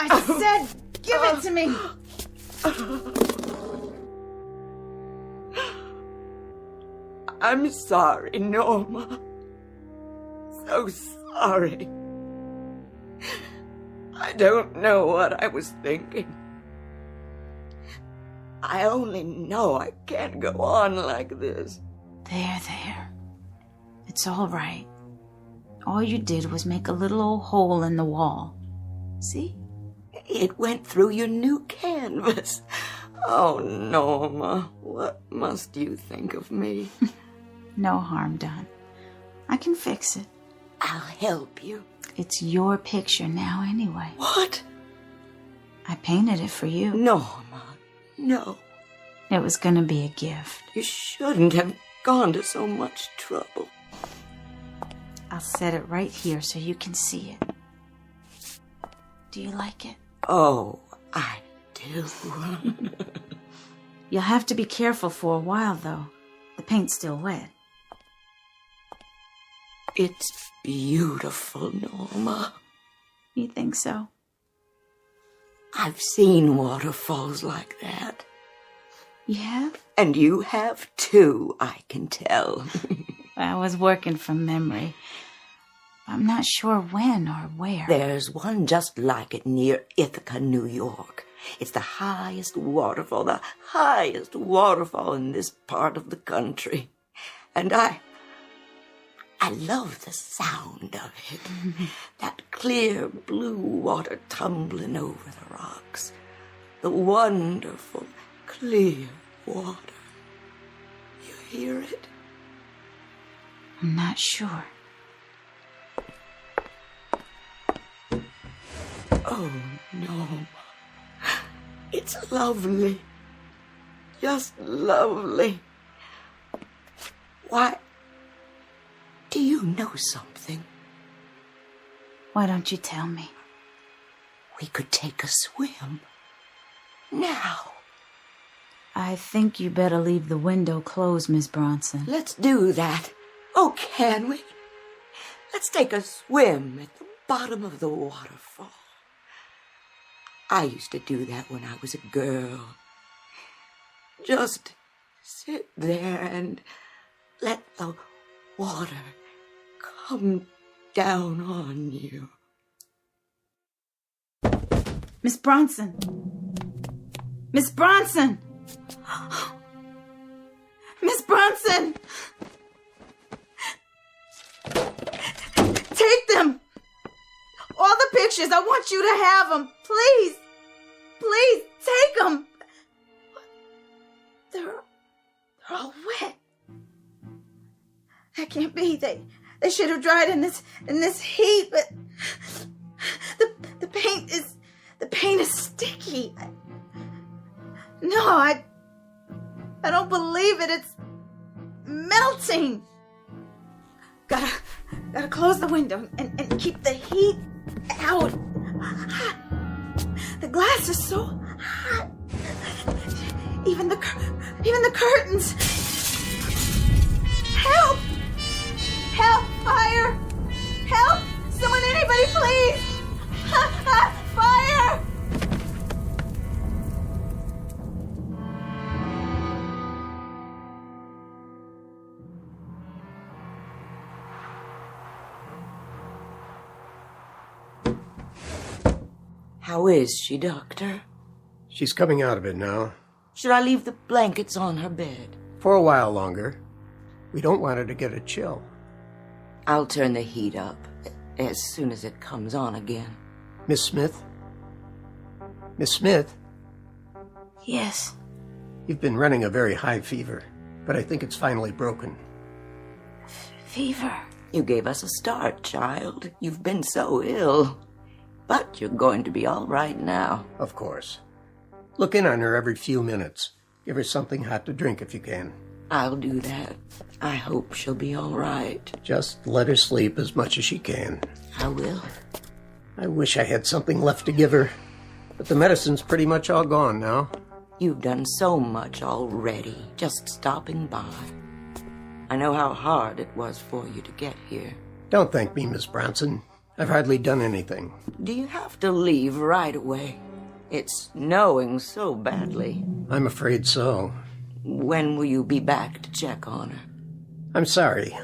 Speaker 13: I said, give it to me.
Speaker 23: I'm sorry, Norma. So sorry. I don't know what I was thinking. I only know I can't go on like this.
Speaker 13: There. It's all right. All you did was make a little old hole in the wall.
Speaker 23: See? It went through your new canvas. Oh, Norma, what must you think of me?
Speaker 13: No harm done. I can fix it.
Speaker 23: I'll help you.
Speaker 13: It's your picture now anyway.
Speaker 23: What?
Speaker 13: I painted it for you.
Speaker 23: Norma, no.
Speaker 13: It was gonna be a gift.
Speaker 23: You shouldn't have gone to so much trouble.
Speaker 13: I'll set it right here so you can see it. Do you like it?
Speaker 23: Oh, I do.
Speaker 13: You'll have to be careful for a while, though. The paint's still wet.
Speaker 23: It's beautiful, Norma.
Speaker 13: You think so?
Speaker 23: I've seen waterfalls like that.
Speaker 13: You have?
Speaker 23: And you have too, I can tell.
Speaker 13: I was working from memory. I'm not sure when or where.
Speaker 23: There's one just like it near Ithaca, New York. It's the highest waterfall in this part of the country. And I love the sound of it. That clear blue water tumbling over the rocks. The wonderful, clear water. You hear it?
Speaker 13: I'm not sure.
Speaker 23: Oh, no. It's lovely. Just lovely. Why, do you know something?
Speaker 13: Why don't you tell me?
Speaker 23: We could take a swim. Now.
Speaker 13: I think you better leave the window closed, Miss Bronson.
Speaker 23: Let's do that. Oh, can we? Let's take a swim at the bottom of the waterfall. I used to do that when I was a girl. Just sit there and let the water come down on you.
Speaker 13: Miss Bronson! Miss Bronson! Miss Bronson! Take them! All the pictures, I want you to have them. Please! Please, take them! They're all wet. That can't be. They should have dried in this heat, but the paint is sticky. I don't believe it. It's melting. Gotta close the window and keep the heat out. The glass is so hot. Even the curtains. Help! Help! Fire! Help! Someone, anybody, please! Fire!
Speaker 23: How is she, Doctor?
Speaker 14: She's coming out of it now.
Speaker 23: Should I leave the blankets on her bed?
Speaker 14: For a while longer. We don't want her to get a chill.
Speaker 23: I'll turn the heat up as soon as it comes on again.
Speaker 14: Miss Smith? Miss Smith?
Speaker 13: Yes.
Speaker 14: You've been running a very high fever, but I think it's finally broken.
Speaker 13: Fever?
Speaker 23: You gave us a start, child. You've been so ill. But you're going to be all right now.
Speaker 14: Of course. Look in on her every few minutes. Give her something hot to drink if you can.
Speaker 23: I'll do that. I hope she'll be all right.
Speaker 14: Just let her sleep as much as she can.
Speaker 23: I will.
Speaker 14: I wish I had something left to give her, but the medicine's pretty much all gone now.
Speaker 23: You've done so much already, just stopping by. I know how hard it was for you to get here.
Speaker 14: Don't thank me, Miss Bronson. I've hardly done anything.
Speaker 23: Do you have to leave right away? It's snowing so badly.
Speaker 14: I'm afraid so.
Speaker 23: When will you be back to check on her?
Speaker 14: I'm sorry,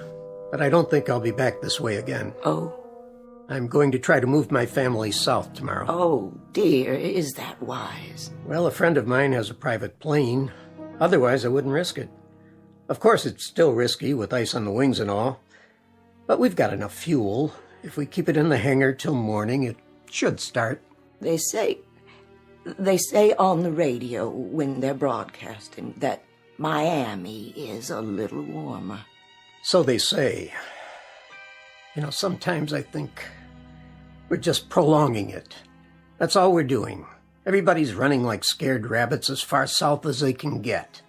Speaker 14: but I don't think I'll be back this way again.
Speaker 23: Oh?
Speaker 14: I'm going to try to move my family south tomorrow.
Speaker 23: Oh, dear, is that wise?
Speaker 14: Well, a friend of mine has a private plane. Otherwise, I wouldn't risk it. Of course, it's still risky with ice on the wings and all. But we've got enough fuel. If we keep it in the hangar till morning, it should start.
Speaker 23: They say on the radio when they're broadcasting that Miami is a little warmer.
Speaker 14: So they say. You know, sometimes I think we're just prolonging it. That's all we're doing. Everybody's running like scared rabbits as far south as they can get.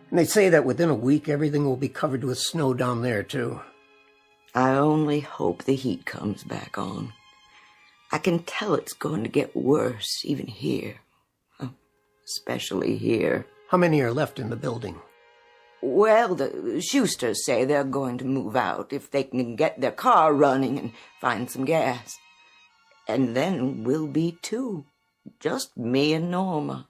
Speaker 14: And they say that within a week everything will be covered with snow down there, too.
Speaker 23: I only hope the heat comes back on. I can tell it's going to get worse, even here. Especially here.
Speaker 14: How many are left in the building?
Speaker 23: Well, the Schusters say they're going to move out if they can get their car running and find some gas. And then we'll be two. Just me and Norma.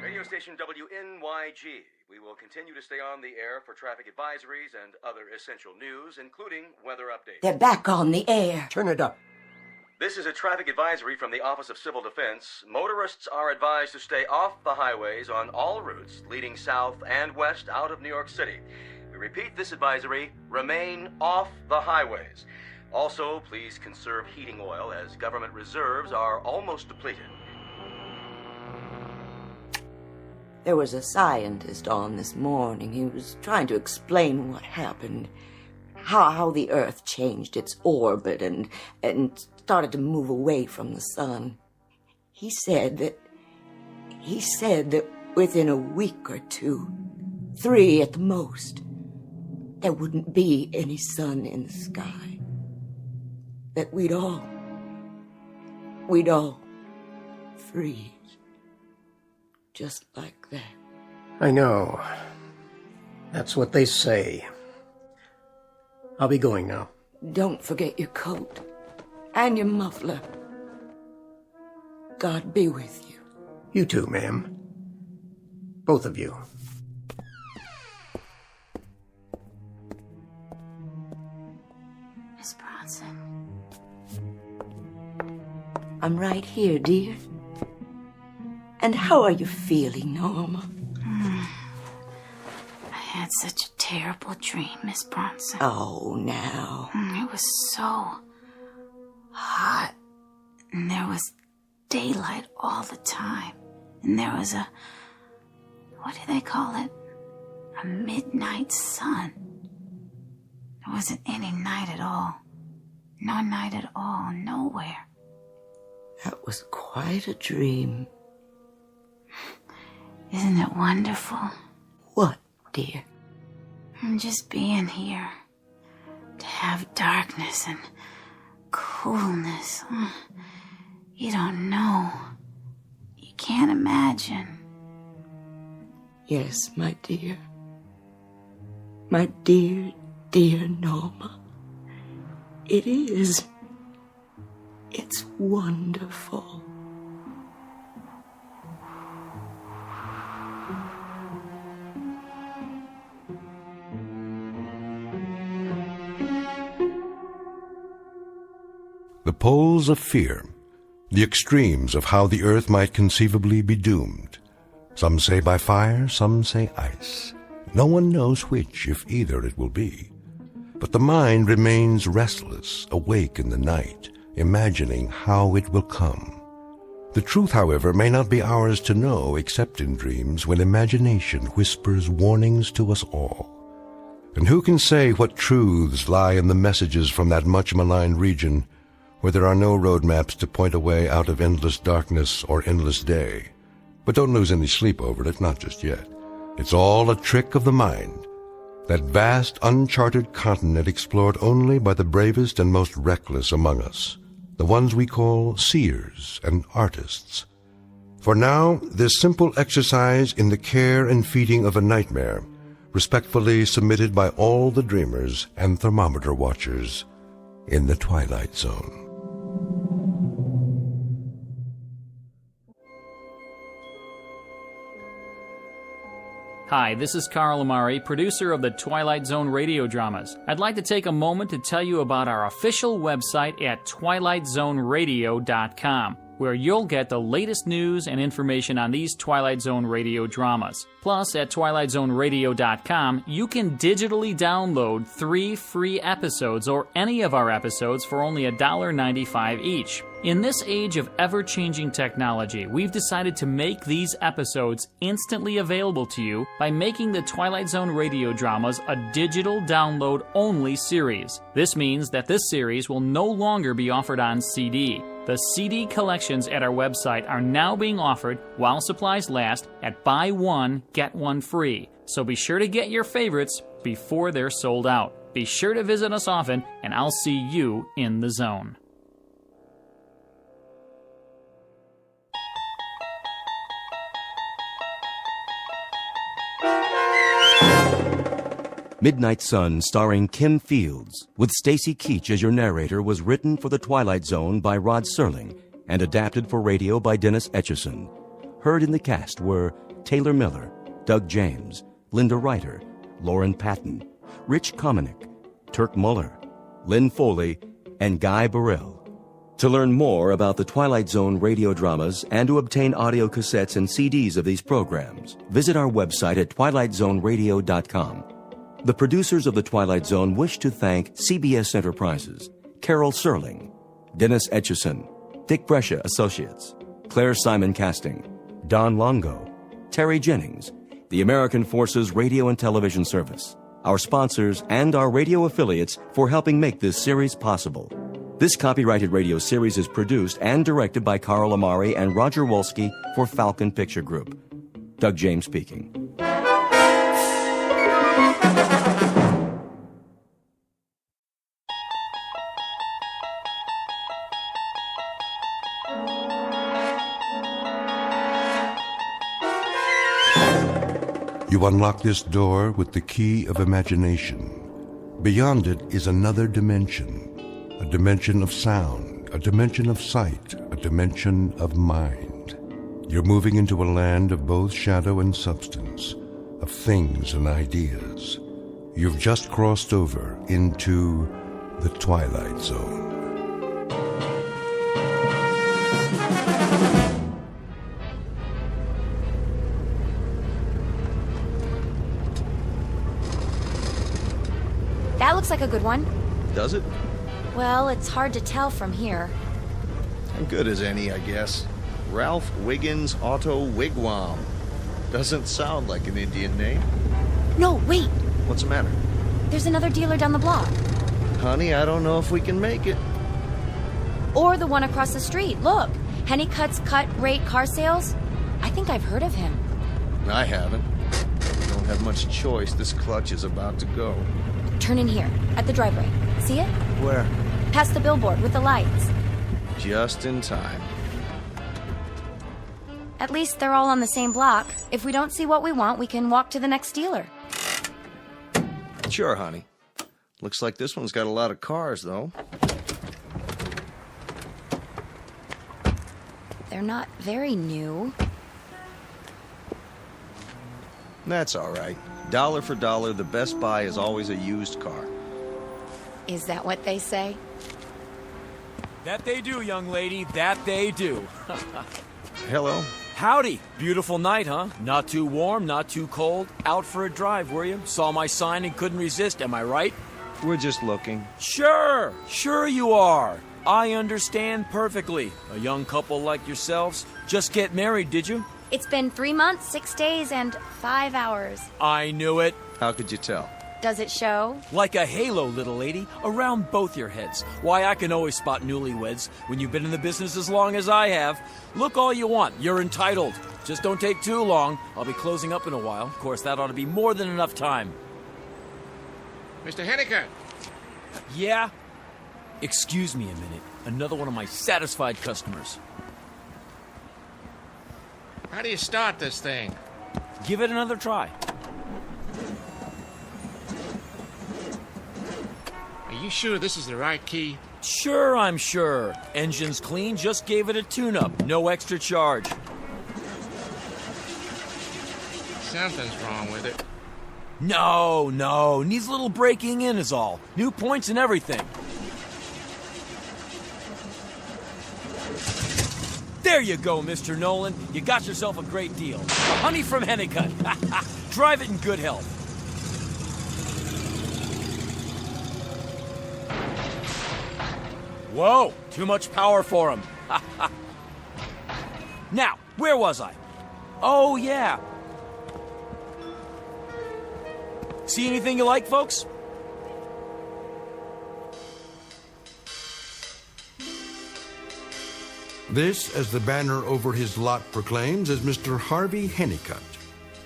Speaker 11: Radio station WNYG. We will continue to stay on the air for traffic advisories and other essential news, including weather updates.
Speaker 23: They're back on the air.
Speaker 14: Turn it up.
Speaker 11: This is a traffic advisory from the Office of Civil Defense. Motorists are advised to stay off the highways on all routes leading south and west out of New York City. We repeat this advisory: remain off the highways. Also, please conserve heating oil as government reserves are almost depleted.
Speaker 23: There was a scientist on this morning. He was trying to explain what happened. How the Earth changed its orbit and started to move away from the sun. He said that within a week or two, 3 at the most, there wouldn't be any sun in the sky. That we'd all freeze. Just like that.
Speaker 14: I know. That's what they say. I'll be going now.
Speaker 23: Don't forget your coat. And your muffler. God be with you.
Speaker 14: You too, ma'am. Both of you.
Speaker 13: Miss Bronson.
Speaker 23: I'm right here, dear. And how are you feeling, Norma?
Speaker 13: I had such a terrible dream, Miss Bronson.
Speaker 23: Oh, now.
Speaker 13: It was so hot, and there was daylight all the time, and there was what do they call it? A midnight sun. There wasn't any night at all. No night at all, nowhere.
Speaker 23: That was quite a dream.
Speaker 13: Isn't it wonderful?
Speaker 23: What, dear?
Speaker 13: Just being here. To have darkness and coolness. You don't know. You can't imagine.
Speaker 23: Yes, my dear. My dear, dear Norma. It is. It's wonderful.
Speaker 1: The poles of fear, the extremes of how the earth might conceivably be doomed. Some say by fire, some say ice. No one knows which, if either, it will be. But the mind remains restless, awake in the night, imagining how it will come. The truth, however, may not be ours to know except in dreams, when imagination whispers warnings to us all. And who can say what truths lie in the messages from that much maligned region where there are no road maps to point a way out of endless darkness or endless day? But don't lose any sleep over it, not just yet. It's all a trick of the mind, that vast uncharted continent explored only by the bravest and most reckless among us, the ones we call seers and artists. For now, this simple exercise in the care and feeding of a nightmare, respectfully submitted by all the dreamers and thermometer watchers in the Twilight Zone.
Speaker 10: Hi, this is Carl Amari, producer of the Twilight Zone radio dramas. I'd like to take a moment to tell you about our official website at twilightzoneradio.com, where you'll get the latest news and information on these Twilight Zone radio dramas. Plus, at twilightzoneradio.com, you can digitally download 3 free episodes or any of our episodes for only $1.95 each. In this age of ever-changing technology, we've decided to make these episodes instantly available to you by making the Twilight Zone radio dramas a digital download-only series. This means that this series will no longer be offered on CD. The CD collections at our website are now being offered, while supplies last, at buy one, get one free. So be sure to get your favorites before they're sold out. Be sure to visit us often, and I'll see you in the zone.
Speaker 6: Midnight Sun, starring Kim Fields, with Stacy Keach as your narrator, was written for The Twilight Zone by Rod Serling and adapted for radio by Dennis Etchison. Heard in the cast were Taylor Miller, Doug James, Linda Ryder, Lauren Patton, Rich Kominick, Turk Muller, Lynn Foley, and Guy Burrell. To learn more about the Twilight Zone radio dramas and to obtain audio cassettes and CDs of these programs, visit our website at twilightzoneradio.com. The producers of The Twilight Zone wish to thank CBS Enterprises, Carol Serling, Dennis Etchison, Dick Brescia Associates, Claire Simon Casting, Don Longo, Terry Jennings, the American Forces Radio and Television Service, our sponsors, and our radio affiliates for helping make this series possible. This copyrighted radio series is produced and directed by Carl Amari and Roger Wolski for Falcon Picture Group. Doug James speaking.
Speaker 1: You unlock this door with the key of imagination. Beyond it is another dimension, a dimension of sound, a dimension of sight, a dimension of mind. You're moving into a land of both shadow and substance, of things and ideas. You've just crossed over into the Twilight Zone.
Speaker 15: That looks like a good one.
Speaker 12: Does it?
Speaker 15: Well, it's hard to tell from here.
Speaker 12: As good as any, I guess. Ralph Wiggins Auto Wigwam. Doesn't sound like an Indian name.
Speaker 15: No, wait.
Speaker 12: What's the matter?
Speaker 15: There's another dealer down the block.
Speaker 12: Honey, I don't know if we can make it.
Speaker 15: Or the one across the street. Look, Hennicut's Cut Rate Car Sales. I think I've heard of him.
Speaker 12: I haven't. We don't have much choice. This clutch is about to go.
Speaker 15: Turn in here, at the driveway. See it?
Speaker 12: Where?
Speaker 15: Past the billboard with the lights.
Speaker 12: Just in time.
Speaker 15: At least they're all on the same block. If we don't see what we want, we can walk to the next dealer.
Speaker 12: Sure, honey. Looks like this one's got a lot of cars, though.
Speaker 15: They're not very new.
Speaker 12: That's all right. Dollar for dollar, the best buy is always a used car.
Speaker 15: Is that what they say?
Speaker 17: That they do, young lady. That they do.
Speaker 12: Hello.
Speaker 3: Howdy. Beautiful night, huh? Not too warm, not too cold. Out for a drive, were you? Saw my sign and couldn't resist, am I right?
Speaker 11: We're just looking.
Speaker 3: Sure you are. I understand perfectly. A young couple like yourselves. Just get married, did you?
Speaker 15: It's been 3 months, 6 days, and 5 hours.
Speaker 3: I knew it.
Speaker 11: How could you tell?
Speaker 15: Does it show?
Speaker 3: Like a halo, little lady, around both your heads. Why, I can always spot newlyweds when you've been in the business as long as I have. Look all you want. You're entitled. Just don't take too long. I'll be closing up in a while. Of course, that ought to be more than enough time.
Speaker 17: Mr. Henniker!
Speaker 3: Yeah? Excuse me a minute. Another one of my satisfied customers.
Speaker 17: How do you start this thing?
Speaker 3: Give it another try.
Speaker 17: Are you sure this is the right key?
Speaker 3: Sure, I'm sure. Engine's clean, just gave it a tune-up. No extra charge.
Speaker 17: Something's wrong with it.
Speaker 3: No. Needs a little breaking in is all. New points and everything. There you go, Mr. Nolan. You got yourself a great deal. A honey from Hennicut. Drive it in good health. Whoa, too much power for him. Now, where was I? Oh, yeah. See anything you like, folks?
Speaker 1: This, as the banner over his lot proclaims, is Mr. Harvey Hennicut,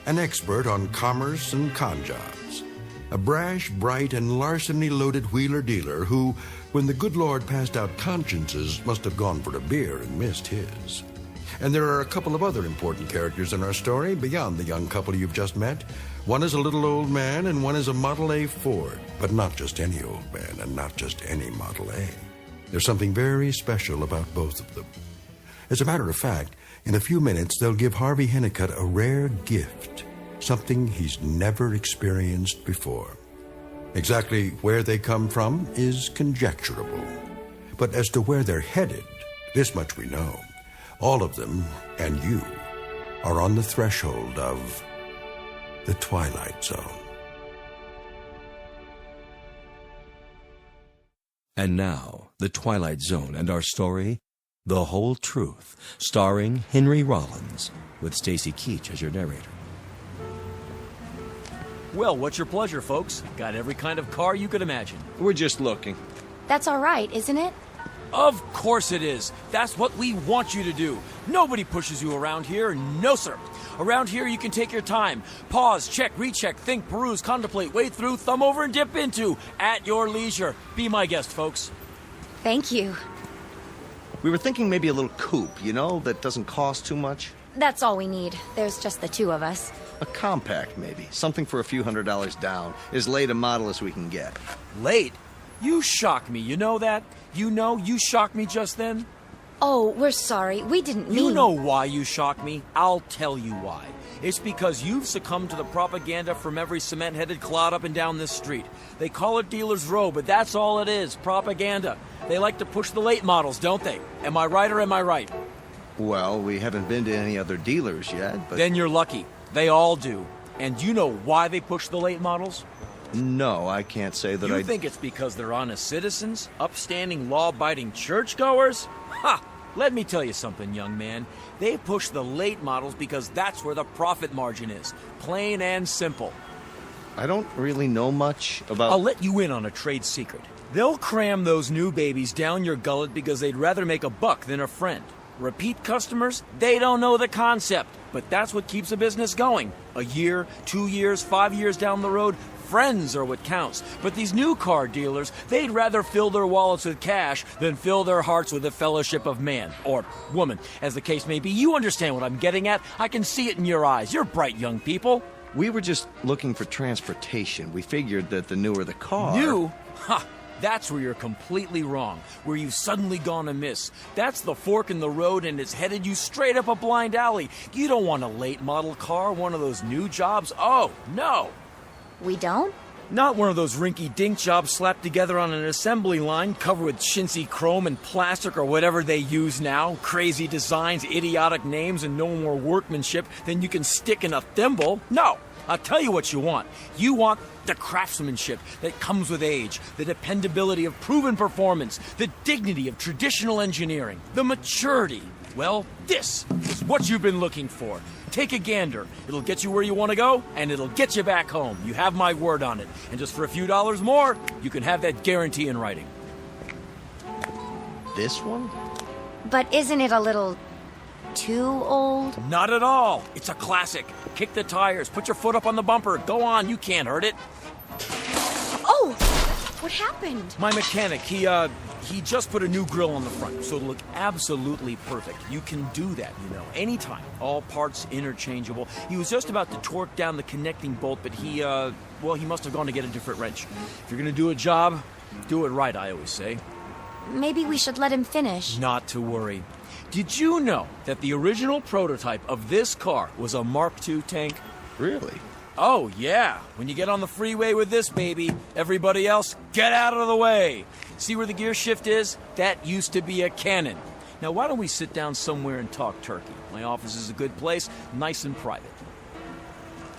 Speaker 1: an expert on commerce and con jobs. A brash, bright, and larceny-loaded wheeler-dealer who, when the good Lord passed out consciences, must have gone for a beer and missed his. And there are a couple of other important characters in our story beyond the young couple you've just met. One is a little old man and one is a Model A Ford. But not just any old man and not just any Model A. There's something very special about both of them. As a matter of fact, in a few minutes they'll give Harvey Hennicut a rare gift. Something he's never experienced before. Exactly where they come from is conjecturable. But as to where they're headed, this much we know. All of them, and you, are on the threshold of the Twilight Zone.
Speaker 6: And now, The Twilight Zone and our story, The Whole Truth, starring Henry Rollins, with Stacy Keach as your narrator.
Speaker 3: Well, what's your pleasure, folks? Got every kind of car you could imagine.
Speaker 11: We're just looking.
Speaker 15: That's all right, isn't it?
Speaker 3: Of course it is. That's what we want you to do. Nobody pushes you around here. No, sir. Around here, you can take your time. Pause, check, recheck, think, peruse, contemplate, wade through, thumb over, and dip into. At your leisure. Be my guest, folks.
Speaker 15: Thank you.
Speaker 11: We were thinking maybe a little coupe, that doesn't cost too much.
Speaker 15: That's all we need. There's just the two of us.
Speaker 11: A compact, maybe. Something for a few $100s down. As late a model as we can get.
Speaker 3: Late? You shock me, you know that? You shocked me just then?
Speaker 15: Oh, we're sorry. We didn't mean...
Speaker 3: You know why you shocked me. I'll tell you why. It's because you've succumbed to the propaganda from every cement-headed clod up and down this street. They call it Dealer's Row, but that's all it is, propaganda. They like to push the late models, don't they? Am I right or am I right?
Speaker 11: Well, we haven't been to any other dealers yet, but...
Speaker 3: Then you're lucky. They all do. And you know why they push the late models?
Speaker 11: No, I can't say that
Speaker 3: You think it's because they're honest citizens? Upstanding, law-abiding churchgoers? Ha! Let me tell you something, young man. They push the late models because that's where the profit margin is. Plain and simple.
Speaker 11: I don't really know much about...
Speaker 3: I'll let you in on a trade secret. They'll cram those new babies down your gullet because they'd rather make a buck than a friend. Repeat customers, they don't know the concept. But that's what keeps a business going. A year, 2 years, 5 years down the road, friends are what counts. But these new car dealers, they'd rather fill their wallets with cash than fill their hearts with the fellowship of man. Or woman, as the case may be. You understand what I'm getting at? I can see it in your eyes. You're bright young people.
Speaker 11: We were just looking for transportation. We figured that the newer the car...
Speaker 3: New? Ha! That's where you're completely wrong, where you've suddenly gone amiss. That's the fork in the road and it's headed you straight up a blind alley. You don't want a late model car, one of those new jobs. Oh, no.
Speaker 15: We don't?
Speaker 3: Not one of those rinky-dink jobs slapped together on an assembly line, covered with chintzy chrome and plastic or whatever they use now. Crazy designs, idiotic names, and no more workmanship than you can stick in a thimble. No! I'll tell you what you want. You want the craftsmanship that comes with age, the dependability of proven performance, the dignity of traditional engineering, the maturity. Well, this is what you've been looking for. Take a gander. It'll get you where you want to go, and it'll get you back home. You have my word on it. And just for a few dollars more, you can have that guarantee in writing.
Speaker 12: This one?
Speaker 15: But isn't it a little too old?
Speaker 3: Not at all. It's a classic. Kick the tires, put your foot up on the bumper. Go on, you can't hurt it.
Speaker 15: Oh! What happened?
Speaker 3: My mechanic, he just put a new grill on the front, so it'll look absolutely perfect. You can do that, anytime. All parts interchangeable. He was just about to torque down the connecting bolt, but he must have gone to get a different wrench. If you're gonna do a job, do it right, I always say.
Speaker 15: Maybe we should let him finish.
Speaker 3: Not to worry. Did you know that the original prototype of this car was a Mark II tank?
Speaker 12: Really?
Speaker 3: Oh, yeah. When you get on the freeway with this baby, everybody else, get out of the way. See where the gear shift is? That used to be a cannon. Now, why don't we sit down somewhere and talk turkey? My office is a good place, nice and private.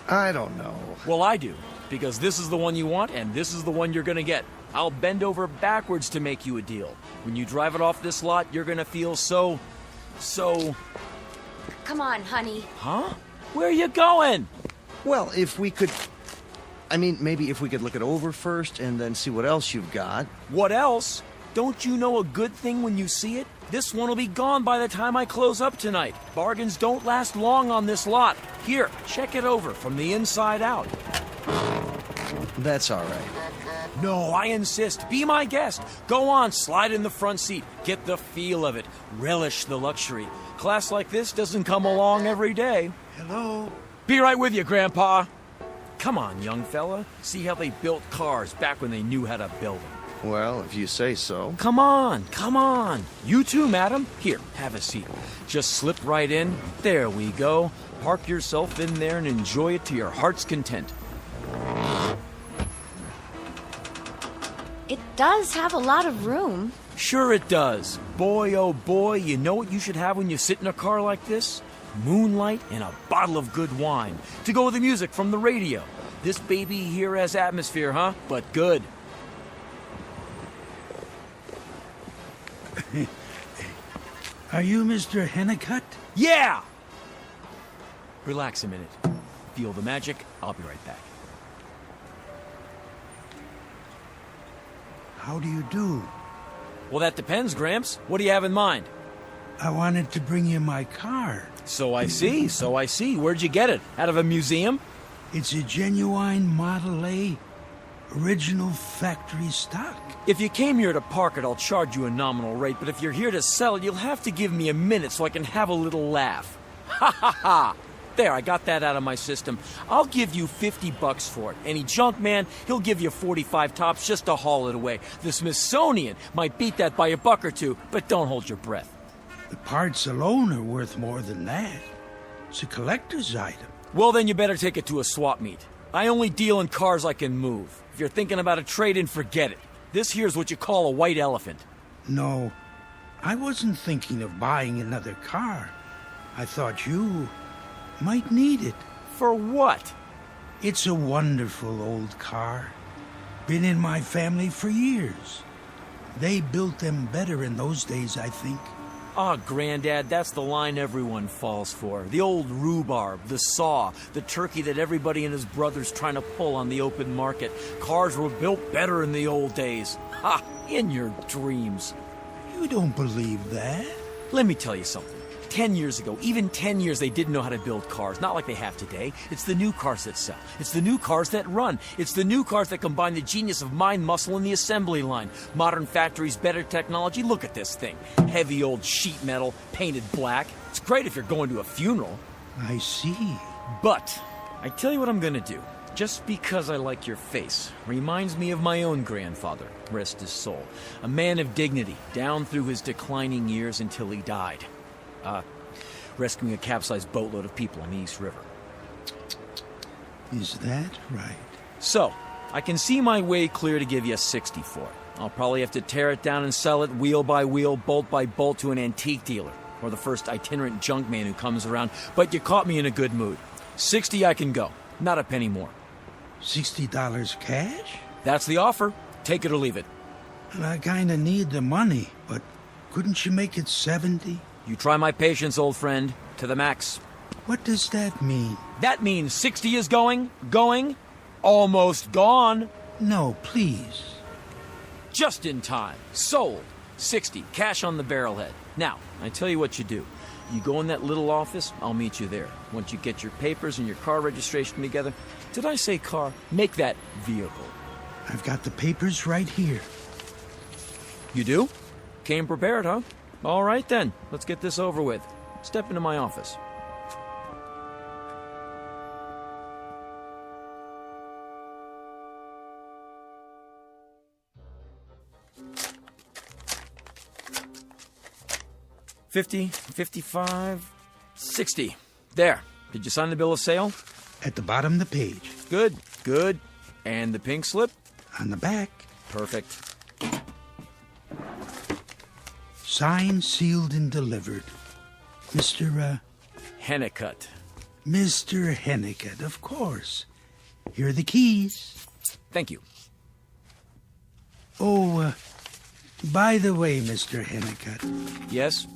Speaker 12: I don't know.
Speaker 3: Well, I do, because this is the one you want, and this is the one you're gonna get. I'll bend over backwards to make you a deal. When you drive it off this lot, you're gonna feel so...
Speaker 15: Come on, honey.
Speaker 3: Huh? Where are you going?
Speaker 12: Well, if we could... maybe if we could look it over first and then see what else you've got.
Speaker 3: What else? Don't you know a good thing when you see it? This one will be gone by the time I close up tonight. Bargains don't last long on this lot. Here, check it over from the inside out.
Speaker 12: That's all right.
Speaker 3: No, I insist. Be my guest. Go on, slide in the front seat. Get the feel of it. Relish the luxury. Class like this doesn't come along every day.
Speaker 8: Hello?
Speaker 3: Be right with you, Grandpa. Come on, young fella. See how they built cars back when they knew how to build them.
Speaker 12: Well, if you say so.
Speaker 3: Come on. You too, madam. Here, have a seat. Just slip right in. There we go. Park yourself in there and enjoy it to your heart's content.
Speaker 15: It does have a lot of room.
Speaker 3: Sure it does. Boy, oh boy, you know what you should have when you sit in a car like this? Moonlight and a bottle of good wine. To go with the music from the radio. This baby here has atmosphere, huh? But good.
Speaker 8: Are you Mr. Hennicutt?
Speaker 3: Yeah! Relax a minute. Feel the magic. I'll be right back.
Speaker 8: How do you do?
Speaker 3: Well, that depends, Gramps. What do you have in mind?
Speaker 8: I wanted to bring you my car.
Speaker 3: So I see. Where'd you get it? Out of a museum?
Speaker 8: It's a genuine Model A, original factory stock.
Speaker 3: If you came here to park it, I'll charge you a nominal rate, but if you're here to sell it, you'll have to give me a minute so I can have a little laugh. Ha ha ha! There, I got that out of my system. I'll give you $50 for it. Any junk man, he'll give you 45 tops just to haul it away. The Smithsonian might beat that by $1 or $2, but don't hold your breath.
Speaker 8: The parts alone are worth more than that. It's a collector's item.
Speaker 3: Well, then you better take it to a swap meet. I only deal in cars I can move. If you're thinking about a trade-in, forget it. This here's what you call a white elephant.
Speaker 8: No, I wasn't thinking of buying another car. I thought you might need it.
Speaker 3: For what?
Speaker 8: It's a wonderful old car. Been in my family for years. They built them better in those days, I think.
Speaker 3: Ah, Granddad, that's the line everyone falls for. The old rhubarb, the saw, the turkey that everybody and his brother's trying to pull on the open market. Cars were built better in the old days. Ha! In your dreams.
Speaker 8: You don't believe that?
Speaker 3: Let me tell you something. 10 years ago, even 10 years, they didn't know how to build cars. Not like they have today. It's the new cars that sell. It's the new cars that run. It's the new cars that combine the genius of mind muscle in the assembly line. Modern factories, better technology. Look at this thing. Heavy old sheet metal, painted black. It's great if you're going to a funeral.
Speaker 8: I see.
Speaker 3: But I tell you what I'm gonna do. Just because I like your face reminds me of my own grandfather, rest his soul. A man of dignity, down through his declining years until he died. Rescuing a capsized boatload of people on the East River.
Speaker 8: Is that right?
Speaker 3: So, I can see my way clear to give you 60 for it. I'll probably have to tear it down and sell it wheel by wheel, bolt by bolt to an antique dealer, or the first itinerant junk man who comes around, but you caught me in a good mood. 60 I can go, not a penny more.
Speaker 2: $60 cash?
Speaker 3: That's the offer. Take it or leave it.
Speaker 2: And I kinda need the money, but couldn't you make it 70?
Speaker 3: You try my patience, old friend, to the max.
Speaker 2: What does that mean?
Speaker 3: That means 60 is going, almost gone.
Speaker 2: No, please.
Speaker 3: Just in time. Sold. 60. Cash on the barrelhead. Now, I tell you what you do. You go in that little office, I'll meet you there. Once you get your papers and your car registration together. Did I say car? Make that vehicle.
Speaker 2: I've got the papers right here.
Speaker 3: You do? Came prepared, huh? All right then. Let's get this over with. Step into my office. $50, $55, $60. There. Did you sign the bill of sale?
Speaker 2: At the bottom of the page.
Speaker 3: Good. And the pink slip?
Speaker 2: On the back.
Speaker 3: Perfect.
Speaker 2: Signed, sealed, and delivered. Mr.
Speaker 3: Hennicutt.
Speaker 2: Mr. Hennicutt, of course. Here are the keys.
Speaker 3: Thank you.
Speaker 2: Oh, by the way, Mr. Hennicutt.
Speaker 3: Yes?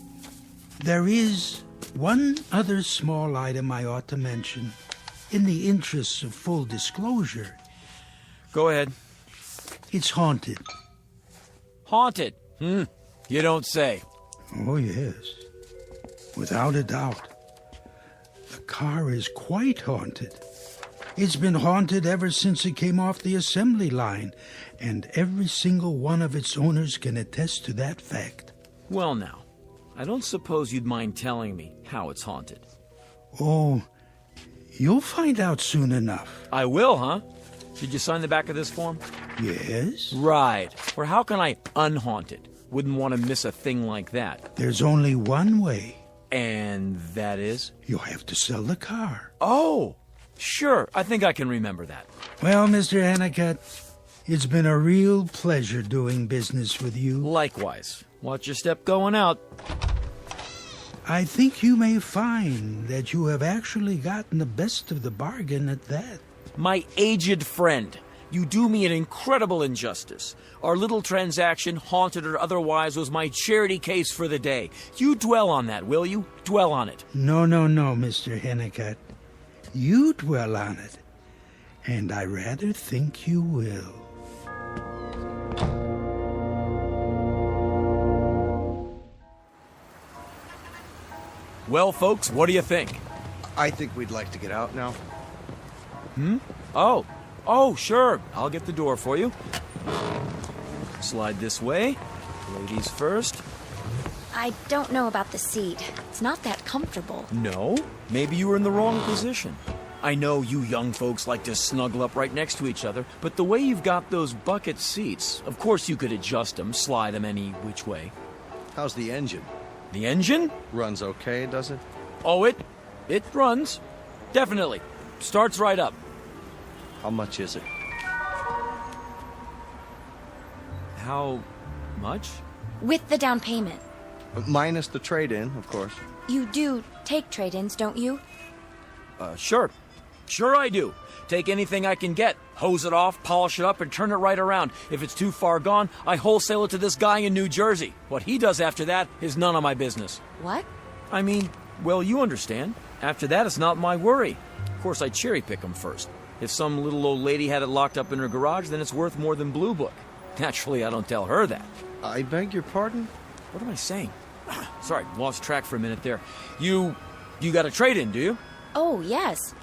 Speaker 2: There is one other small item I ought to mention, in the interests of full disclosure.
Speaker 3: Go ahead.
Speaker 2: It's haunted.
Speaker 3: Haunted? You don't say.
Speaker 2: Oh, yes. Without a doubt. The car is quite haunted. It's been haunted ever since it came off the assembly line, and every single one of its owners can attest to that fact.
Speaker 3: Well, now, I don't suppose you'd mind telling me how it's haunted.
Speaker 2: Oh, you'll find out soon enough.
Speaker 3: I will, huh? Did you sign the back of this form?
Speaker 2: Yes.
Speaker 3: Right. Or how can I unhaunt it? Wouldn't want to miss a thing like that.
Speaker 2: There's only one way.
Speaker 3: And that is?
Speaker 2: You'll have to sell the car.
Speaker 3: Oh, sure. I think I can remember that.
Speaker 2: Well, Mr. Hennicutt, it's been a real pleasure doing business with you.
Speaker 3: Likewise. Watch your step going out.
Speaker 2: I think you may find that you have actually gotten the best of the bargain at that.
Speaker 3: My aged friend, you do me an incredible injustice. Our little transaction, haunted or otherwise, was my charity case for the day. You dwell on that, will you? Dwell on it.
Speaker 2: No, Mr. Hennicutt. You dwell on it. And I rather think you will.
Speaker 3: Well, folks, what do you think?
Speaker 11: I think we'd like to get out now.
Speaker 3: Oh, sure. I'll get the door for you. Slide this way. Ladies first.
Speaker 15: I don't know about the seat. It's not that comfortable.
Speaker 3: No? Maybe you were in the wrong position. I know you young folks like to snuggle up right next to each other, but the way you've got those bucket seats, of course you could adjust them, slide them any which way.
Speaker 11: How's the engine?
Speaker 3: The engine?
Speaker 11: Runs okay, does it?
Speaker 3: Oh, it runs. Definitely. Starts right up.
Speaker 11: How much is it?
Speaker 3: How much?
Speaker 15: With the down payment.
Speaker 11: Minus the trade-in, of course.
Speaker 15: You do take trade-ins, don't you?
Speaker 3: Sure. Sure I do. Take anything I can get, hose it off, polish it up, and turn it right around. If it's too far gone, I wholesale it to this guy in New Jersey. What he does after that is none of my business.
Speaker 15: What?
Speaker 3: I mean, well, you understand. After that, it's not my worry. Of course, I cherry pick them first. If some little old lady had it locked up in her garage, then it's worth more than Blue Book. Naturally, I don't tell her that.
Speaker 11: I beg your pardon?
Speaker 3: What am I saying? Sorry, lost track for a minute there. You got a trade-in, do you?
Speaker 15: Oh, yes.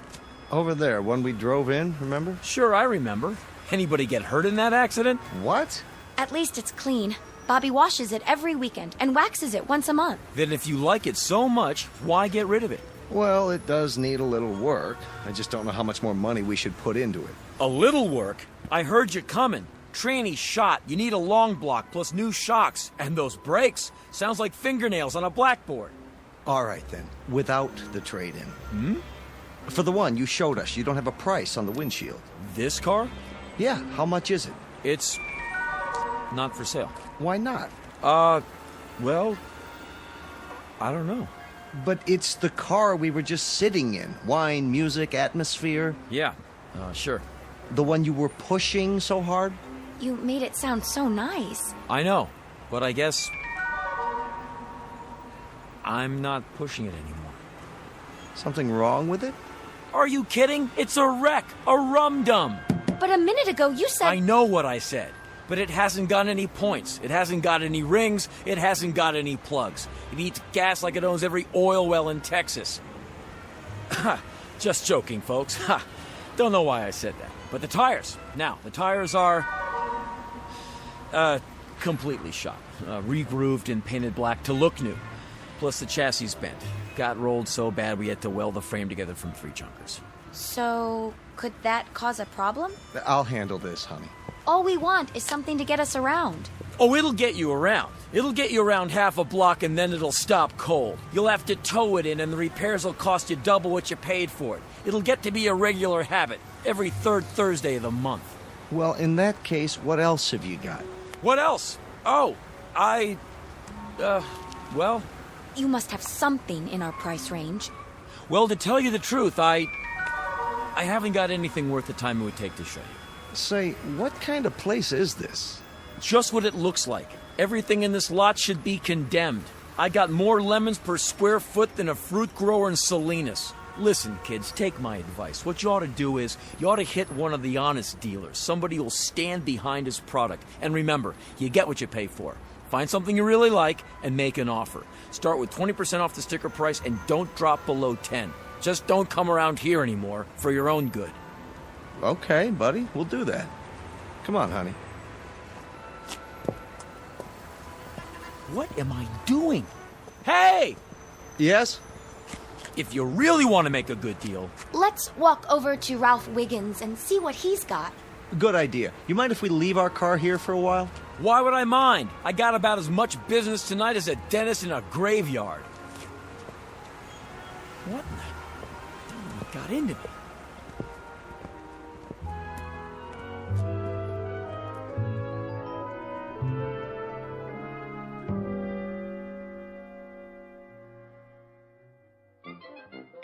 Speaker 11: Over there, one we drove in, remember?
Speaker 3: Sure, I remember. Anybody get hurt in that accident?
Speaker 11: What?
Speaker 15: At least it's clean. Bobby washes it every weekend and waxes it once a month.
Speaker 3: Then if you like it so much, why get rid of it?
Speaker 11: Well, it does need a little work. I just don't know how much more money we should put into it.
Speaker 3: A little work? I heard you coming. Tranny shot. You need a long block plus new shocks. And those brakes. Sounds like fingernails on a blackboard.
Speaker 11: All right, then. Without the trade-in. For the one you showed us, you don't have a price on the windshield.
Speaker 3: This car?
Speaker 18: Yeah, how much is it?
Speaker 3: It's not for sale.
Speaker 18: Why not?
Speaker 3: Well, I don't know.
Speaker 18: But it's the car we were just sitting in. Wine, music, atmosphere.
Speaker 3: Yeah, sure.
Speaker 18: The one you were pushing so hard?
Speaker 15: You made it sound so nice.
Speaker 3: I know, but I guess I'm not pushing it anymore.
Speaker 18: Something wrong with it?
Speaker 3: Are you kidding? It's a wreck, a rum-dum.
Speaker 15: But a minute ago you said...
Speaker 3: I know what I said, but it hasn't got any points. It hasn't got any rings. It hasn't got any plugs. It eats gas like it owns every oil well in Texas. Just joking, folks. Don't know why I said that. But the tires. Now, the tires are... completely shot. Re-grooved and painted black to look new. Plus the chassis bent. Got rolled so bad we had to weld the frame together from 3 chunkers.
Speaker 15: So, could that cause a problem?
Speaker 18: I'll handle this, honey.
Speaker 15: All we want is something to get us around.
Speaker 3: Oh, it'll get you around. It'll get you around half a block and then it'll stop cold. You'll have to tow it in and the repairs will cost you double what you paid for it. It'll get to be a regular habit, every 3rd Thursday of the month.
Speaker 18: Well, in that case, what else have you got?
Speaker 3: What else? Oh, well...
Speaker 15: You must have something in our price range.
Speaker 3: Well, to tell you the truth, I haven't got anything worth the time it would take to show you.
Speaker 18: Say, what kind of place is this?
Speaker 3: Just what it looks like. Everything in this lot should be condemned. I got more lemons per square foot than a fruit grower in Salinas. Listen, kids, take my advice. What you ought to do is, you ought to hit one of the honest dealers. Somebody who'll stand behind his product. And remember, you get what you pay for. Find something you really like and make an offer. Start with 20% off the sticker price and don't drop below 10. Just don't come around here anymore for your own good.
Speaker 18: Okay, buddy, we'll do that. Come on, honey.
Speaker 3: What am I doing? Hey!
Speaker 18: Yes?
Speaker 3: If you really want to make a good deal...
Speaker 15: Let's walk over to Ralph Wiggins and see what he's got.
Speaker 18: Good idea. You mind if we leave our car here for a while?
Speaker 3: Why would I mind? I got about as much business tonight as a dentist in a graveyard. What got into me?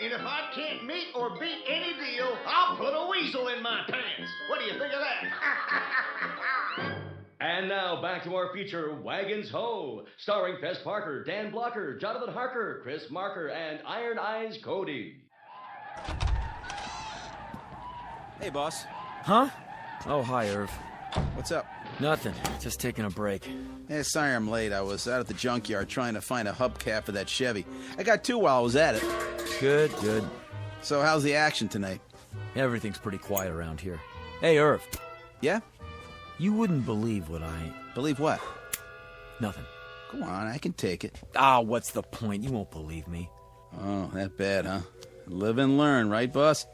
Speaker 9: And if I can't meet or beat any deal, I'll put a weasel in my pants. What do you think of that?
Speaker 11: And now back to our feature, Wagons Ho, starring Fess Parker, Dan Blocker, Jonathan Harker, Chris Marker, and Iron Eyes Cody.
Speaker 19: Hey, boss.
Speaker 3: Huh? Oh, hi, Irv.
Speaker 19: What's up?
Speaker 3: Nothing. Just taking a break.
Speaker 19: Hey, sorry I'm late. I was out at the junkyard trying to find a hubcap for that Chevy. I got 2 while I was at it.
Speaker 3: Good.
Speaker 19: So how's the action tonight?
Speaker 3: Everything's pretty quiet around here. Hey, Irv.
Speaker 19: Yeah?
Speaker 3: You wouldn't believe what I...
Speaker 19: Believe what?
Speaker 3: Nothing.
Speaker 19: Go on, I can take it.
Speaker 3: What's the point? You won't believe me.
Speaker 19: Oh, that bad, huh? Live and learn, right, boss?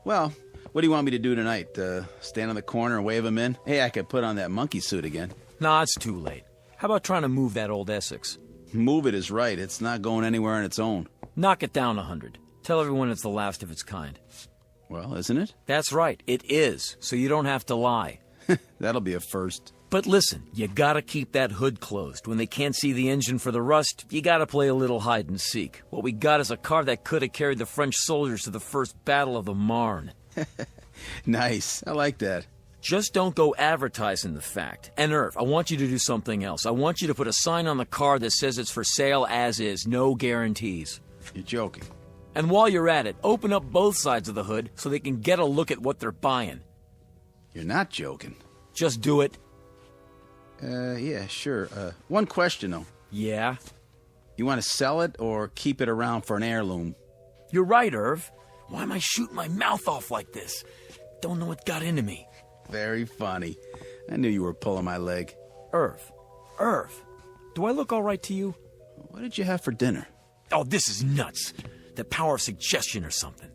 Speaker 19: Well, what do you want me to do tonight? Stand on the corner and wave him in? Hey, I could put on that monkey suit again.
Speaker 3: Nah, it's too late. How about trying to move that old Essex?
Speaker 19: Move it is right. It's not going anywhere on its own.
Speaker 3: Knock it down 100. Tell everyone it's the last of its kind.
Speaker 19: Well, isn't it?
Speaker 3: That's right. It is. So you don't have to lie.
Speaker 19: That'll be a first.
Speaker 3: But listen, you gotta keep that hood closed. When they can't see the engine for the rust, you gotta play a little hide and seek. What we got is a car that could have carried the French soldiers to the first battle of the Marne.
Speaker 19: Nice. I like that.
Speaker 3: Just don't go advertising the fact. And Irv, I want you to do something else. I want you to put a sign on the car that says it's for sale as is, no guarantees.
Speaker 19: You're joking.
Speaker 3: And while you're at it, open up both sides of the hood so they can get a look at what they're buying.
Speaker 19: You're not joking.
Speaker 3: Just do it.
Speaker 19: Yeah, sure. One question, though.
Speaker 3: Yeah?
Speaker 19: You want to sell it or keep it around for an heirloom?
Speaker 3: You're right, Irv. Why am I shooting my mouth off like this? Don't know what got into me.
Speaker 19: Very funny. I knew you were pulling my leg.
Speaker 3: Irv, do I look all right to you?
Speaker 19: What did you have for dinner?
Speaker 3: Oh, this is nuts. The power of suggestion or something.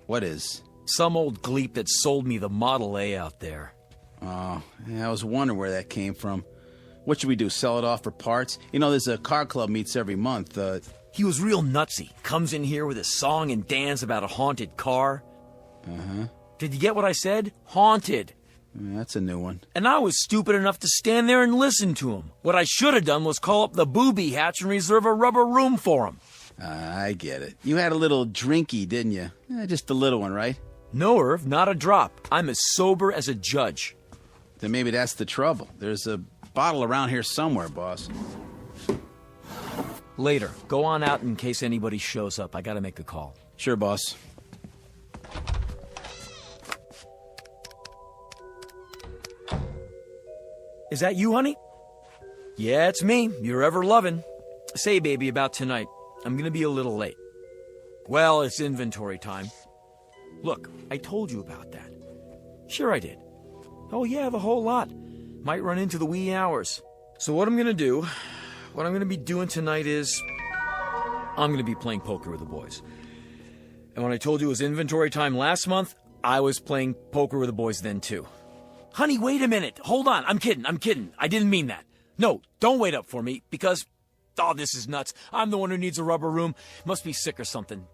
Speaker 19: What is?
Speaker 3: Some old gleep that sold me the Model A out there.
Speaker 19: Oh, yeah, I was wondering where that came from. What should we do, sell it off for parts? You know, there's a car club meets every month.
Speaker 3: He was real nutsy. Comes in here with a song and dance about a haunted car.
Speaker 19: Uh-huh.
Speaker 3: Did you get what I said? Haunted.
Speaker 19: That's a new one.
Speaker 3: And I was stupid enough to stand there and listen to him. What I should have done was call up the booby hatch and reserve a rubber room for him.
Speaker 19: I get it. You had a little drinky, didn't you? Just a little one, right?
Speaker 3: No, Irv, not a drop. I'm as sober as a judge.
Speaker 19: Then maybe that's the trouble. There's a bottle around here somewhere, boss.
Speaker 3: Later. Go on out in case anybody shows up. I gotta make a call.
Speaker 19: Sure, boss.
Speaker 3: Is that you, honey? Yeah, it's me. You're ever loving. Say, baby, about tonight. I'm gonna be a little late. Well, it's inventory time. Look, I told you about that. Sure I did. Oh yeah, the whole lot. Might run into the wee hours. So what I'm gonna do, what I'm gonna be doing tonight is, I'm gonna be playing poker with the boys. And when I told you it was inventory time last month, I was playing poker with the boys then too. Honey, wait a minute. Hold on. I'm kidding. I didn't mean that. No, don't wait up for me because, oh, this is nuts. I'm the one who needs a rubber room. Must be sick or something.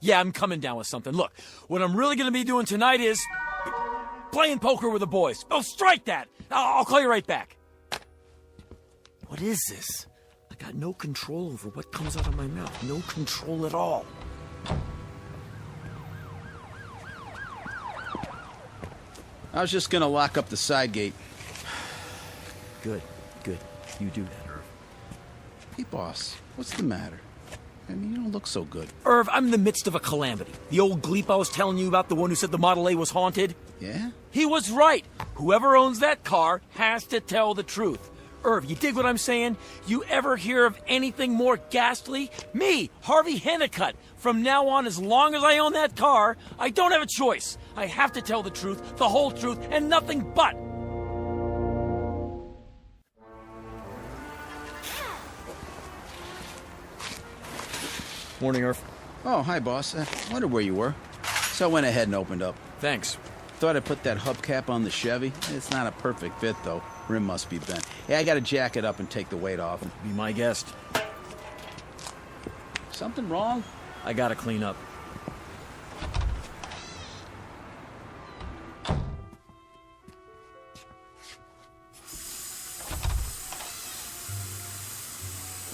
Speaker 3: Yeah, I'm coming down with something. Look, what I'm really going to be doing tonight is playing poker with the boys. Oh, strike that. I'll call you right back. What is this? I got no control over what comes out of my mouth. No control at all.
Speaker 19: I was just gonna lock up the side gate.
Speaker 3: Good. You do that, Irv.
Speaker 19: Hey, boss, what's the matter? I mean, you don't look so good.
Speaker 3: Irv, I'm in the midst of a calamity. The old gleep I was telling you about, the one who said the Model A was haunted?
Speaker 19: Yeah?
Speaker 3: He was right. Whoever owns that car has to tell the truth. Irv, you dig what I'm saying? You ever hear of anything more ghastly? Me, Harvey Hennicutt. From now on, as long as I own that car, I don't have a choice. I have to tell the truth, the whole truth, and nothing but. Morning, Irv.
Speaker 19: Oh, hi, boss. I wondered where you were. So I went ahead and opened up.
Speaker 3: Thanks.
Speaker 19: Thought I'd put that hubcap on the Chevy. It's not a perfect fit, though. Rim must be bent. Hey, I gotta jack it up and take the weight off.
Speaker 3: Be my guest.
Speaker 19: Something wrong?
Speaker 3: I gotta clean up.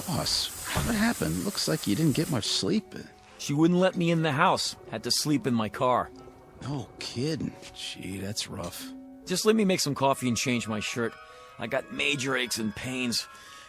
Speaker 19: Boss, what happened? Looks like you didn't get much sleep.
Speaker 3: She wouldn't let me in the house. Had to sleep in my car.
Speaker 19: No kidding. Gee, that's rough.
Speaker 3: Just let me make some coffee and change my shirt. I got major aches and pains.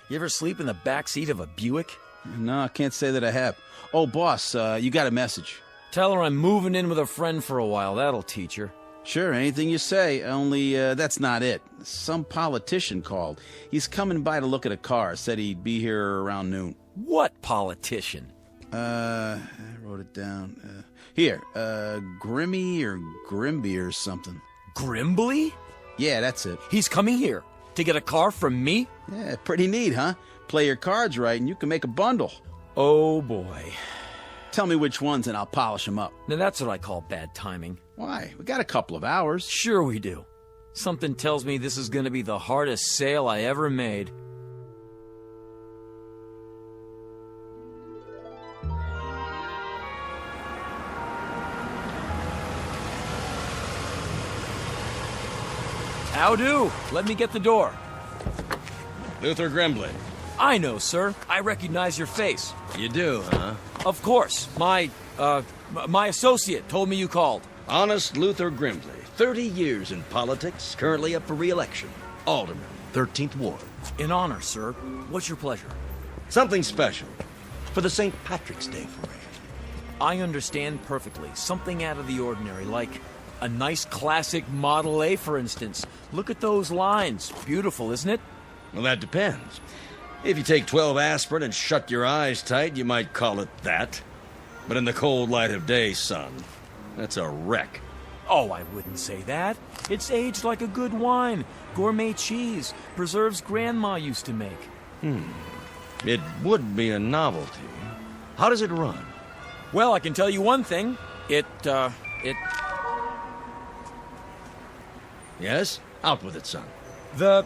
Speaker 3: You ever sleep in the back seat of a Buick?
Speaker 19: No, I can't say that I have. Oh, boss, you got a message.
Speaker 3: Tell her I'm moving in with a friend for a while. That'll teach her.
Speaker 19: Sure, anything you say, only that's not it. Some politician called. He's coming by to look at a car. Said he'd be here around noon.
Speaker 3: What politician?
Speaker 19: I wrote it down. Here, Grimmy or Grimby or something.
Speaker 3: Grimbley?
Speaker 19: Yeah, that's it.
Speaker 3: He's coming here to get a car from me?
Speaker 19: Yeah, pretty neat, huh? Play your cards right and you can make a bundle.
Speaker 3: Oh, boy.
Speaker 19: Tell me which ones and I'll polish them up.
Speaker 3: Now, that's what I call bad timing.
Speaker 19: Why? We got a couple of hours.
Speaker 3: Sure we do. Something tells me this is going to be the hardest sale I ever made. How do? Let me get the door.
Speaker 16: Luther Grimbley.
Speaker 3: I know, sir. I recognize your face.
Speaker 16: You do, huh?
Speaker 3: Of course. My associate told me you called.
Speaker 16: Honest Luther Grimbley. 30 years in politics, currently up for re-election. Alderman, 13th Ward.
Speaker 3: In honor, sir. What's your pleasure?
Speaker 16: Something special for the St. Patrick's Day parade.
Speaker 3: I understand perfectly. Something out of the ordinary, like a nice classic Model A, for instance. Look at those lines. Beautiful, isn't it?
Speaker 16: Well, that depends. If you take 12 aspirin and shut your eyes tight, you might call it that. But in the cold light of day, son, that's a wreck.
Speaker 3: Oh, I wouldn't say that. It's aged like a good wine. Gourmet cheese. Preserves Grandma used to make.
Speaker 16: It would be a novelty. How does it run?
Speaker 3: Well, I can tell you one thing.
Speaker 16: Yes? Out with it, son.
Speaker 3: The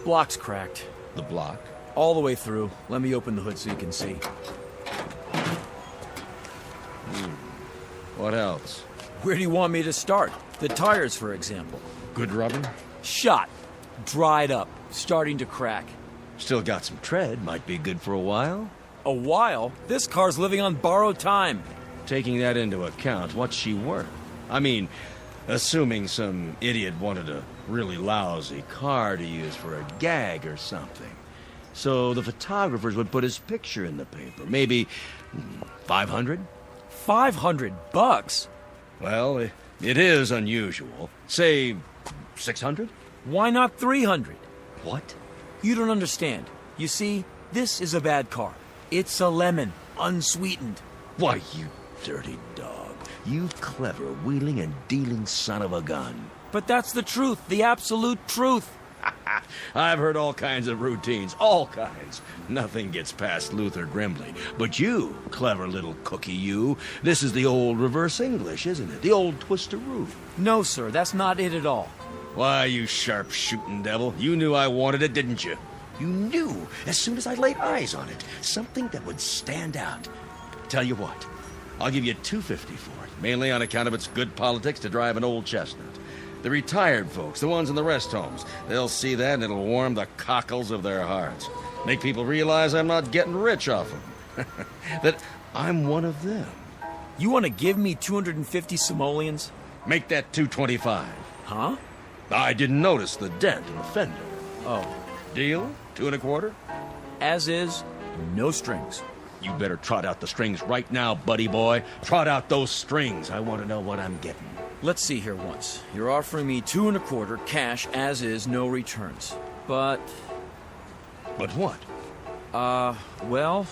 Speaker 3: block's cracked.
Speaker 16: The block?
Speaker 3: All the way through. Let me open the hood so you can see.
Speaker 16: What else?
Speaker 3: Where do you want me to start? The tires, for example.
Speaker 16: Good rubber?
Speaker 3: Shot. Dried up. Starting to crack.
Speaker 16: Still got some tread. Might be good for a while.
Speaker 3: A while? This car's living on borrowed time.
Speaker 16: Taking that into account, what's she worth? I mean, assuming some idiot wanted a really lousy car to use for a gag or something. So the photographers would put his picture in the paper. Maybe 500?
Speaker 3: $500?
Speaker 16: Well, it is unusual. Say 600?
Speaker 3: Why not 300?
Speaker 16: What?
Speaker 3: You don't understand. You see, this is a bad car. It's a lemon, unsweetened.
Speaker 16: Why, you dirty dog. You clever wheeling and dealing son of a gun.
Speaker 3: But that's the truth, the absolute truth.
Speaker 16: I've heard all kinds of routines, all kinds. Nothing gets past Luther Grimley. But you, clever little cookie, you, this is the old reverse English, isn't it? The old twistaroo.
Speaker 3: No, sir, that's not it at all.
Speaker 16: Why, you sharp-shooting devil, you knew I wanted it, didn't you? You knew, as soon as I laid eyes on it, something that would stand out. Tell you what, I'll give you $250 for it, mainly on account of its good politics to drive an old chestnut. The retired folks, the ones in the rest homes, they'll see that and it'll warm the cockles of their hearts. Make people realize I'm not getting rich off them. That I'm one of them.
Speaker 3: You want to give me 250 simoleons?
Speaker 16: Make that 225.
Speaker 3: Huh?
Speaker 16: I didn't notice the dent in the fender.
Speaker 3: Oh.
Speaker 16: Deal? 2 1/4?
Speaker 3: As is, no strings.
Speaker 16: You better trot out the strings right now, buddy boy. Trot out those strings. I want to know what I'm getting.
Speaker 3: Let's see here once. You're offering me 2 1/4 cash, as is, no returns. But...
Speaker 16: But what?
Speaker 3: Well...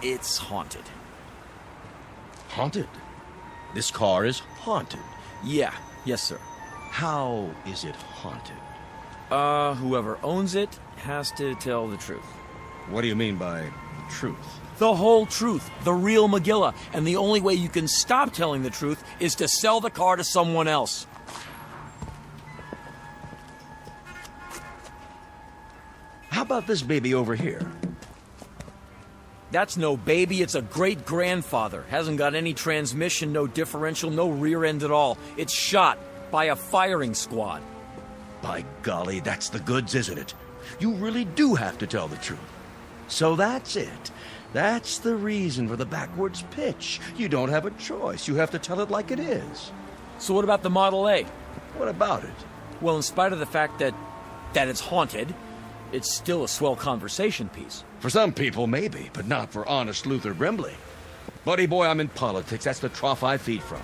Speaker 3: It's haunted.
Speaker 16: Haunted? This car is haunted?
Speaker 3: Yeah. Yes, sir.
Speaker 16: How is it haunted?
Speaker 3: Whoever owns it has to tell the truth.
Speaker 16: What do you mean by truth?
Speaker 3: The whole truth, the real Megillah, and the only way you can stop telling the truth is to sell the car to someone else.
Speaker 16: How about this baby over here?
Speaker 3: That's no baby, it's a great-grandfather. Hasn't got any transmission, no differential, no rear end at all. It's shot by a firing squad.
Speaker 16: By golly, that's the goods, isn't it? You really do have to tell the truth. So that's it. That's the reason for the backwards pitch. You don't have a choice. You have to tell it like it is.
Speaker 3: So what about the Model A?
Speaker 16: What about it?
Speaker 3: Well, in spite of the fact that it's haunted, it's still a swell conversation piece.
Speaker 16: For some people, maybe, but not for honest Luther Grimley. Buddy boy, I'm in politics. That's the trough I feed from.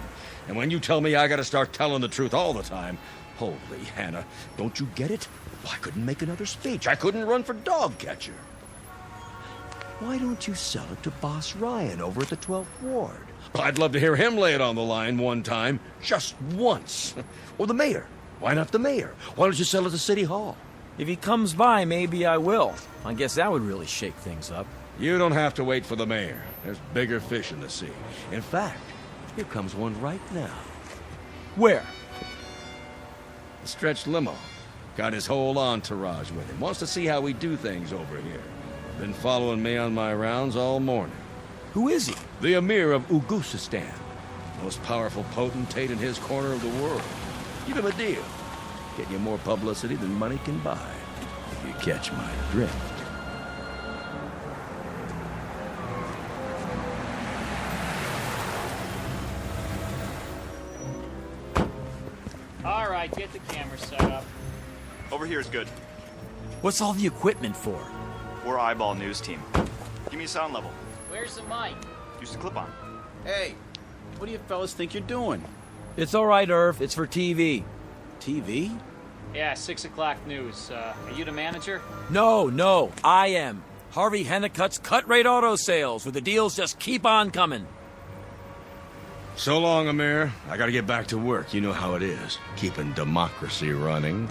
Speaker 16: And when you tell me I gotta start telling the truth all the time, holy Hannah, don't you get it? Well, I couldn't make another speech. I couldn't run for dog catcher. Why don't you sell it to Boss Ryan over at the 12th Ward? I'd love to hear him lay it on the line one time. Just once. Or the mayor. Why not the mayor? Why don't you sell it to City Hall?
Speaker 3: If he comes by, maybe I will. I guess that would really shake things up.
Speaker 16: You don't have to wait for the mayor. There's bigger fish in the sea. In fact, here comes one right now.
Speaker 3: Where?
Speaker 16: The stretch limo. Got his whole entourage with him. Wants to see how we do things over here. Been following me on my rounds all morning.
Speaker 3: Who is he?
Speaker 16: The Emir of Ugusistan. Most powerful potentate in his corner of the world. Give him a deal. Get you more publicity than money can buy. If you catch my drift.
Speaker 10: All right, get the camera set up.
Speaker 5: Over here is good.
Speaker 3: What's all the equipment for?
Speaker 5: We're eyeball news team. Give me a sound level.
Speaker 10: Where's the mic?
Speaker 5: Use the clip-on.
Speaker 19: Hey, what do you fellas think you're doing?
Speaker 3: It's all right, Irv. It's for TV.
Speaker 19: TV?
Speaker 10: Yeah, 6 o'clock news. Are you the manager?
Speaker 3: No, I am. Harvey Hennicutt's Cut Rate Auto Sales, where the deals just keep on coming.
Speaker 16: So long, Amir. I gotta get back to work. You know how it is. Keeping democracy running.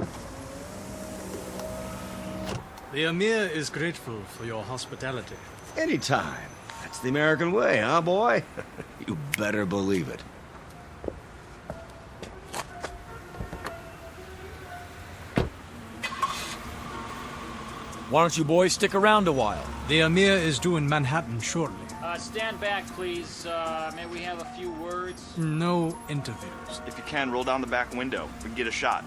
Speaker 20: The Emir is grateful for your hospitality.
Speaker 16: Anytime. That's the American way, huh, boy? You better believe it.
Speaker 3: Why don't you boys stick around a while?
Speaker 20: The Emir is due in Manhattan shortly.
Speaker 10: Stand back, please. May we have a few words?
Speaker 20: No interviews.
Speaker 5: If you can, roll down the back window. We can get a shot.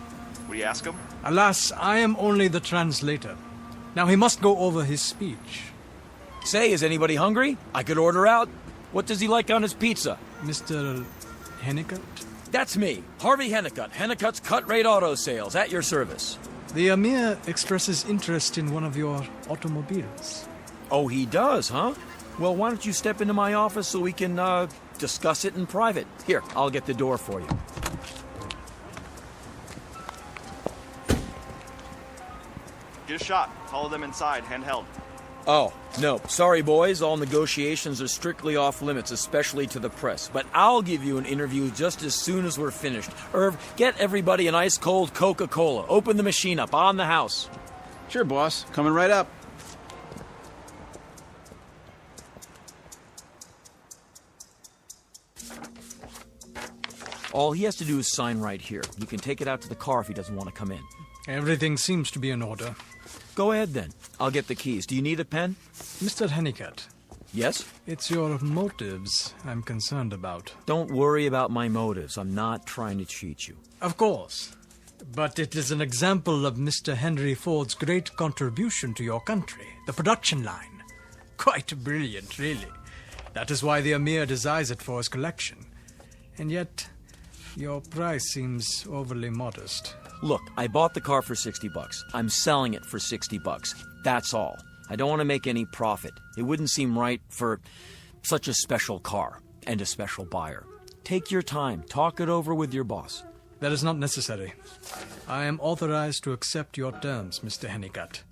Speaker 5: Will you ask him?
Speaker 20: Alas, I am only the translator. Now he must go over his speech.
Speaker 3: Say, is anybody hungry? I could order out. What does he like on his pizza?
Speaker 20: Mr. Hennicut?
Speaker 3: That's me, Harvey Hennicut. Hennicut's Cut Rate Auto Sales, at your service.
Speaker 20: The Emir expresses interest in one of your automobiles.
Speaker 3: Oh, he does, huh? Well, why don't you step into my office so we can, discuss it in private? Here, I'll get the door for you.
Speaker 5: Get a shot. Follow them inside, handheld.
Speaker 3: Oh, no. Sorry, boys. All negotiations are strictly off limits, especially to the press. But I'll give you an interview just as soon as we're finished. Irv, get everybody an ice-cold Coca-Cola. Open the machine up on the house.
Speaker 19: Sure, boss. Coming right up.
Speaker 3: All he has to do is sign right here. You can take it out to the car if he doesn't want to come in.
Speaker 20: Everything seems to be in order.
Speaker 3: Go ahead, then. I'll get the keys. Do you need a pen?
Speaker 20: Mr. Hennicut.
Speaker 3: Yes?
Speaker 20: It's your motives I'm concerned about.
Speaker 3: Don't worry about my motives. I'm not trying to cheat you.
Speaker 20: Of course. But it is an example of Mr. Henry Ford's great contribution to your country, the production line. Quite brilliant, really. That is why the Emir desires it for his collection. And yet, your price seems overly modest.
Speaker 3: Look, I bought the car for $60. I'm selling it for $60. That's all. I don't want to make any profit. It wouldn't seem right for such a special car and a special buyer. Take your time. Talk it over with your boss.
Speaker 20: That is not necessary. I am authorized to accept your terms, Mr. Hennicut.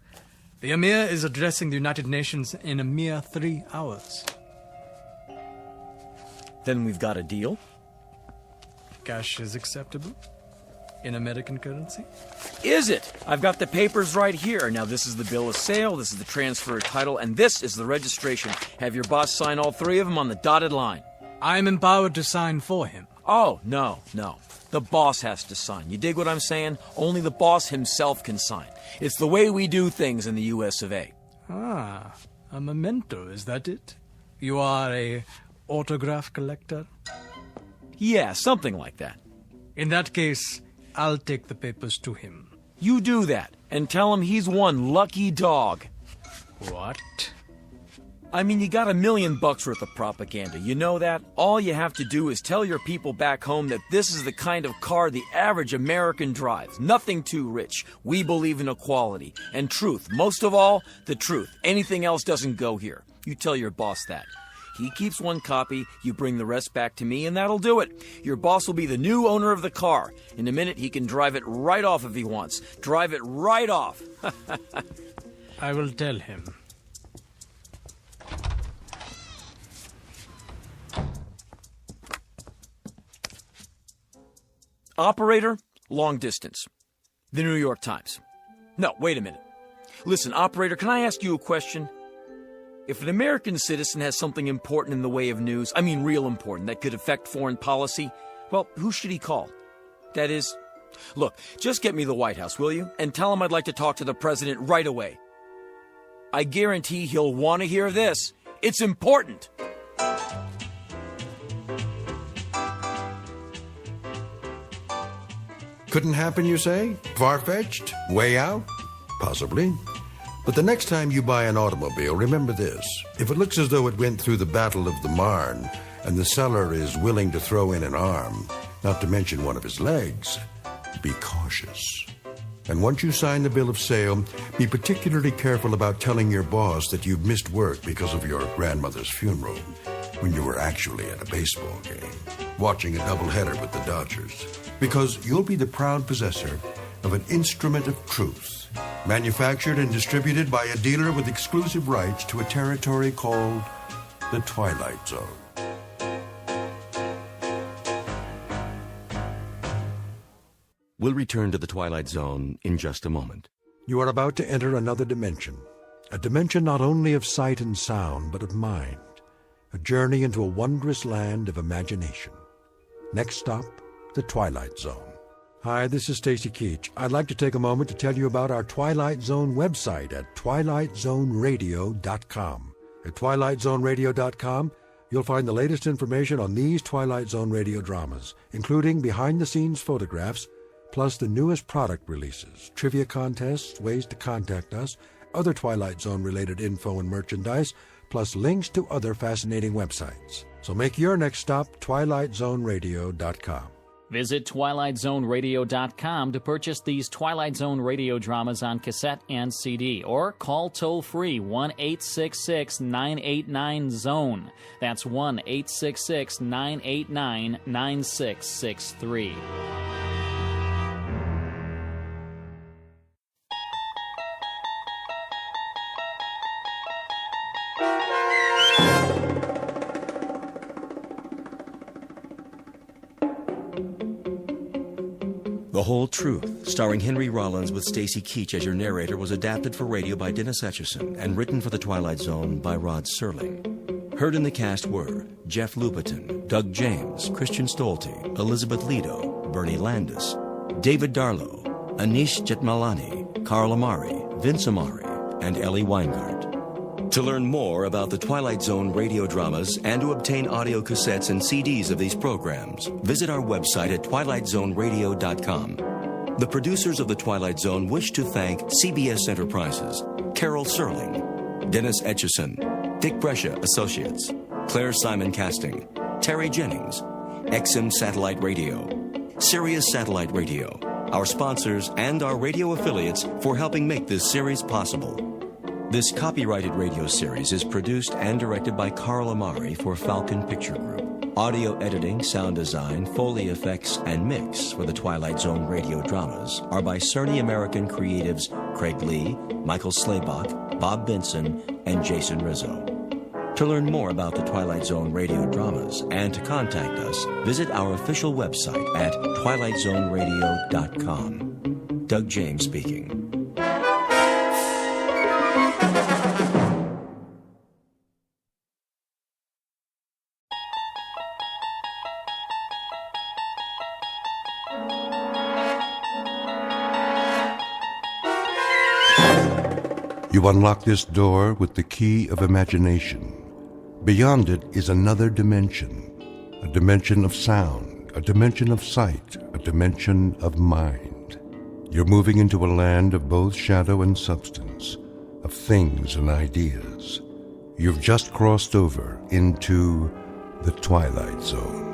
Speaker 20: The Emir is addressing the United Nations in a mere 3 hours.
Speaker 3: Then we've got a deal?
Speaker 20: Cash is acceptable? In American currency?
Speaker 3: Is it? I've got the papers right here. Now, this is the bill of sale, this is the transfer of title, and this is the registration. Have your boss sign all 3 of them on the dotted line.
Speaker 20: I'm empowered to sign for him.
Speaker 3: Oh, no. The boss has to sign. You dig what I'm saying? Only the boss himself can sign. It's the way we do things in the U.S. of A.
Speaker 20: Ah, a memento, is that it? You are a autograph collector?
Speaker 3: Yeah, something like that.
Speaker 20: In that case, I'll take the papers to him.
Speaker 3: You do that, and tell him he's one lucky dog.
Speaker 20: What?
Speaker 3: I mean, you got $1 million worth of propaganda. You know that? All you have to do is tell your people back home that this is the kind of car the average American drives. Nothing too rich. We believe in equality. And truth. Most of all, the truth. Anything else doesn't go here. You tell your boss that. He keeps 1 copy, you bring the rest back to me, and that'll do it. Your boss will be the new owner of the car. In a minute, he can drive it right off if he wants. Drive it right off.
Speaker 20: I will tell him.
Speaker 3: Operator, long distance. The New York Times. No, wait a minute. Listen, operator, can I ask you a question? If an American citizen has something important in the way of news, I mean real important, that could affect foreign policy, well, who should he call? That is, look, just get me the White House, will you? And tell him I'd like to talk to the president right away. I guarantee he'll want to hear this. It's important.
Speaker 1: Couldn't happen, you say? Far-fetched? Way out? Possibly. But the next time you buy an automobile, remember this. If it looks as though it went through the Battle of the Marne, and the seller is willing to throw in an arm, not to mention one of his legs, be cautious. And once you sign the bill of sale, be particularly careful about telling your boss that you've missed work because of your grandmother's funeral, when you were actually at a baseball game, watching a doubleheader with the Dodgers. Because you'll be the proud possessor of an instrument of truth, manufactured and distributed by a dealer with exclusive rights to a territory called the Twilight Zone.
Speaker 6: We'll return to the Twilight Zone in just a moment.
Speaker 1: You are about to enter another dimension, a dimension not only of sight and sound, but of mind, a journey into a wondrous land of imagination. Next stop, the Twilight Zone. Hi, this is Stacy Keach. I'd like to take a moment to tell you about our Twilight Zone website at twilightzoneradio.com. At twilightzoneradio.com, you'll find the latest information on these Twilight Zone radio dramas, including behind-the-scenes photographs, plus the newest product releases, trivia contests, ways to contact us, other Twilight Zone-related info and merchandise, plus links to other fascinating websites. So make your next stop twilightzoneradio.com.
Speaker 10: Visit twilightzoneradio.com to purchase these Twilight Zone radio dramas on cassette and CD, or call toll-free 1-866-989-ZONE. That's 1-866-989-9663.
Speaker 6: The Whole Truth, starring Henry Rollins with Stacy Keach as your narrator, was adapted for radio by Dennis Etchison and written for The Twilight Zone by Rod Serling. Heard in the cast were Jeff Lupetin, Doug James, Christian Stolte, Elizabeth Lido, Bernie Landis, David Darlow, Anish Jetmalani, Carl Amari, Vince Amari, and Ellie Weingart. To learn more about the Twilight Zone radio dramas and to obtain audio cassettes and CDs of these programs, visit our website at twilightzoneradio.com. The producers of The Twilight Zone wish to thank CBS Enterprises, Carol Serling, Dennis Etchison, Dick Brescia Associates, Claire Simon Casting, Terry Jennings, XM Satellite Radio, Sirius Satellite Radio, our sponsors and our radio affiliates for helping make this series possible. This copyrighted radio series is produced and directed by Carl Amari for Falcon Picture Group. Audio editing, sound design, Foley effects, and mix for the Twilight Zone radio dramas are by Cerny American creatives Craig Lee, Michael Slaybach, Bob Benson, and Jason Rizzo. To learn more about the Twilight Zone radio dramas and to contact us, visit our official website at twilightzoneradio.com. Doug James speaking.
Speaker 1: You unlock this door with the key of imagination. Beyond it is another dimension, a dimension of sound, a dimension of sight, a dimension of mind. You're moving into a land of both shadow and substance, of things and ideas. You've just crossed over into the Twilight Zone.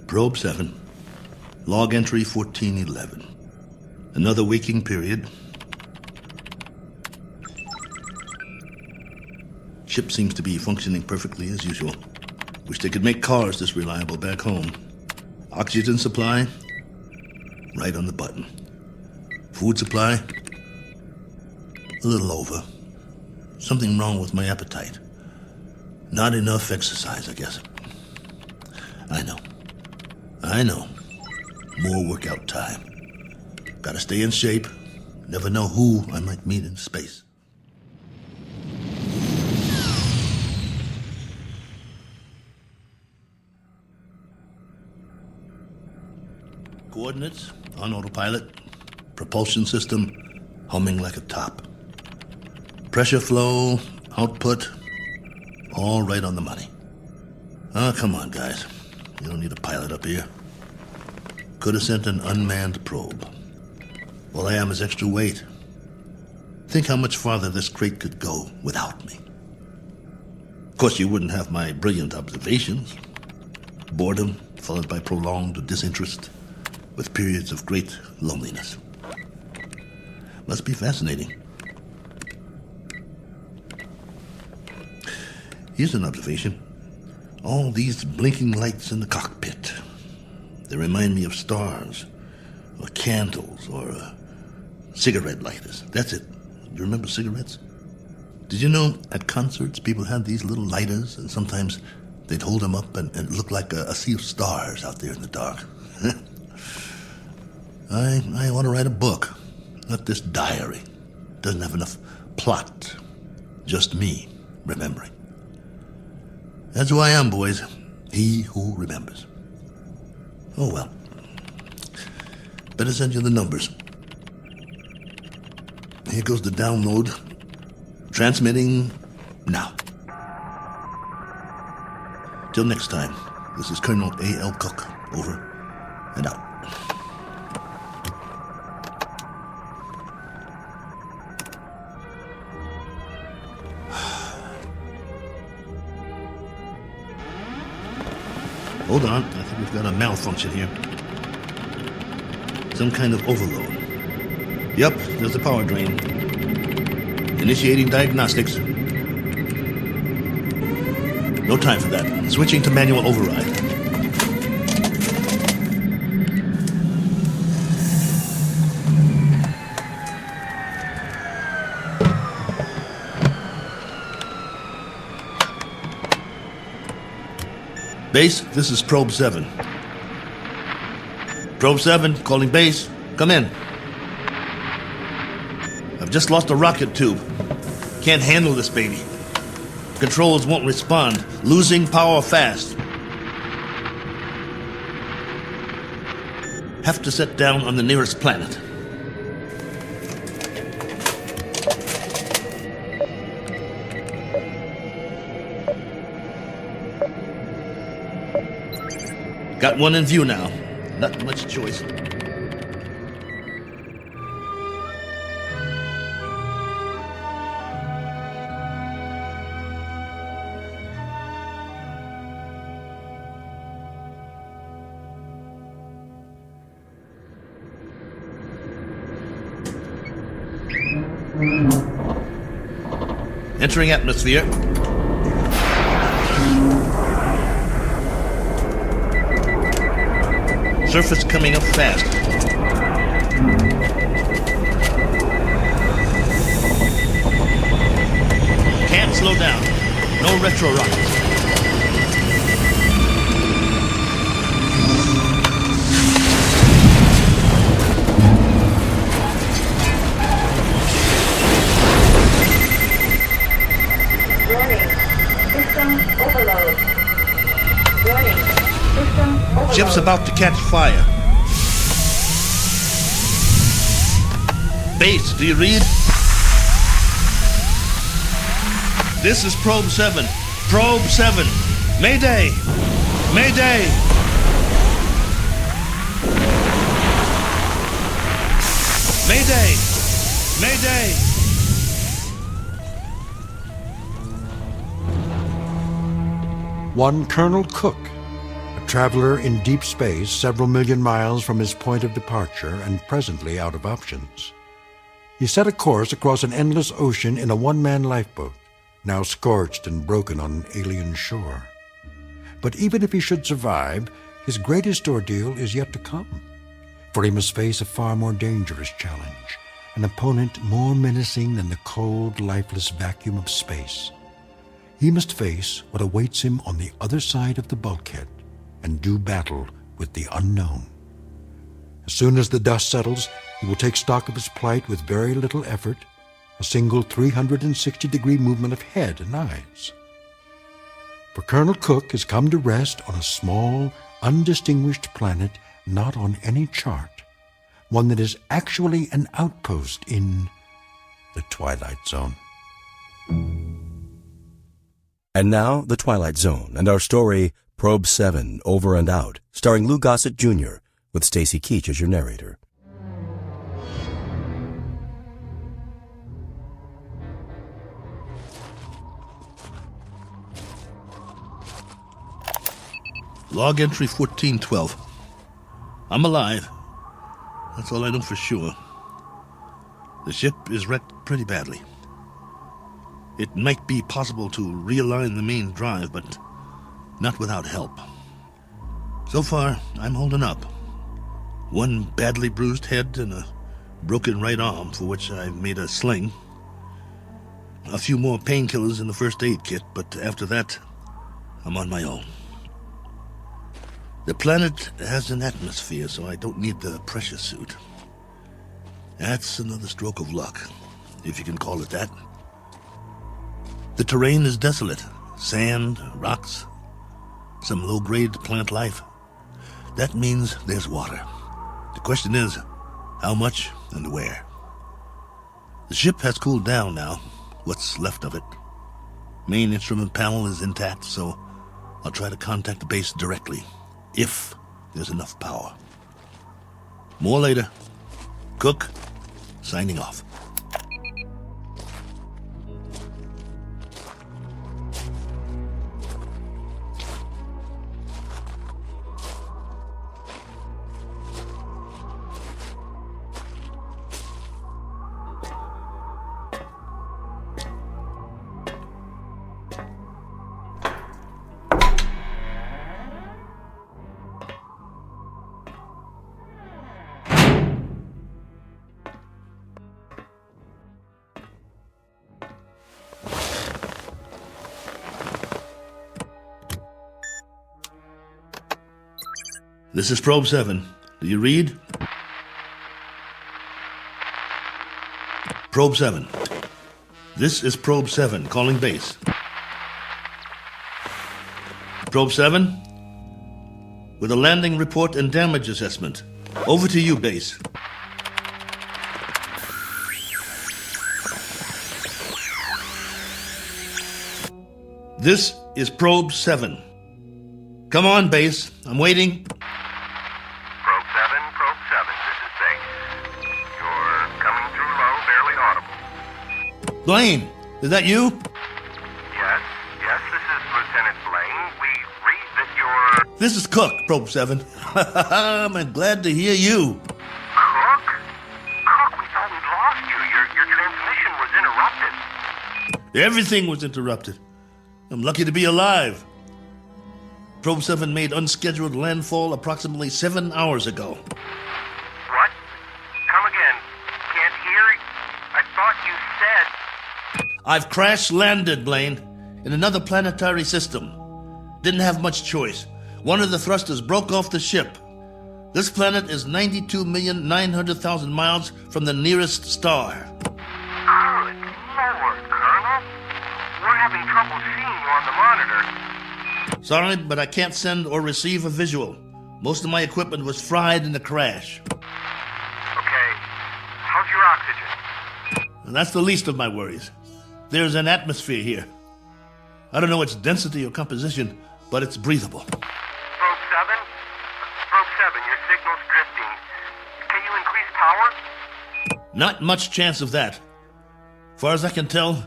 Speaker 7: Probe 7. Log entry 1411. Another waking period. Ship seems to be functioning perfectly as usual. Wish they could make cars this reliable back home. Oxygen supply, right on the button. Food supply, a little over. Something wrong with my appetite. Not enough exercise, I guess. I know. More workout time. Gotta stay in shape. Never know who I might meet in space. Coordinates on autopilot. Propulsion system humming like a top. Pressure flow, output, all right on the money. Oh, come on, guys. You don't need a pilot up here. could have sent an unmanned probe. All I am is extra weight. Think how much farther this crate could go without me. Of course, you wouldn't have my brilliant observations. Boredom, followed by prolonged disinterest, with periods of great loneliness. Must be fascinating. Here's an observation. All these blinking lights in the cockpit. They remind me of stars, or candles, or cigarette lighters. That's it. Do you remember cigarettes? Did you know at concerts people had these little lighters, and sometimes they'd hold them up and it looked like a sea of stars out there in the dark? I want to write a book, not this diary. Doesn't have enough plot. Just me remembering. That's who I am, boys. He who remembers. Oh, well. Better send you the numbers. Here goes the download. Transmitting now. Till next time, this is Colonel A.L. Cook. Over and out. Hold on, I think we've got a malfunction here. Some kind of overload. Yep, there's the power drain. Initiating diagnostics. No time for that. Switching to manual override. Base, this is Probe 7. Probe 7, calling base. Come in. I've just lost a rocket tube. Can't handle this baby. Controls won't respond. Losing power fast. Have to set down on the nearest planet. Got one in view now. Not much choice. Entering atmosphere. Surface coming up fast. Can't slow down. No retro rockets.
Speaker 4: Warning. System overload. Warning. System overload.
Speaker 7: Ship's about to catch fire. Base, do you read? This is Probe 7. Probe 7. Mayday! Mayday! Mayday! Mayday!
Speaker 1: One Colonel Cook, a traveler in deep space several million miles from his point of departure and presently out of options. He set a course across an endless ocean in a one-man lifeboat, now scorched and broken on an alien shore. But even if he should survive, his greatest ordeal is yet to come, for he must face a far more dangerous challenge, an opponent more menacing than the cold, lifeless vacuum of space. He must face what awaits him on the other side of the bulkhead and do battle with the unknown. As soon as the dust settles, he will take stock of his plight with very little effort, a single 360-degree movement of head and eyes. For Colonel Cook has come to rest on a small, undistinguished planet not on any chart, one that is actually an outpost in the Twilight Zone.
Speaker 6: And now, The Twilight Zone and our story, Probe 7, Over and Out, starring Lou Gossett Jr., with Stacy Keach as your narrator.
Speaker 7: Log entry 1412. I'm alive. That's all I know for sure. The ship is wrecked pretty badly. It might be possible to realign the main drive, but not without help. So far, I'm holding up. One badly bruised head and a broken right arm for which I've made a sling. A few more painkillers in the first aid kit, but after that, I'm on my own. The planet has an atmosphere, so I don't need the pressure suit. That's another stroke of luck, if you can call it that. The terrain is desolate. Sand, rocks, some low-grade plant life. That means there's water. The question is, how much and where? The ship has cooled down now, what's left of it. Main instrument panel is intact, so I'll try to contact the base directly, if there's enough power. More later. Cook, signing off. This is Probe 7. Do you read? Probe 7. This is Probe 7, calling base. Probe 7, with a landing report and damage assessment. Over to you, base. This is Probe 7. Come on, base. I'm waiting.
Speaker 14: Probe 7, this is base. You're coming through low, barely audible.
Speaker 7: Blaine, is that you?
Speaker 14: Yes, this is Lieutenant Blaine. We read that you're...
Speaker 7: This is Cook, Probe 7. I'm glad to hear you.
Speaker 14: Cook? Cook, we thought we'd lost you. Your transmission was interrupted.
Speaker 7: Everything was interrupted. I'm lucky to be alive. Probe 7 made unscheduled landfall approximately 7 hours ago.
Speaker 14: What? Come again. Can't hear. I thought you said...
Speaker 7: I've crash-landed, Blaine, in another planetary system. Didn't have much choice. One of the thrusters broke off the ship. This planet is 92,900,000 miles from the nearest star.
Speaker 14: Good Lord, Colonel. We're having trouble seeing you on the monitor.
Speaker 7: Sorry, but I can't send or receive a visual. Most of my equipment was fried in the crash.
Speaker 14: Okay. How's your oxygen?
Speaker 7: And that's the least of my worries. There's an atmosphere here. I don't know its density or composition, but it's breathable.
Speaker 14: Probe 7? Probe 7, your signal's drifting. Can you increase power?
Speaker 7: Not much chance of that. Far as I can tell,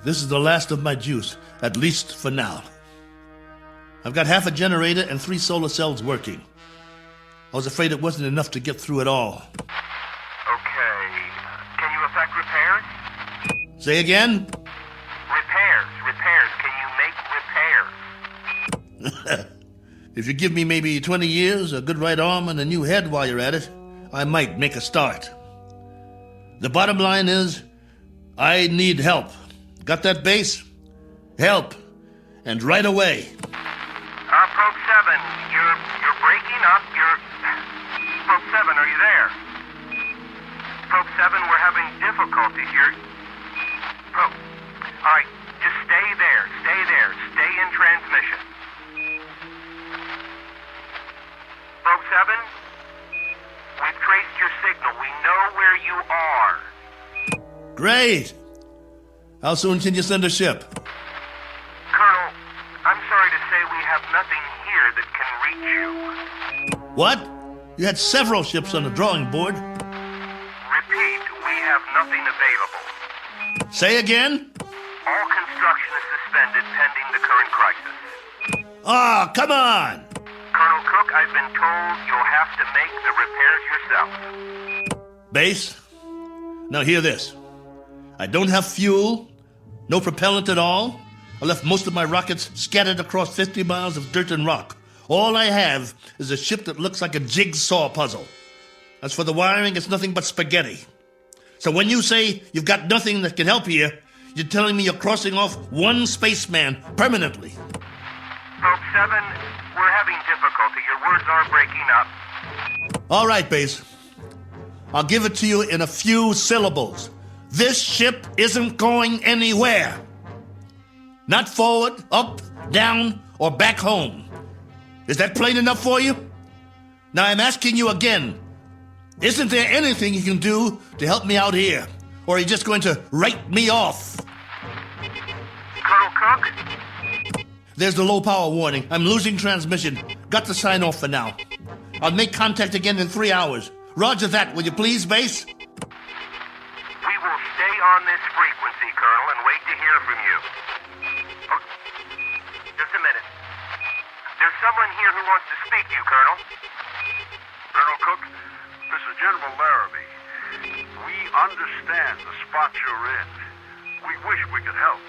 Speaker 7: this is the last of my juice, at least for now. I've got half a generator and 3 solar cells working. I was afraid it wasn't enough to get through it all.
Speaker 14: Okay. Can you effect repairs?
Speaker 7: Say again?
Speaker 14: Repairs. Can you make repairs?
Speaker 7: If you give me maybe 20 years, a good right arm, and a new head while you're at it, I might make a start. The bottom line is, I need help. Got that, base? Help. And right away.
Speaker 14: Probe 7, you're breaking up. Probe 7, are you there? Probe 7, we're having difficulties. All right, just stay there. Stay in transmission. Probe 7, we've traced your signal. We know where you are.
Speaker 7: Great. How soon can you send a ship?
Speaker 14: Colonel, I'm sorry to say we have nothing here that can reach you.
Speaker 7: What? You had several ships on the drawing board.
Speaker 14: Repeat, we have nothing available.
Speaker 7: Say again?
Speaker 14: All construction is suspended pending the current crisis.
Speaker 7: Ah, come on!
Speaker 14: Colonel Cook, I've been told you'll have to make the repairs yourself.
Speaker 7: Base, now hear this. I don't have fuel, no propellant at all. I left most of my rockets scattered across 50 miles of dirt and rock. All I have is a ship that looks like a jigsaw puzzle. As for the wiring, it's nothing but spaghetti. So when you say you've got nothing that can help you, you're telling me you're crossing off one spaceman permanently.
Speaker 14: Probe 7, we're having difficulty. Your words are breaking up.
Speaker 7: All right, Base. I'll give it to you in a few syllables. This ship isn't going anywhere. Not forward, up, down, or back home. Is that plain enough for you? Now I'm asking you again. Isn't there anything you can do to help me out here? Or are you just going to write me off?
Speaker 14: Colonel Cook?
Speaker 7: There's the low power warning. I'm losing transmission. Got to sign off for now. I'll make contact again in 3 hours. Roger that, will you please, Base?
Speaker 14: We will stay on this frequency, Colonel, and wait to hear from you. Oh, just a minute. There's someone here who wants to speak to you, Colonel.
Speaker 13: Colonel Cook, this is General Larrabee. We understand the spot you're in. We wish we could help.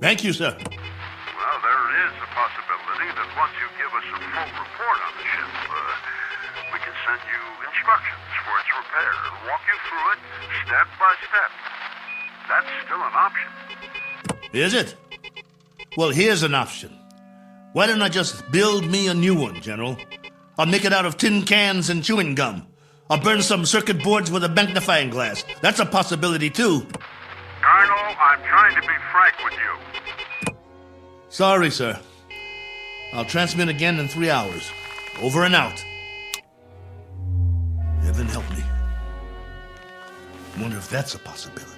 Speaker 7: Thank you, sir.
Speaker 13: Well, there is a possibility that once you give us a full report on the ship, we can send you instructions for its repair and walk you through it step by step. That's still an option.
Speaker 7: Is it? Well, here's an option. Why don't I just build me a new one, General? I'll make it out of tin cans and chewing gum. I'll burn some circuit boards with a magnifying glass. That's a possibility, too.
Speaker 13: Colonel, I'm trying to be frank with you.
Speaker 7: Sorry, sir. I'll transmit again in 3 hours. Over and out. Heaven help me. Wonder if that's a possibility.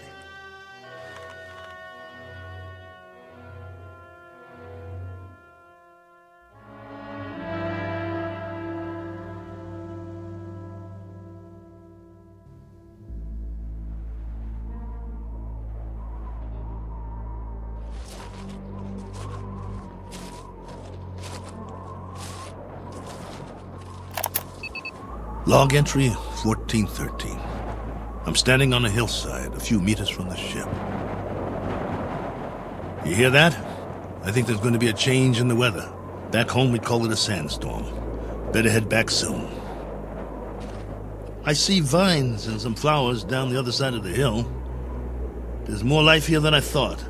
Speaker 7: Log entry 1413. I'm standing on a hillside a few meters from the ship. You hear that? I think there's going to be a change in the weather. Back home we'd call it a sandstorm. Better head back soon. I see vines and some flowers down the other side of the hill. There's more life here than I thought.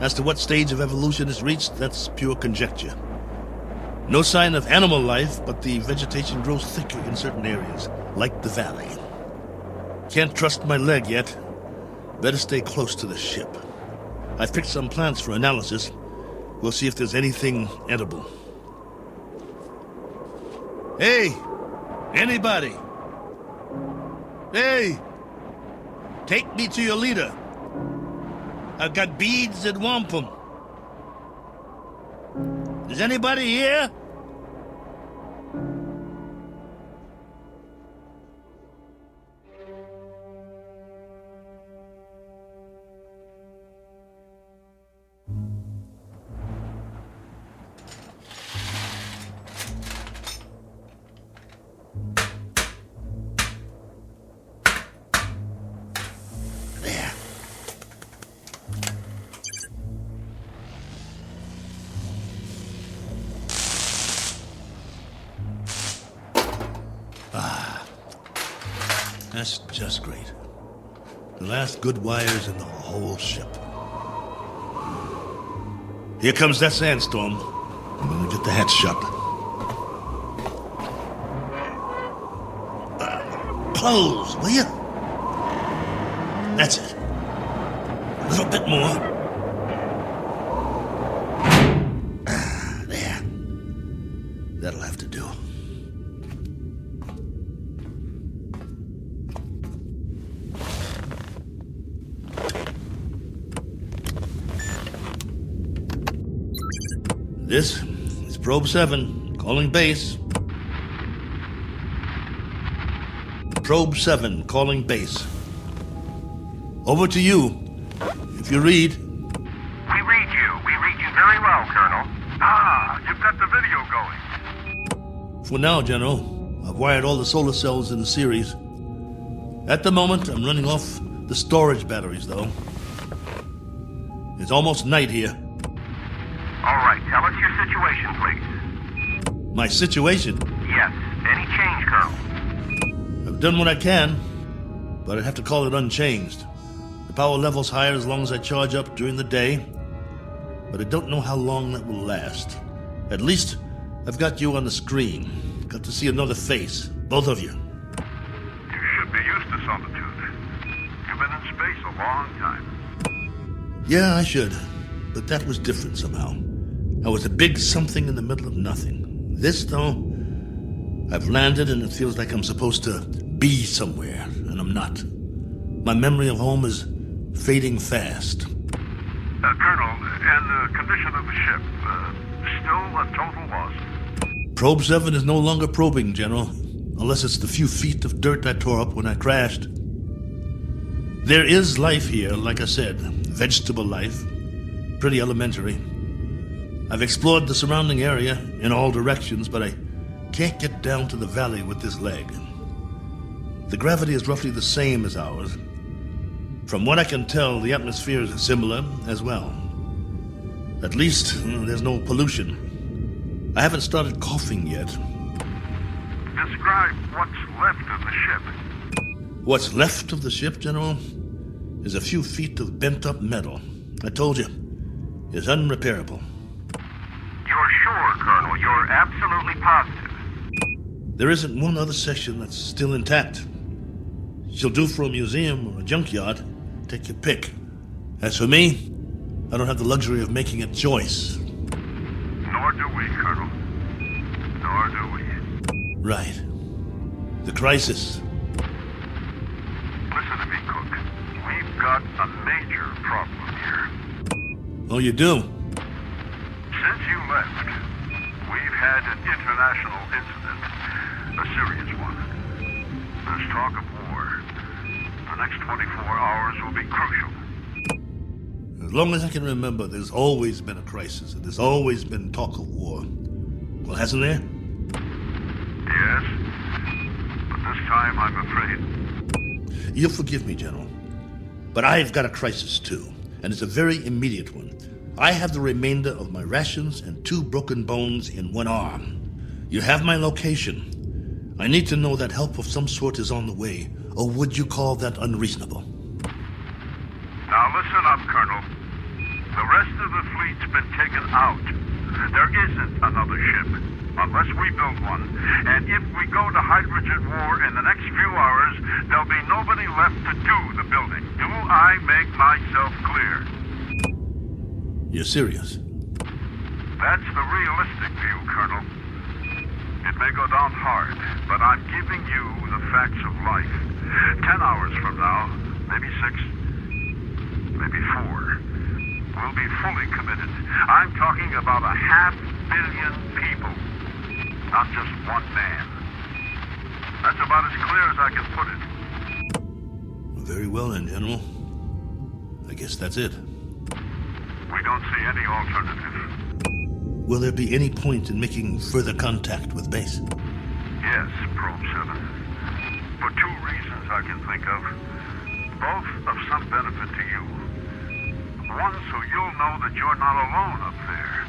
Speaker 7: As to what stage of evolution it's reached, that's pure conjecture. No sign of animal life, but the vegetation grows thicker in certain areas, like the valley. Can't trust my leg yet. Better stay close to the ship. I've picked some plants for analysis. We'll see if there's anything edible. Hey! Anybody! Hey! Take me to your leader. I've got beads and wampum. Is anybody here? That's just great. The last good wires in the whole ship. Here comes that sandstorm. I'm gonna get the hatch shut. Close, will you? That's it. A little bit more. There. That'll have to do. This is Probe 7, calling base. Probe 7 calling base. Over to you. If you read...
Speaker 14: We read you. We read you very well, Colonel.
Speaker 13: Ah, you've got the video going.
Speaker 7: For now, General, I've wired all the solar cells in the series. At the moment, I'm running off the storage batteries, though. It's almost night here.
Speaker 14: All right, tell us your situation, please.
Speaker 7: My situation?
Speaker 14: Yes. Any change, Colonel?
Speaker 7: I've done what I can, but I'd have to call it unchanged. The power level's higher as long as I charge up during the day, but I don't know how long that will last. At least, I've got you on the screen. Got to see another face, both of you.
Speaker 13: You should be used to solitude. You've been in space a long time.
Speaker 7: Yeah, I should, but that was different somehow. I was a big something in the middle of nothing. This, though, I've landed and it feels like I'm supposed to be somewhere, and I'm not. My memory of home is fading fast.
Speaker 13: Colonel, and the condition of the ship, still a total loss.
Speaker 7: Probe 7 is no longer probing, General, unless it's the few feet of dirt I tore up when I crashed. There is life here, like I said, vegetable life, pretty elementary. I've explored the surrounding area in all directions, but I can't get down to the valley with this leg. The gravity is roughly the same as ours. From what I can tell, the atmosphere is similar as well. At least, there's no pollution. I haven't started coughing yet.
Speaker 13: Describe what's left of the ship.
Speaker 7: What's left of the ship, General, is a few feet of bent-up metal. I told you, it's unrepairable.
Speaker 14: You're sure, Colonel? You're absolutely positive?
Speaker 7: There isn't one other section that's still intact. She'll do for a museum or a junkyard. Take your pick. As for me, I don't have the luxury of making a choice.
Speaker 13: Nor do we, Colonel. Nor do we.
Speaker 7: Right. The crisis.
Speaker 13: Listen to me, Cook. We've got a major problem here.
Speaker 7: Oh, you do?
Speaker 13: Since you left, we've had an international incident. A serious one. There's talk of war. The next 24 hours will be crucial.
Speaker 7: As long as I can remember, there's always been a crisis, and there's always been talk of war. Well, hasn't there?
Speaker 13: Yes. But this time, I'm afraid.
Speaker 7: You'll forgive me, General, but I've got a crisis too, and it's a very immediate one. I have the remainder of my rations and 2 broken bones in one arm. You have my location. I need to know that help of some sort is on the way, or would you call that unreasonable?
Speaker 13: Now listen up, Colonel. The rest of the fleet's been taken out. There isn't another ship, unless we build one. And if we go to hydrogen war in the next few hours, there'll be nobody left to do the building. Do I make myself clear?
Speaker 7: You're serious?
Speaker 13: That's the realistic view, Colonel. It may go down hard, but I'm giving you the facts of life. 10 hours from now, maybe 6, maybe 4, we'll be fully committed. I'm talking about 500 million people, not just one man. That's about as clear as I can put it.
Speaker 7: Very well then, General. I guess that's it.
Speaker 13: We don't see any alternative.
Speaker 7: Will there be any point in making further contact with base?
Speaker 13: Yes, Probe 7. For 2 reasons I can think of. Both of some benefit to you. One, so you'll know that you're not alone up there.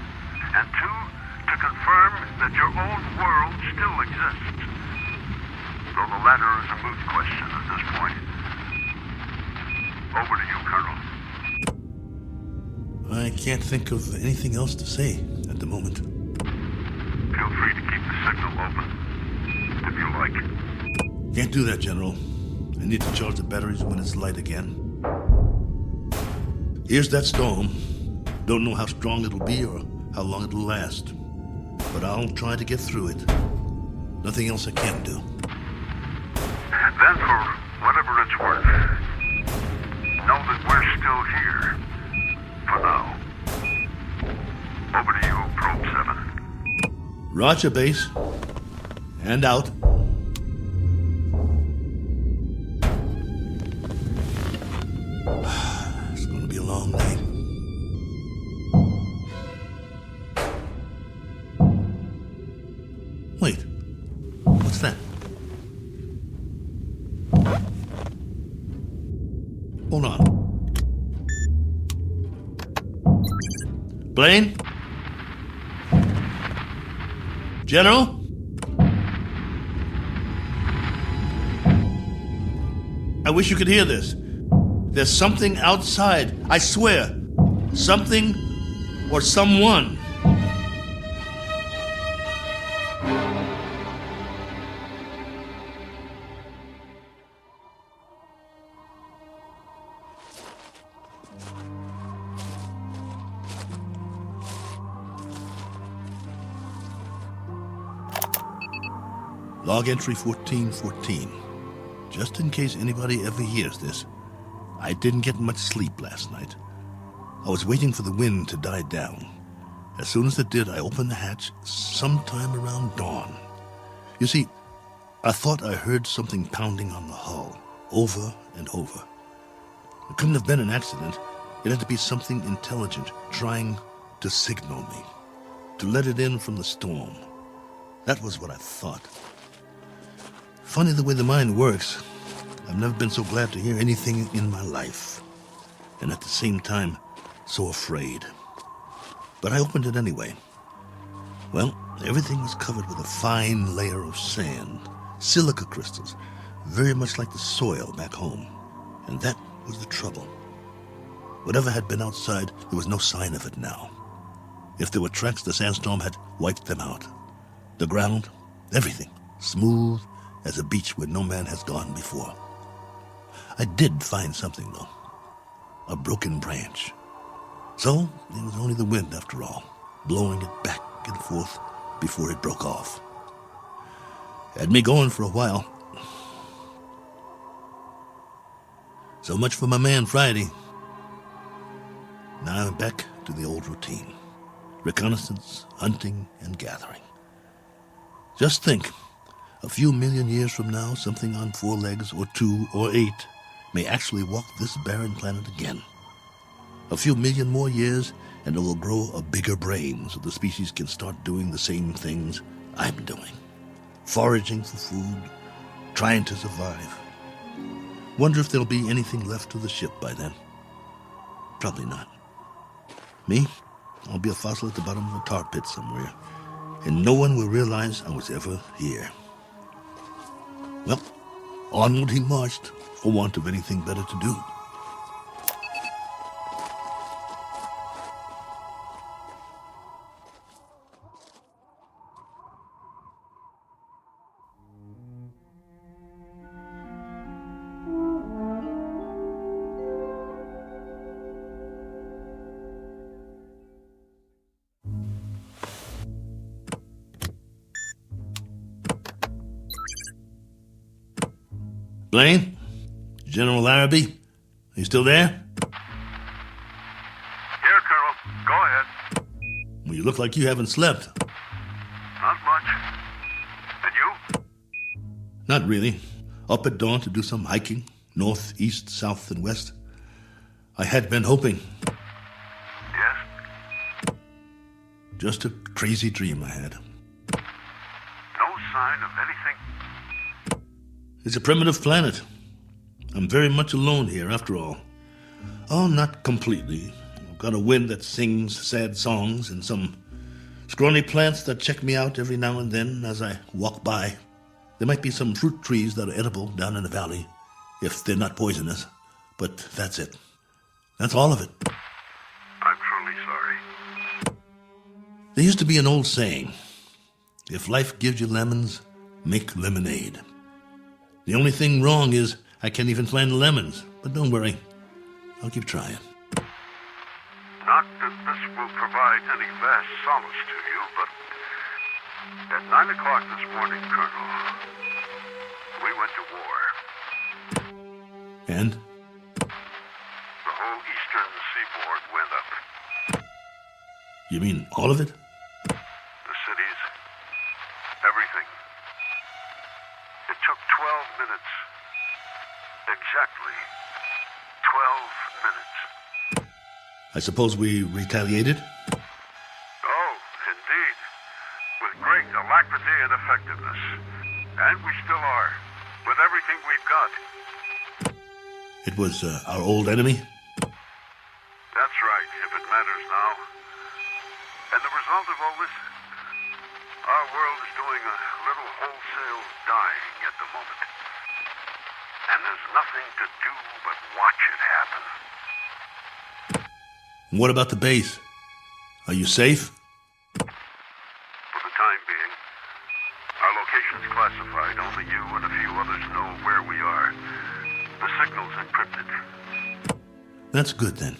Speaker 13: And 2, to confirm that your own world still exists. Though the latter is a moot question at this point. Over to you, Colonel.
Speaker 7: I can't think of anything else to say at the moment.
Speaker 13: Feel free to keep the signal open, if you like.
Speaker 7: Can't do that, General. I need to charge the batteries when it's light again. Here's that storm. Don't know how strong it'll be or how long it'll last. But I'll try to get through it. Nothing else I can do.
Speaker 13: Then, for whatever it's worth, know that we're still here. For now. Over to you, Probe 7.
Speaker 7: Roger, base. And out. long night. Wait, what's that? Hold on. Blaine? General? I wish you could hear this. There's something outside, I swear. Something or someone. Log entry 1414. Just in case anybody ever hears this, I didn't get much sleep last night. I was waiting for the wind to die down. As soon as it did, I opened the hatch sometime around dawn. You see, I thought I heard something pounding on the hull, over and over. It couldn't have been an accident. It had to be something intelligent trying to signal me, to let it in from the storm. That was what I thought. Funny the way the mind works. I've never been so glad to hear anything in my life. And at the same time, so afraid. But I opened it anyway. Well, everything was covered with a fine layer of sand, silica crystals, very much like the soil back home. And that was the trouble. Whatever had been outside, there was no sign of it now. If there were tracks, the sandstorm had wiped them out. The ground, everything, smooth as a beach where no man has gone before. I did find something, though. A broken branch. So, it was only the wind, after all, blowing it back and forth before it broke off. Had me going for a while. So much for my man Friday. Now I'm back to the old routine. Reconnaissance, hunting, and gathering. Just think, a few million years from now, something on 4 legs, or 2, or 8, may actually walk this barren planet again. A few million more years, and it will grow a bigger brain so the species can start doing the same things I'm doing. Foraging for food, trying to survive. Wonder if there'll be anything left of the ship by then. Probably not. Me? I'll be a fossil at the bottom of a tar pit somewhere, and no one will realize I was ever here. Well, onward he marched, for want of anything better to do. Blaine? General Larrabee? Are you still there?
Speaker 13: Here, Colonel. Go ahead.
Speaker 7: Well, you look like you haven't slept.
Speaker 13: Not much. And you?
Speaker 7: Not really. Up at dawn to do some hiking, north, east, south, and west. I had been hoping.
Speaker 13: Yes?
Speaker 7: Just a crazy dream I had.
Speaker 13: No sign of anything?
Speaker 7: It's a primitive planet. I'm very much alone here, after all. Oh, not completely. I've got a wind that sings sad songs and some scrawny plants that check me out every now and then as I walk by. There might be some fruit trees that are edible down in the valley, if they're not poisonous. But that's it. That's all of it.
Speaker 13: I'm truly sorry.
Speaker 7: There used to be an old saying, if life gives you lemons, make lemonade. The only thing wrong is I can't even find the lemons. But don't worry. I'll keep trying.
Speaker 13: Not that this will provide any vast solace to you, but at 9 o'clock this morning, Colonel, we went to war.
Speaker 7: And?
Speaker 13: The whole eastern seaboard went up.
Speaker 7: You mean all of it?
Speaker 13: The cities, everything. It took 12 minutes. Exactly 12 minutes.
Speaker 7: I suppose we retaliated?
Speaker 13: Oh, indeed. With great alacrity and effectiveness. And we still are. With everything we've got.
Speaker 7: It was our old enemy?
Speaker 13: That's right, if it matters now. And the result of all this? Our world is doing a little wholesale dying at the moment. And there's nothing to do but watch it happen.
Speaker 7: What about the base? Are you safe?
Speaker 13: For the time being. Our location's classified. Only you and a few others know where we are. The signal's encrypted.
Speaker 7: That's good then.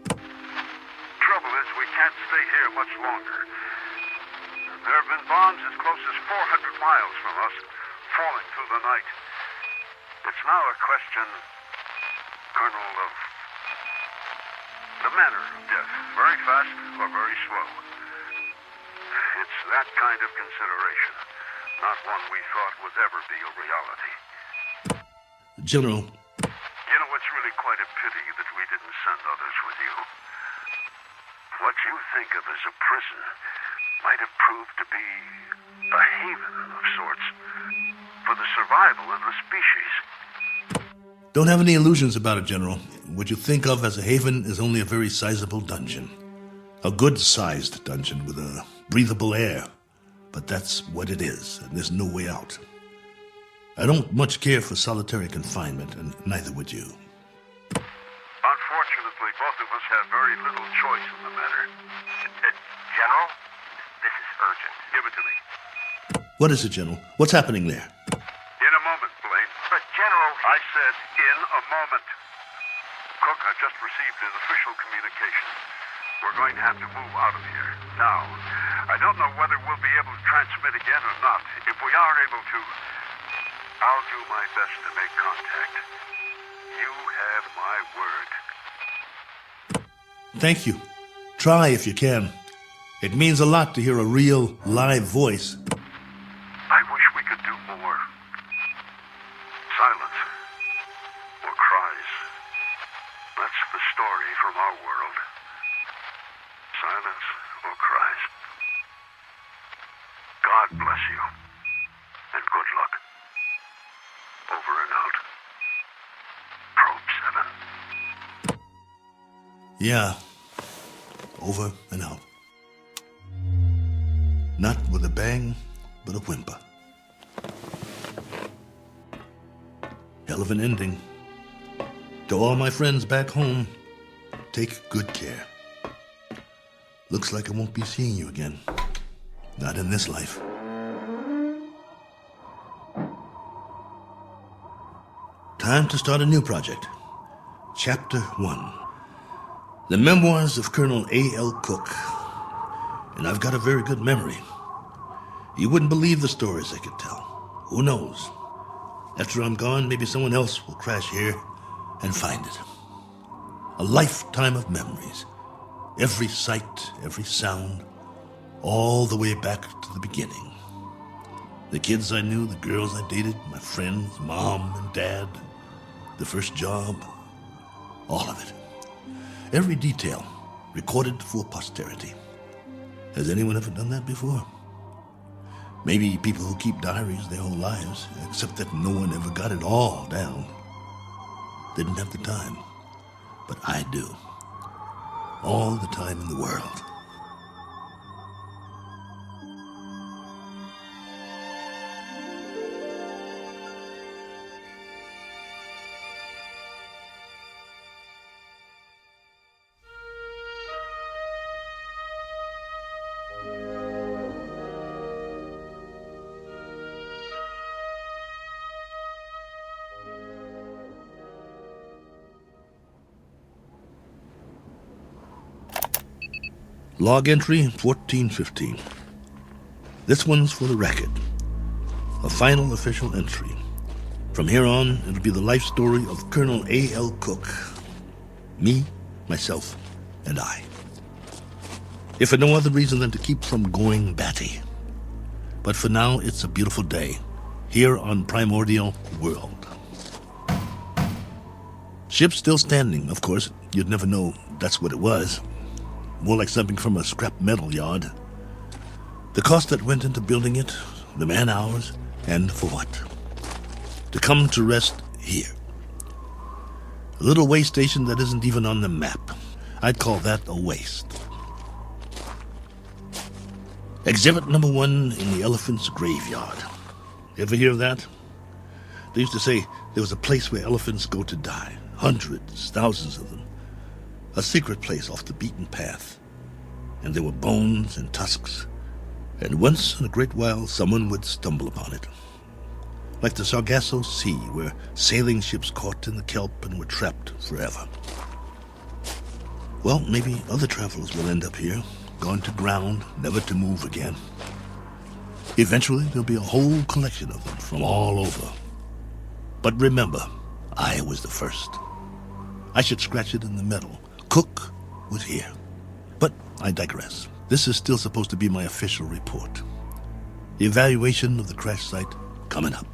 Speaker 13: Trouble is, we can't stay here much longer. There have been bombs as close as 400 miles from us, falling through the night. It's now a question, Colonel, of the manner of death. Very fast or very slow. It's that kind of consideration, not one we thought would ever be a reality.
Speaker 7: General.
Speaker 13: You know, it's really quite a pity that we didn't send others with you. What you think of as a prison might have proved to be a haven of sorts for the survival of the species.
Speaker 7: Don't have any illusions about it, General. What you think of as a haven is only a very sizable dungeon. A good-sized dungeon with a breathable air. But that's what it is, and there's no way out. I don't much care for solitary confinement, and neither would you.
Speaker 13: Unfortunately, both of us have very little choice in the matter.
Speaker 14: General, this is urgent.
Speaker 13: Give it to me.
Speaker 7: What is it, General? What's happening there?
Speaker 13: In a moment, Blaine.
Speaker 14: But, General...
Speaker 13: I said in a moment. Cook, I've just received an official communication. We're going to have to move out of here. Now, I don't know whether we'll be able to transmit again or not. If we are able to, I'll do my best to make contact. You have my word.
Speaker 7: Thank you. Try if you can. It means a lot to hear a real, live voice.
Speaker 13: I wish we could do more. Silence. Or cries. That's the story from our world. Silence or cries. God bless you. And good luck. Over and out. Probe 7.
Speaker 7: Yeah. Over and out. Not with a bang, but a whimper. Hell of an ending. To all my friends back home, take good care. Looks like I won't be seeing you again. Not in this life. Time to start a new project. Chapter 1. The Memoirs of Colonel A.L. Cook. And I've got a very good memory. You wouldn't believe the stories I could tell. Who knows? After I'm gone, maybe someone else will crash here and find it. A lifetime of memories. Every sight, every sound, all the way back to the beginning. The kids I knew, the girls I dated, my friends, mom and dad, the first job, all of it. Every detail recorded for posterity. Has anyone ever done that before? Maybe people who keep diaries their whole lives, except that no one ever got it all down. Didn't have the time. But I do. All the time in the world. Log entry 1415. This one's for the record. A final official entry. From here on, it'll be the life story of Colonel A.L. Cook. Me, myself, and I. If for no other reason than to keep from going batty. But for now, it's a beautiful day. Here on Primordial World. Ship still standing, of course. You'd never know that's what it was. More like something from a scrap metal yard. The cost that went into building it, the man-hours, and for what? To come to rest here. A little way station that isn't even on the map. I'd call that a waste. Exhibit number 1 in the elephant's graveyard. Ever hear of that? They used to say there was a place where elephants go to die. Hundreds, thousands of them. A secret place off the beaten path. And there were bones and tusks. And once in a great while, someone would stumble upon it. Like the Sargasso Sea, where sailing ships caught in the kelp and were trapped forever. Well, maybe other travelers will end up here, gone to ground, never to move again. Eventually, there'll be a whole collection of them from all over. But remember, I was the first. I should scratch it in the metal. Cook was here. But I digress. This is still supposed to be my official report. The evaluation of the crash site coming up.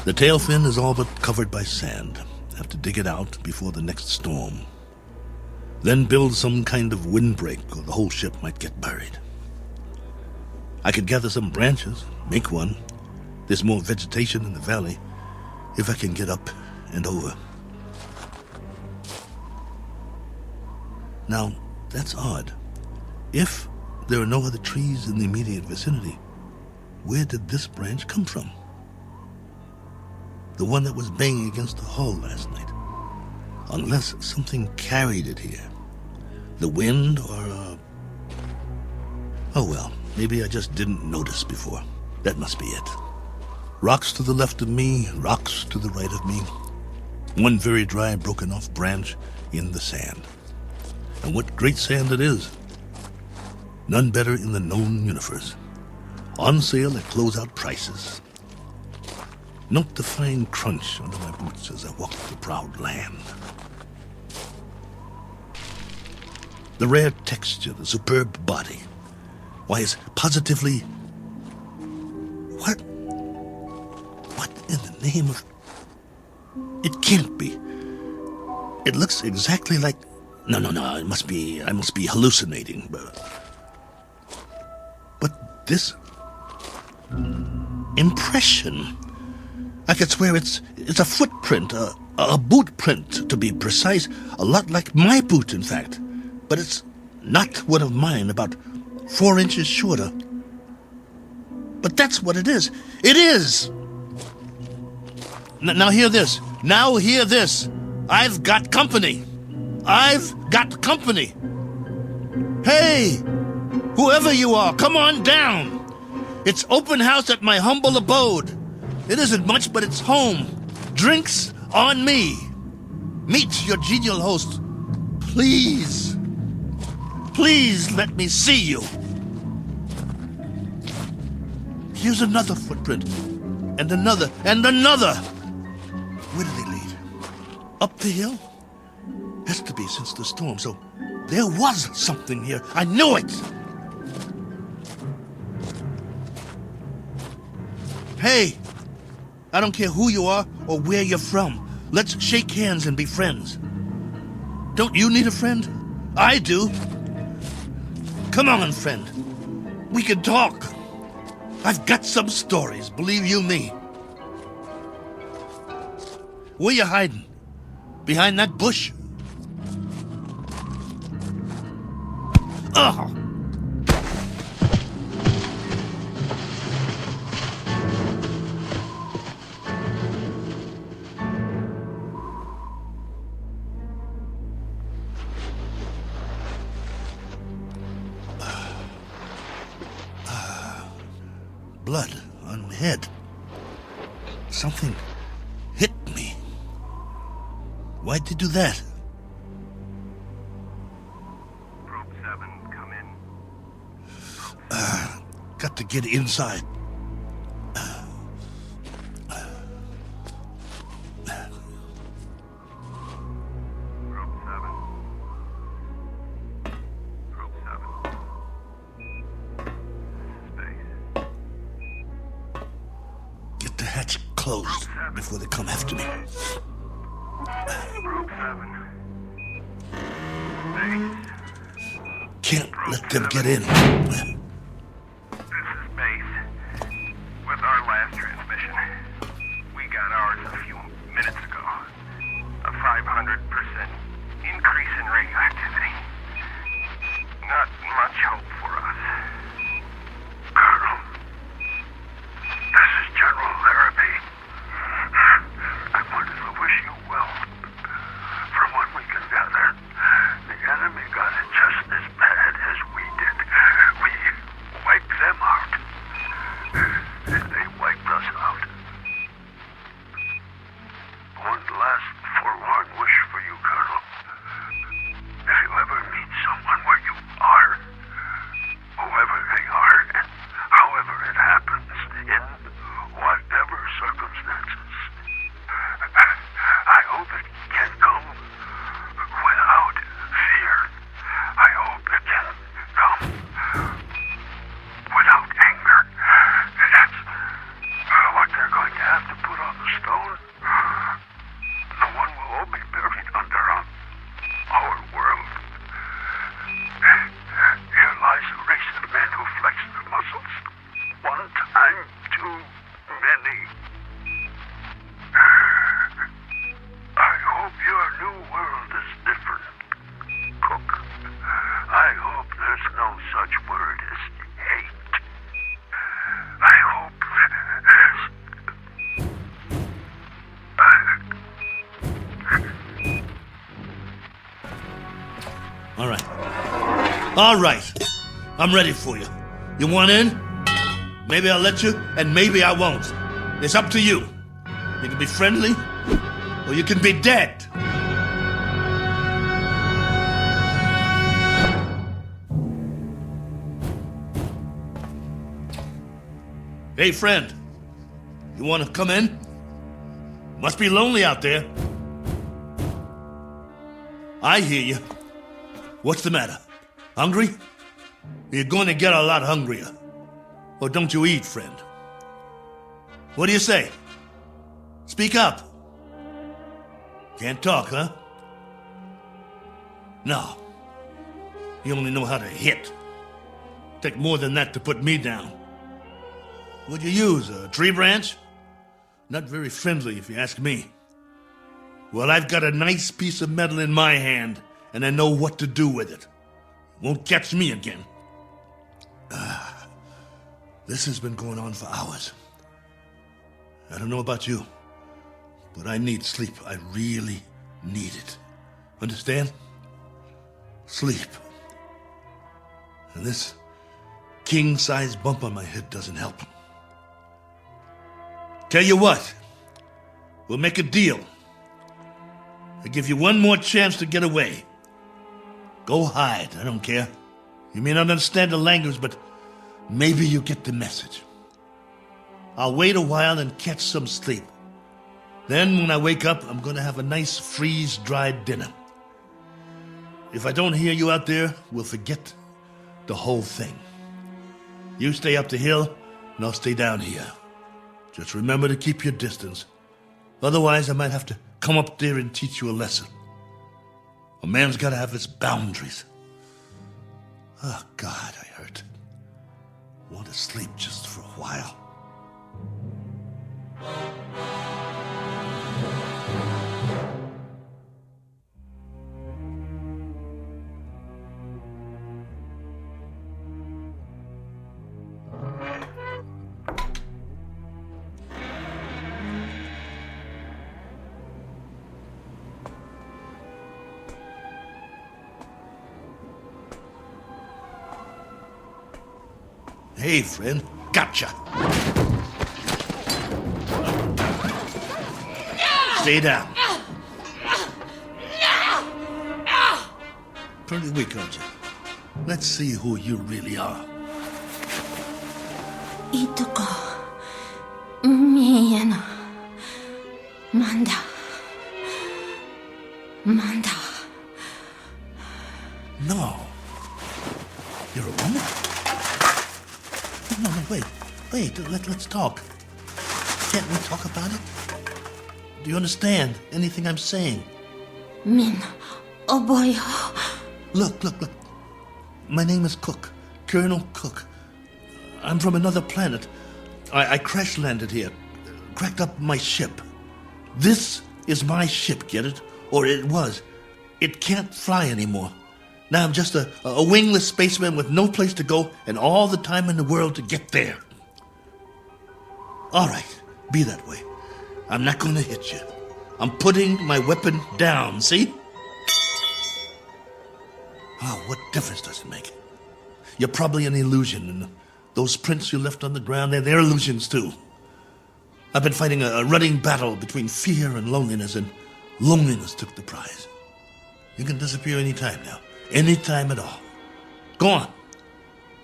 Speaker 7: The tail fin is all but covered by sand. Have to dig it out before the next storm. Then build some kind of windbreak or the whole ship might get buried. I could gather some branches, make one. There's more vegetation in the valley if I can get up and over. Now, that's odd. If there are no other trees in the immediate vicinity, where did this branch come from? The one that was banging against the hull last night. Unless something carried it here. The wind or oh well, maybe I just didn't notice before. That must be it. Rocks to the left of me, rocks to the right of me. One very dry, broken off branch in the sand. And what great sand it is. None better in the known universe. On sale at closeout prices. Note the fine crunch under my boots as I walk the proud land. The rare texture, the superb body. Why, it's positively... What in the name of... It can't be. It looks exactly like... No, I must be hallucinating. But this... impression... I could swear it's a footprint, a boot print, to be precise. A lot like my boot, in fact. But it's not one of mine, about 4 inches shorter. But that's what it is. It is! Now hear this. Now hear this. I've got company. I've got company. Hey! Whoever you are, come on down. It's open house at my humble abode. It isn't much, but it's home. Drinks on me. Meet your genial host. Please. Please let me see you. Here's another footprint. And another. And another. Where do they lead? Up the hill? Has to be since the storm, so there was something here. I knew it. Hey. I don't care who you are or where you're from. Let's shake hands and be friends. Don't you need a friend? I do. Come on, friend. We can talk. I've got some stories, believe you me. Where you hiding? Behind that bush? Ugh! Blood on my head. Something hit me. Why'd you do that?
Speaker 13: Probe 7, come in.
Speaker 7: Got to get inside. closed before they come after me.
Speaker 13: Group 7.
Speaker 7: Can't let them get in.
Speaker 13: This is Base. With our last transmission, we got ours a few minutes ago. A 500% increase in radioactivity. Not much hope for us. Colonel, this is General Larrabee. I wanted to wish you well. From what we can gather, the enemy got it just as bad as we did. We wiped them out. And they wiped us out. One last forlorn wish for you, Colonel. If you ever meet someone where you are, whoever they are, and however it happens, in whatever circumstances, I hope it can come without fear. I hope it can come without anger. That's what they're going to have to put on the stone. The one we'll all be buried under on our world. Here lies a race of men who flex their muscles. One time too many. I hope your new world is different, Cook. I hope there's no such word as hate. I hope there's...
Speaker 7: All right. I'm ready for you. You want in? Maybe I'll let you, and maybe I won't. It's up to you. You can be friendly, or you can be dead. Hey, friend. You want to come in? Must be lonely out there. I hear you. What's the matter? Hungry? You're going to get a lot hungrier. Or don't you eat, friend? What do you say? Speak up. Can't talk, huh? No. You only know how to hit. Take more than that to put me down. What'd you use, a tree branch? Not very friendly, if you ask me. Well, I've got a nice piece of metal in my hand, and I know what to do with it. Won't catch me again. This has been going on for hours. I don't know about you, but I need sleep. I really need it. Understand? Sleep. And this king-size bump on my head doesn't help. Tell you what, we'll make a deal. I give you one more chance to get away. Go hide, I don't care. You may not understand the language, but maybe you get the message. I'll wait a while and catch some sleep. Then when I wake up, I'm going to have a nice freeze-dried dinner. If I don't hear you out there, we'll forget the whole thing. You stay up the hill, and I'll stay down here. Just remember to keep your distance. Otherwise, I might have to come up there and teach you a lesson. A man's got to have his boundaries. Oh, God, I hurt. Want to sleep just for a while. Hey, friend. Gotcha. Stay down. Pretty weak, aren't you? Let's see who you really are.
Speaker 21: いとこ見えなマンダ
Speaker 7: No. You're a woman? No, wait. Let's talk. can't we talk about it? Do you understand anything I'm saying?
Speaker 21: Min, oh boy.
Speaker 7: Look. My name is Cook, Colonel Cook. I'm from another planet. I crash landed here, cracked up my ship. This is my ship, get it? Or it was. It can't fly anymore. Now I'm just a wingless spaceman with no place to go and all the time in the world to get there. All right, be that way. I'm not going to hit you. I'm putting my weapon down, see? Oh, what difference does it make? You're probably an illusion, and those prints you left on the ground, they're illusions too. I've been fighting a running battle between fear and loneliness, and loneliness took the prize. You can disappear any time now. Any time at all. Go on.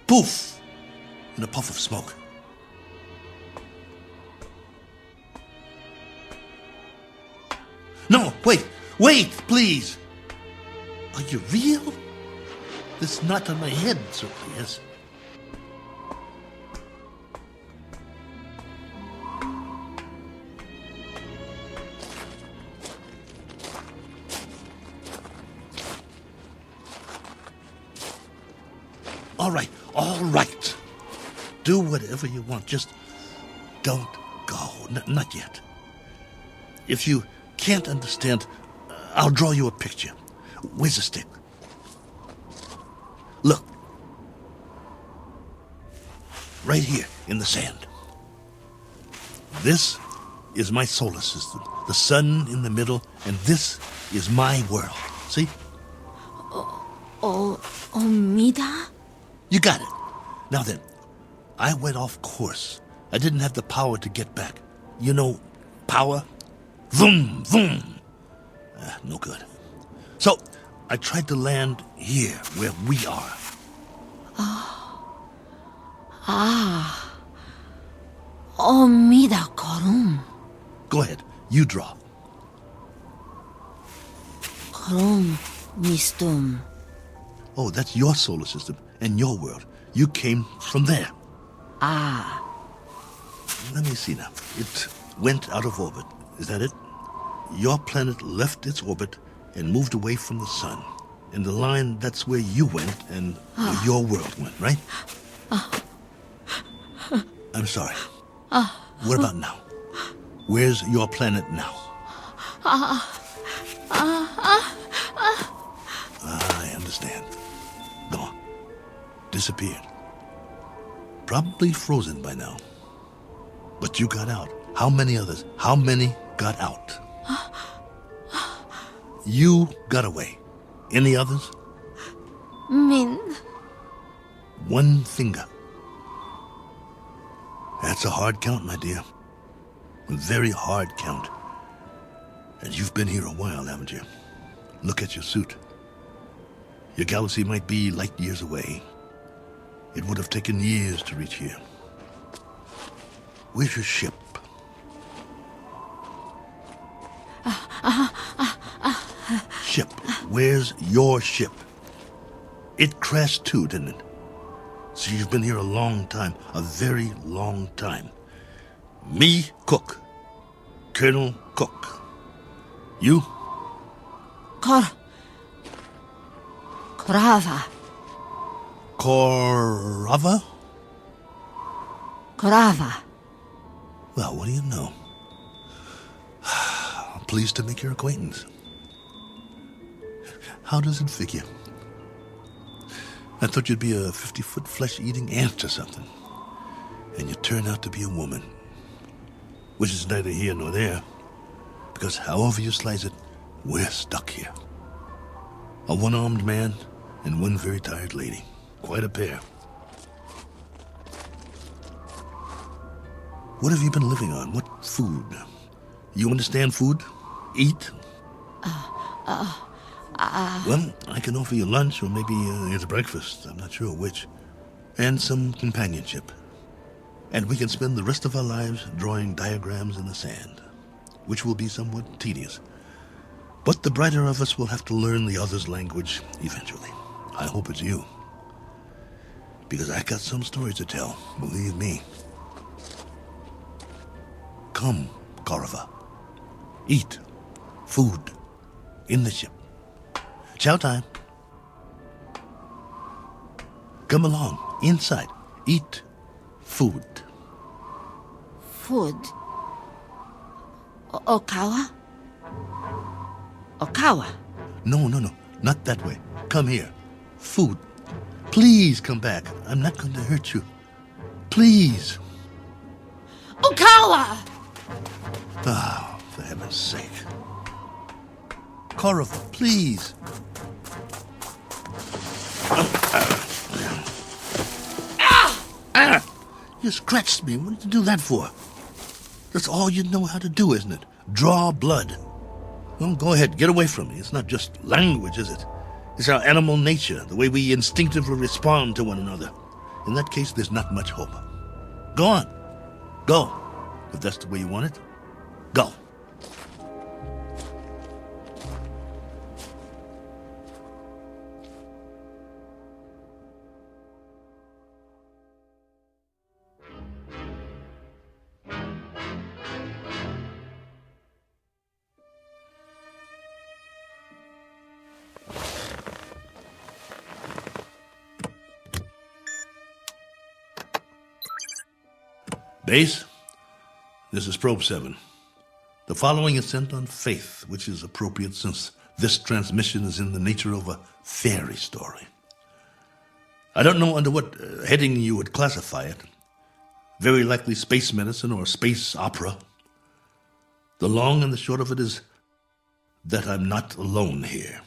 Speaker 7: Poof! In a puff of smoke. No, wait, please. Are you real? This knot on my head certainly is. All right. Do whatever you want. Just don't go. Not yet. If you can't understand, I'll draw you a picture. Where's the stick? Look. Right here in the sand. This is my solar system. The sun in the middle, and this is my world. See?
Speaker 21: Mida?
Speaker 7: You got it. Now then, I went off course. I didn't have the power to get back. You know, power? Vroom, vroom. No good. So, I tried to land here, where we are.
Speaker 21: Mida korum.
Speaker 7: Go ahead, you draw.
Speaker 21: Korum mistum.
Speaker 7: Oh, that's your solar system and your world. You came from there. Let me see now. It went out of orbit. Is that it? Your planet left its orbit and moved away from the sun. And the line, that's where you went and where your world went, right? I'm sorry. What about now? Where's your planet now? I understand. Gone. Disappeared. Probably frozen by now. But you got out. How many others? How many got out? You got away. Any others?
Speaker 21: Min.
Speaker 7: One finger. That's a hard count, my dear. A very hard count. And you've been here a while, haven't you? Look at your suit. Your galaxy might be light years away. It would have taken years to reach here. Where's your ship? Ship. Where's your ship? It crashed too, didn't it? So you've been here a long time. A very long time. Me, Cook. Colonel Cook. You?
Speaker 21: Korava.
Speaker 7: Korava?
Speaker 21: Korava.
Speaker 7: Well, what do you know? Pleased to make your acquaintance. How does it figure? I thought you'd be a 50-foot flesh-eating ant or something. And you turn out to be a woman. Which is neither here nor there. Because however you slice it, we're stuck here. A one-armed man and one very tired lady. Quite a pair. What have you been living on? What food? You understand food? Eat? Well, I can offer you lunch or maybe it's breakfast. I'm not sure which. And some companionship. And we can spend the rest of our lives drawing diagrams in the sand, which will be somewhat tedious. But the brighter of us will have to learn the other's language eventually. I hope it's you. Because I got some stories to tell, believe me. Come, Korova. Eat. Food. In the ship. Chow time. Come along. Inside. Eat. Food.
Speaker 21: Food. Okawa? Okawa.
Speaker 7: No. Not that way. Come here. Food. Please come back. I'm not going to hurt you. Please.
Speaker 21: Okawa!
Speaker 7: Oh, for heaven's sake. Korova, please. You scratched me. What did you do that for? That's all you know how to do, isn't it? Draw blood. Well, go ahead. Get away from me. It's not just language, is it? It's our animal nature, the way we instinctively respond to one another. In that case, there's not much hope. Go on. Go. If that's the way you want it, go. Base, this is Probe 7. The following is sent on faith, which is appropriate since this transmission is in the nature of a fairy story. I don't know under what heading you would classify it. Very likely space medicine or space opera. The long and the short of it is that I'm not alone here.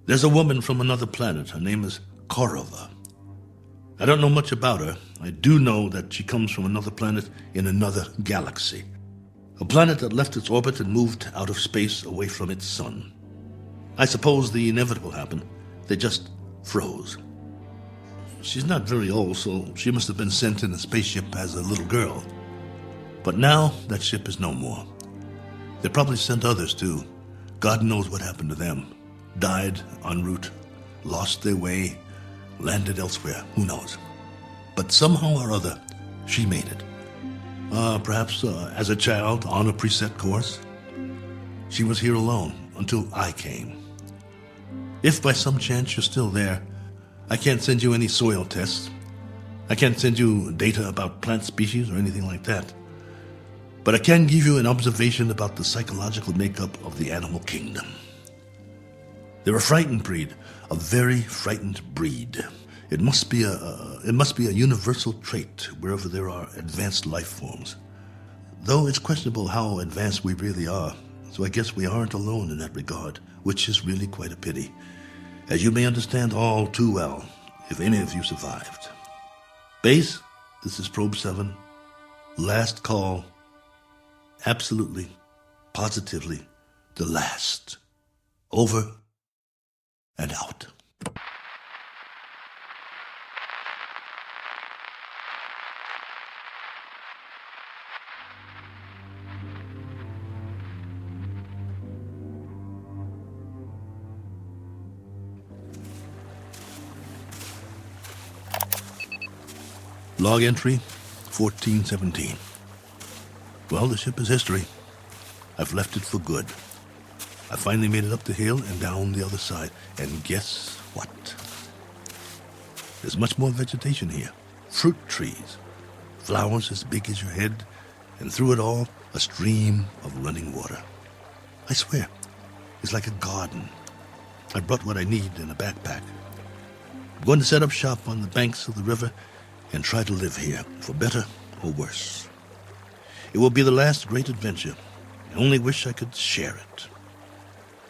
Speaker 7: There's a woman from another planet. Her name is Korova. I don't know much about her. I do know that she comes from another planet in another galaxy. A planet that left its orbit and moved out of space away from its sun. I suppose the inevitable happened. They just froze. She's not very old, so she must have been sent in a spaceship as a little girl. But now that ship is no more. They probably sent others too. God knows what happened to them. Died en route, lost their way, landed elsewhere, who knows. But somehow or other, she made it. Perhaps as a child on a preset course. She was here alone until I came. If by some chance you're still there, I can't send you any soil tests. I can't send you data about plant species or anything like that. But I can give you an observation about the psychological makeup of the animal kingdom. They're a frightened breed, a very frightened breed. It must be a universal trait wherever there are advanced life forms. Though it's questionable how advanced we really are, so I guess we aren't alone in that regard, which is really quite a pity, as you may understand all too well, if any of you survived. Base, this is Probe 7. Last call. Absolutely, positively, the last. Over and out. Log entry 1417. Well, the ship is history. I've left it for good. I finally made it up the hill and down the other side. And guess what? There's much more vegetation here. Fruit trees. Flowers as big as your head. And through it all, a stream of running water. I swear, it's like a garden. I brought what I need in a backpack. I'm going to set up shop on the banks of the river and try to live here, for better or worse. It will be the last great adventure. I only wish I could share it.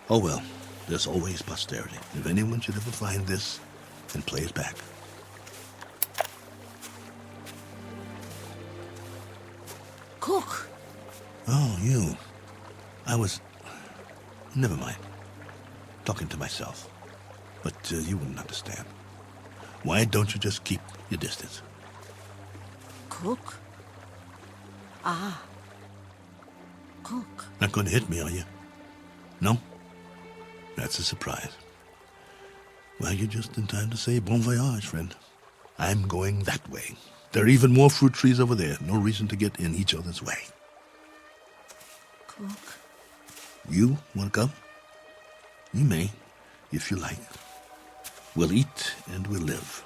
Speaker 7: Oh well, there's always posterity. If anyone should ever find this and play it back.
Speaker 21: Cook.
Speaker 7: Oh, you. Never mind. Talking to myself. But you wouldn't understand. Why don't you just keep your distance?
Speaker 21: Cook? Ah. Cook.
Speaker 7: Not going to hit me, are you? No? That's a surprise. Well, you're just in time to say bon voyage, friend. I'm going that way. There are even more fruit trees over there. No reason to get in each other's way.
Speaker 21: Cook.
Speaker 7: You want to come? You may, if you like. We'll eat and we'll live.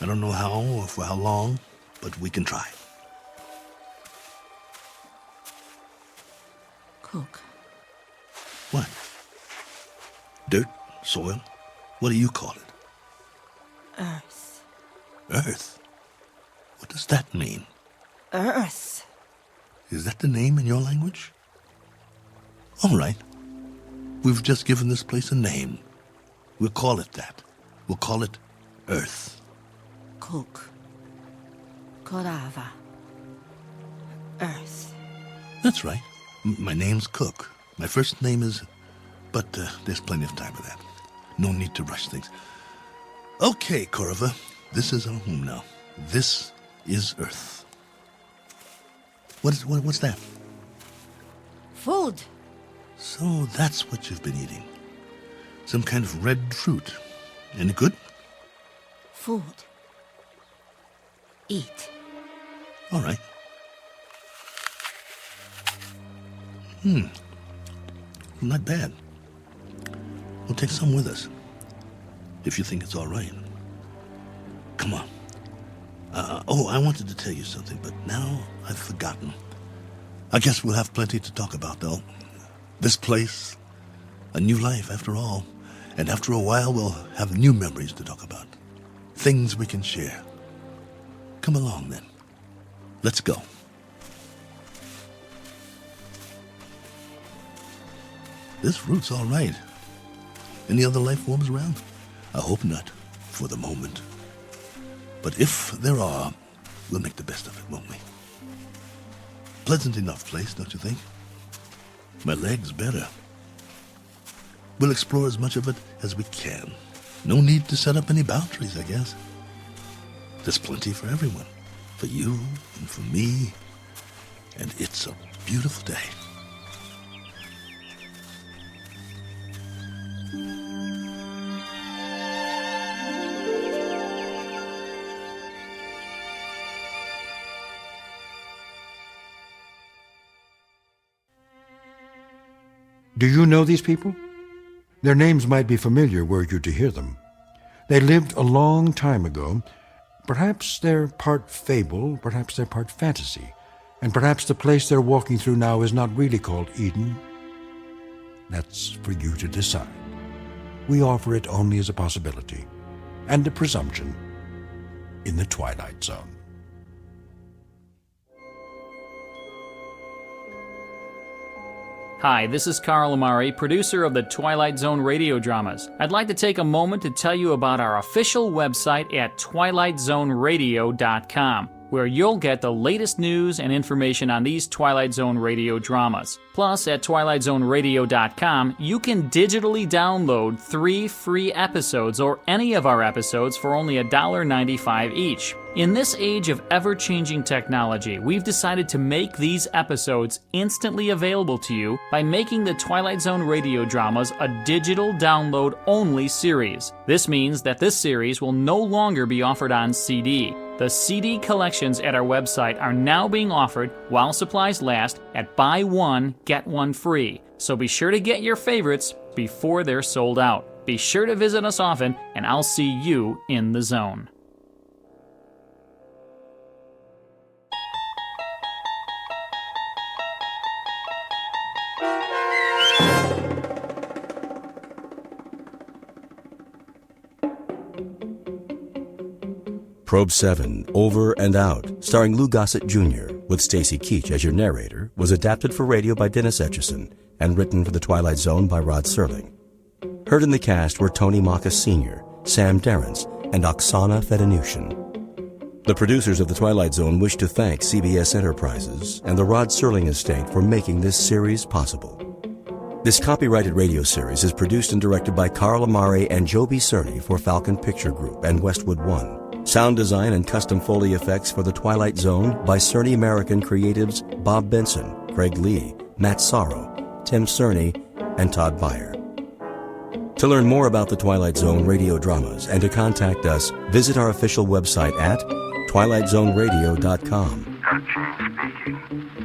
Speaker 7: I don't know how or for how long, but we can try.
Speaker 21: Cook.
Speaker 7: What? Dirt? Soil? What do you call it?
Speaker 21: Earth.
Speaker 7: Earth? What does that mean?
Speaker 21: Earth.
Speaker 7: Is that the name in your language? All right. We've just given this place a name. We'll call it that. We'll call it Earth.
Speaker 21: Cook. Korava. Earth.
Speaker 7: That's right. My name's Cook. My first name is... But there's plenty of time for that. No need to rush things. Okay, Korava. This is our home now. This is Earth. What's that?
Speaker 21: Food.
Speaker 7: So that's what you've been eating. Some kind of red fruit. Any good?
Speaker 21: Food. Eat.
Speaker 7: All right. Not bad. We'll take some with us, if you think it's all right. Come on. I wanted to tell you something, but now I've forgotten. I guess we'll have plenty to talk about, though. This place, a new life after all, and after a while we'll have new memories to talk about. Things we can share. Come along, then. Let's go. This route's all right. Any other life forms around? I hope not, for the moment. But if there are, we'll make the best of it, won't we? Pleasant enough place, don't you think? My leg's better. We'll explore as much of it as we can. No need to set up any boundaries, I guess. There's plenty for everyone. For you and for me. And it's a beautiful day.
Speaker 1: Do you know these people? Their names might be familiar were you to hear them. They lived a long time ago. Perhaps they're part fable, perhaps they're part fantasy, and perhaps the place they're walking through now is not really called Eden. That's for you to decide. We offer it only as a possibility and a presumption in the Twilight Zone.
Speaker 10: Hi, this is Carl Amari, producer of the Twilight Zone radio dramas. I'd like to take a moment to tell you about our official website at twilightzoneradio.com, where you'll get the latest news and information on these Twilight Zone radio dramas. Plus, at twilightzoneradio.com, you can digitally download 3 free episodes or any of our episodes for only $1.95 each. In this age of ever-changing technology, we've decided to make these episodes instantly available to you by making the Twilight Zone radio dramas a digital download-only series. This means that this series will no longer be offered on CD. The CD collections at our website are now being offered, while supplies last, at buy one, get one free. So be sure to get your favorites before they're sold out. Be sure to visit us often, and I'll see you in the zone.
Speaker 6: Probe 7, Over and Out, starring Lou Gossett Jr., with Stacy Keach as your narrator, was adapted for radio by Dennis Etchison and written for The Twilight Zone by Rod Serling. Heard in the cast were Tony Makis Sr., Sam Derrence, and Oksana Fedanushin. The producers of The Twilight Zone wish to thank CBS Enterprises and the Rod Serling estate for making this series possible. This copyrighted radio series is produced and directed by Carl Amari and Joby Cerny for Falcon Picture Group and Westwood One. Sound design and custom Foley effects for The Twilight Zone by Cerny American creatives Bob Benson, Craig Lee, Matt Sorrow, Tim Cerny, and Todd Beyer. To learn more about The Twilight Zone radio dramas and to contact us, visit our official website at twilightzoneradio.com.
Speaker 13: Touching speaking.